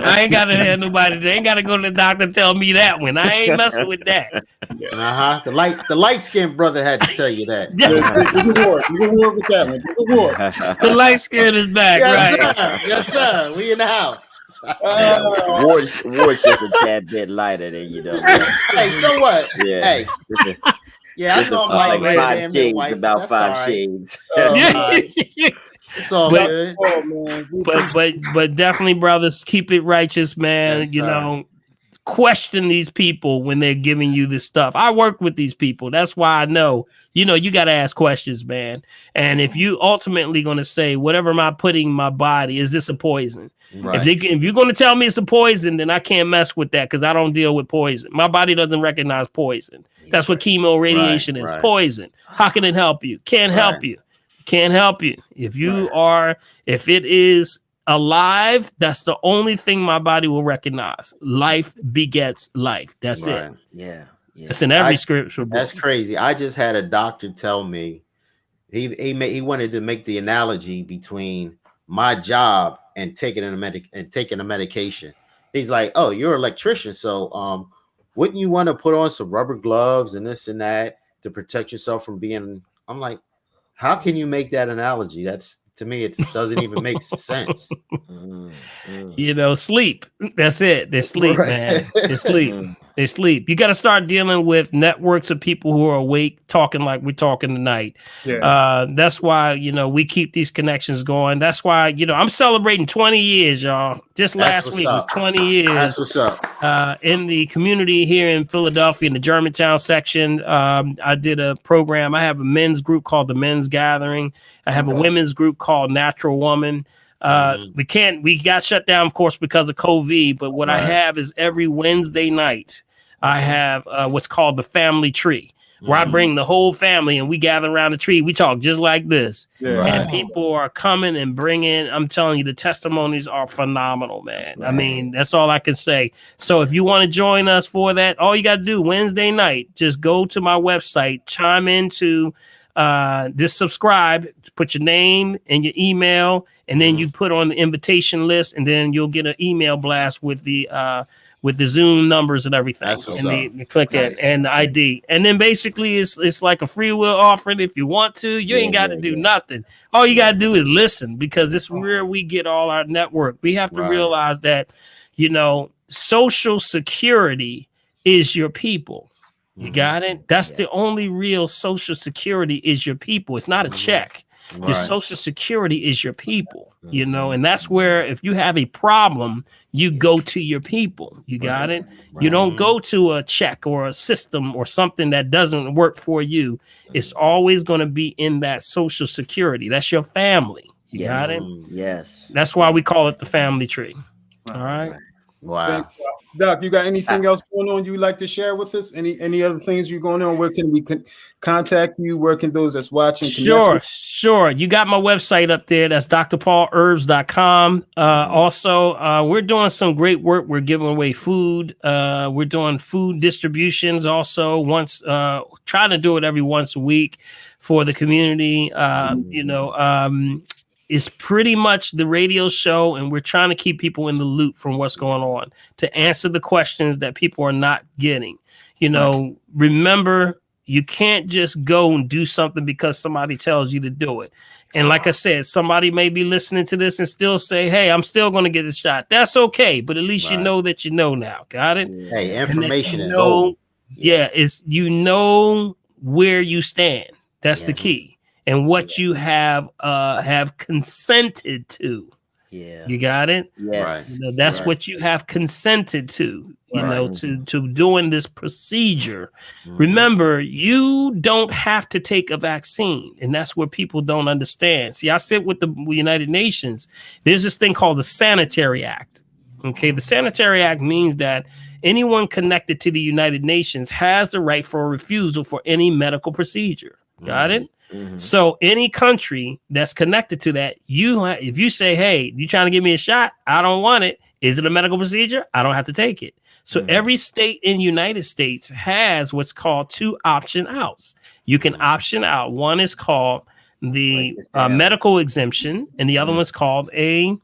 E: I ain't gotta have nobody. They ain't gotta go to the doctor and tell me that one. I ain't messing with that.
C: The light skinned brother had to tell you that.
A: You can work with that one.
E: The light skin is back, right?
C: Yes, sir. We in the house.
B: Ward's just a tad bit lighter than
C: Hey, so what?
B: Yeah.
C: Hey. I saw
B: like 5 shades, about 5 shades.
C: It's all good.
E: But definitely, brothers, keep it righteous, man. Question these people when they're giving you this stuff. I work with these people. That's why I know, you got to ask questions, man. And if you ultimately going to say, whatever am I putting in my body, is this a poison? Right. If you're going to tell me it's a poison, then I can't mess with that because I don't deal with poison. My body doesn't recognize poison. That's what chemo radiation is. Poison. How can it help you? Can't help you. Can't help you. If it is alive, that's the only thing my body will recognize. Life begets life. That's it.
B: Yeah.
E: It's in every scripture book.
C: That's crazy. I just had a doctor tell me he wanted to make the analogy between my job and taking a medication. He's like, oh, you're an electrician, so wouldn't you want to put on some rubber gloves and this and that to protect yourself from being? I'm like, how can you make that analogy? That's, to me, it doesn't even make sense.
E: Sleep. That's it. They sleep, man. They sleep. They sleep. You got to start dealing with networks of people who are awake, talking like we're talking tonight. Yeah. That's why, we keep these connections going. That's why, I'm celebrating 20 years, y'all. Just last week was 20 years.
C: That's what's up.
E: In the community here in Philadelphia, in the Germantown section, I did a program. I have a men's group called the Men's Gathering. I have a women's group called Natural Woman. We got shut down, of course, because of COVID, but what I have is every Wednesday night, I have what's called the family tree, where I bring the whole family and we gather around the tree. We talk just like this. And people are coming and bringing, I'm telling you, the testimonies are phenomenal, man. I mean, that's all I can say. So if you want to join us for that, all you got to do Wednesday night, just go to my website, chime into just subscribe, put your name and your email, and then you put on the invitation list, and then you'll get an email blast with the Zoom numbers and everything. And you click it and the ID. And then basically it's like a free will offering. If you want to, you ain't got to do nothing. All you got to do is listen, because it's where we get all our network. We have to realize that, Social Security is your people. You got it? That's the only real Social Security is your people. It's not a check. Your Social Security is your people, and that's where if you have a problem, you go to your people. You got it? You don't go to a check or a system or something that doesn't work for you. It's always going to be in that Social Security. That's your family. You got it?
B: Yes.
E: That's why we call it the family tree. All right.
C: Wow.
A: Doc, you got anything else going on you'd like to share with us? Any other things you're going on? Where can we contact you? Where can those that's watching?
E: Sure. You got my website up there. That's drpaulherbs.com. Also, we're doing some great work. We're giving away food. We're doing food distributions also trying to do it every once a week for the community. It's pretty much the radio show, and we're trying to keep people in the loop from what's going on to answer the questions that people are not getting. Remember, you can't just go and do something because somebody tells you to do it. And like I said, somebody may be listening to this and still say, hey, I'm still going to get a shot. That's okay. But at least you know that you know now. Got it?
C: Hey, information is gold.
E: Yeah, it's where you stand. That's the key. And what you have consented to. Yeah. You got it?
B: Yes.
E: That's what you have consented to, to doing this procedure. Remember, you don't have to take a vaccine. And that's what people don't understand. See, I sit with the United Nations. There's this thing called the Sanitary Act. Okay. The Sanitary Act means that anyone connected to the United Nations has the right for a refusal for any medical procedure. Got it? So any country that's connected to that, if you say, hey, you trying to give me a shot? I don't want it. Is it a medical procedure? I don't have to take it. So every state in the United States has what's called 2 option outs. You can option out. One is called the medical exemption, and the other one's called a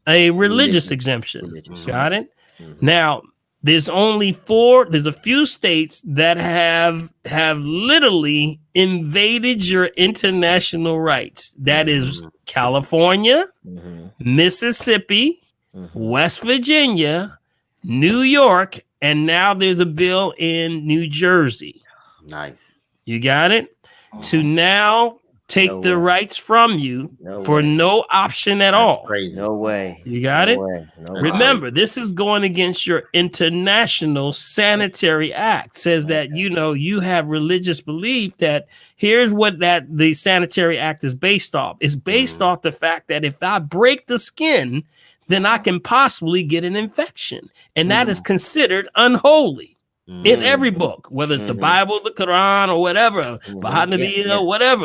E: religious exemption. Got it? Now, there's a few states that have literally invaded your international rights. That is California, Mississippi, West Virginia, New York, and now there's a bill in New Jersey.
C: Nice.
E: You got it? To now take the rights from you for no option at all.
C: Crazy.
B: No way.
E: You got it? Remember, this is going against your international sanitary act. Says that, you have religious belief that here's what the sanitary act is based off. It's based off the fact that if I break the skin, then I can possibly get an infection. And that is considered unholy. In every book, whether it's the Bible, the Quran, or whatever,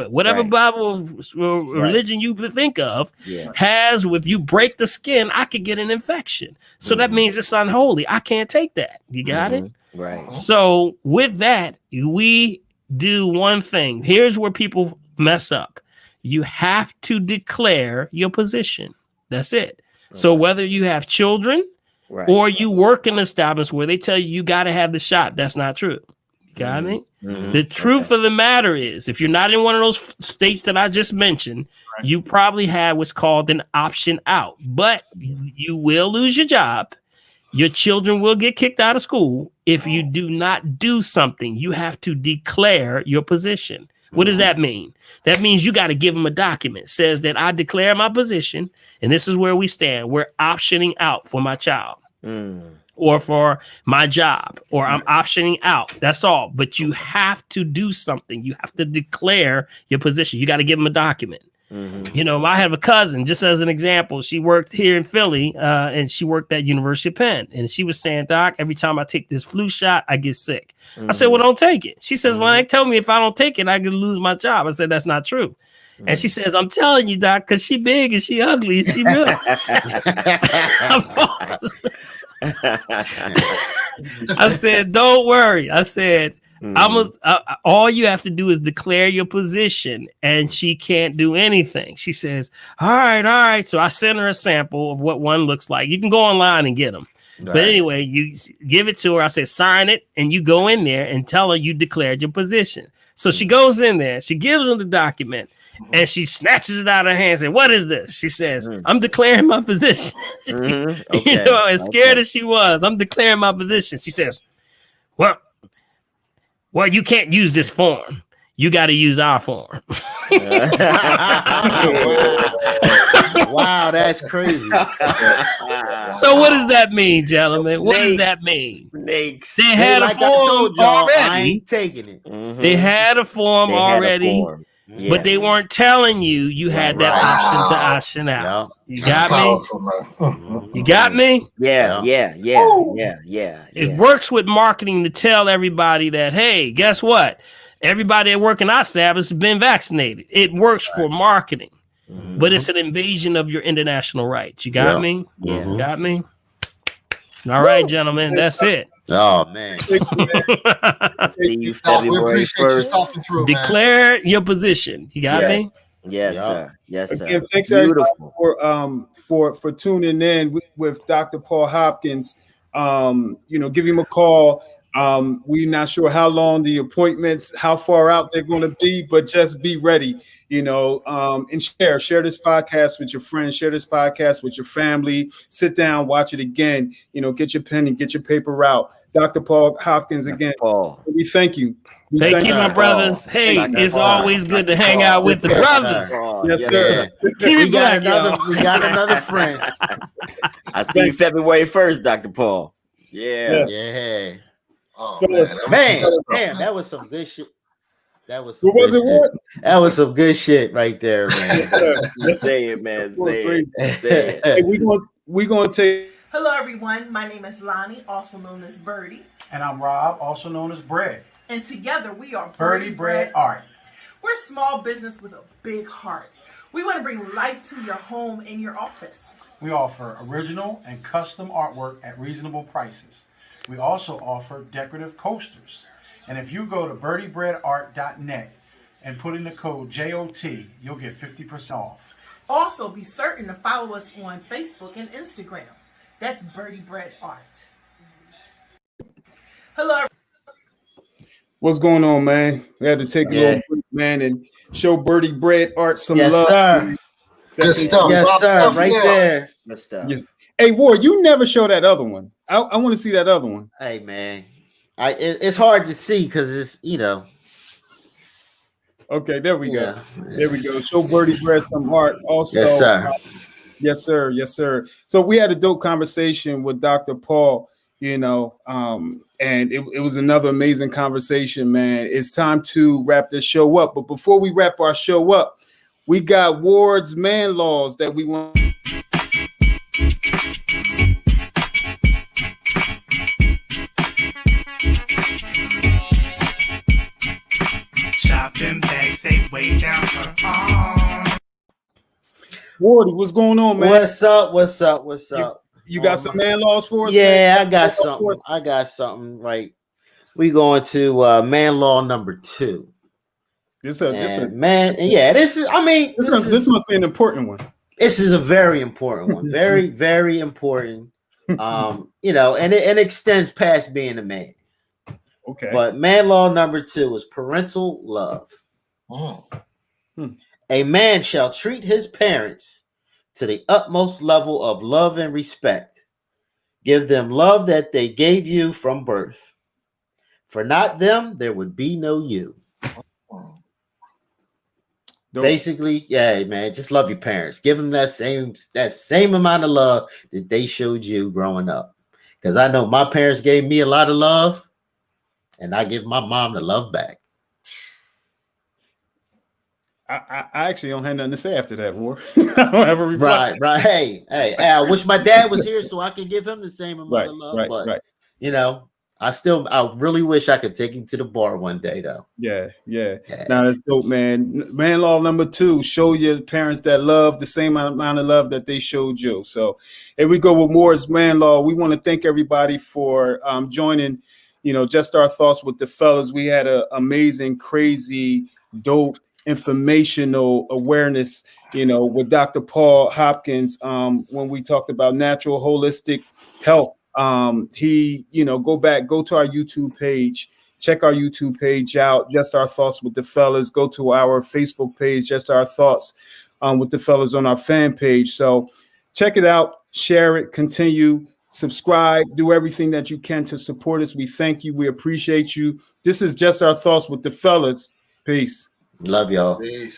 E: whatever Bible religion you think of, has, if you break the skin, I could get an infection. So that means it's unholy. I can't take that. You got it?
B: Right.
E: So with that, we do one thing. Here's where people mess up. You have to declare your position. That's it. So whether you have children,
B: Right.
E: or you work in an establishment where they tell you got to have the shot. That's not true. You got me? The truth of the matter is, if you're not in one of those states that I just mentioned, you probably have what's called an option out, but you will lose your job. Your children will get kicked out of school if you do not do something. You have to declare your position. What does that mean? That means you got to give them a document that says that I declare my position and this is where we stand. We're optioning out for my child or for my job, or I'm optioning out. That's all. But you have to do something. You have to declare your position. You got to give them a document. You know, I have a cousin, just as an example. She worked here in Philly and she worked at University of Penn. And she was saying, Doc, every time I take this flu shot, I get sick. I said, well, don't take it. She says, well, they tell me if I don't take it, I can lose my job. I said, that's not true. And she says, I'm telling you, Doc, because she big and she ugly and she real. I said, don't worry. I said, all you have to do is declare your position, and she can't do anything. She says, all right. So I sent her a sample of what one looks like. You can go online and get them. Right. But anyway, you give it to her. I said, sign it, and you go in there and tell her you declared your position. So she goes in there. She gives them the document, and she snatches it out of her hand and says, what is this? She says, I'm declaring my position. Okay. You know, as scared as she was, I'm declaring my position. She says, well, you can't use this form. You got to use our form.
C: Wow, that's crazy.
E: So what does that mean, gentlemen? What does that mean?
B: Snakes.
E: They had a form already.
C: I ain't taking it.
E: They had a form already. Yeah. But they weren't telling you had that option to option out. Yeah. You got me? You got me?
B: Yeah.
E: It works with marketing to tell everybody that, hey, guess what? Everybody at work in our establishment has been vaccinated. It works for marketing, but it's an invasion of your international rights. You got me?
B: Yeah.
E: You got me? All right, gentlemen, that's it.
C: Oh, man.
B: See you February 1st.
E: Declare your position. You got me?
B: Yes, sir. Yes, sir.
A: Again, thanks everybody for tuning in with Dr. Paul Hopkins. Give him a call. We're not sure how long the appointments, how far out they're going to be, but just be ready, and share this podcast with your friends, share this podcast with your family, sit down, watch it again, get your pen and get your paper out. Dr. Paul Hopkins again.
B: Paul.
A: We thank you.
E: Thank you, my brothers. Hey, it's always good to hang out with the brothers.
A: Yes, sir.
C: We got another friend.
B: I see you February 1st, Dr. Paul. Yeah.
A: Yes.
C: Yeah.
D: Oh,
C: man, that was some good shit. That was some good shit right there, man.
B: Say it, man. Say it.
A: Hey, we gonna take.
F: Hello, everyone. My name is Lonnie, also known as Birdie.
G: And I'm Rob, also known as Bread.
F: And together we are
G: Birdie Bread Art.
F: We're a small business with a big heart. We want to bring life to your home and your office.
G: We offer original and custom artwork at reasonable prices. We also offer decorative coasters. And if you go to birdiebreadart.net and put in the code JOT, you'll get 50% off.
F: Also, be certain to follow us on Facebook and Instagram. That's Birdie Bread Art. Hello.
A: What's going on, man? We had to take a little break, man, and show Birdie Bread Art some love.
C: Sir.
D: Good stuff.
C: Yes, sir. Right there.
B: Good stuff.
A: Yes. Hey, Ward, you never show that other one. I want to see that other one.
C: Hey, man. It's hard to see because it's,
A: Okay, there we go. There we go. Show Birdie Bread some art also.
C: Yes, sir.
A: Yes, sir. Yes, sir. So we had a dope conversation with Dr. Paul, and it was another amazing conversation, man. It's time to wrap this show up. But before we wrap our show up, we got Ward's man laws that we want.
H: Shopping bags, they way down her arm.
A: Wardy, what's going on, man?
C: What's up?
A: You got some man laws for us?
C: Yeah,
A: man?
C: I got something. Right. We going to man law number 2.
A: This
C: must be
A: an important one.
C: This is a very important one. Very, very important. You know, and it extends past being a man.
A: Okay.
C: But man law number 2 is parental love. A man shall treat his parents to the utmost level of love and respect. Give them love that they gave you from birth. For not them, there would be no you.
A: Dope.
C: Basically, yeah, man, just love your parents. Give them that same amount of love that they showed you growing up. Because I know my parents gave me a lot of love, and I give my mom the love back.
A: I actually don't have nothing to say after that, War. I don't have a reply.
C: Right. Hey, I wish my dad was here so I could give him the same amount of love. But you know, I really wish I could take him to the bar one day, though.
A: Yeah. Now that's dope, man. Man law number 2: show your parents that love, the same amount of love that they showed you. So here we go with Moore's man law. We want to thank everybody for joining. You know, just our thoughts with the fellas. We had an amazing, crazy, dope, informational awareness, you know, with Dr. Paul Hopkins when we talked about natural holistic health. He, you know, go to our YouTube page, check our YouTube page out, Just Our Thoughts with the Fellas. Go to our Facebook page, Just Our Thoughts with the Fellas on our fan page. So check it out, share it, continue, subscribe, do everything that you can to support us. We thank you. We appreciate you. This is Just Our Thoughts with the Fellas. Peace.
C: Love y'all.
D: Peace.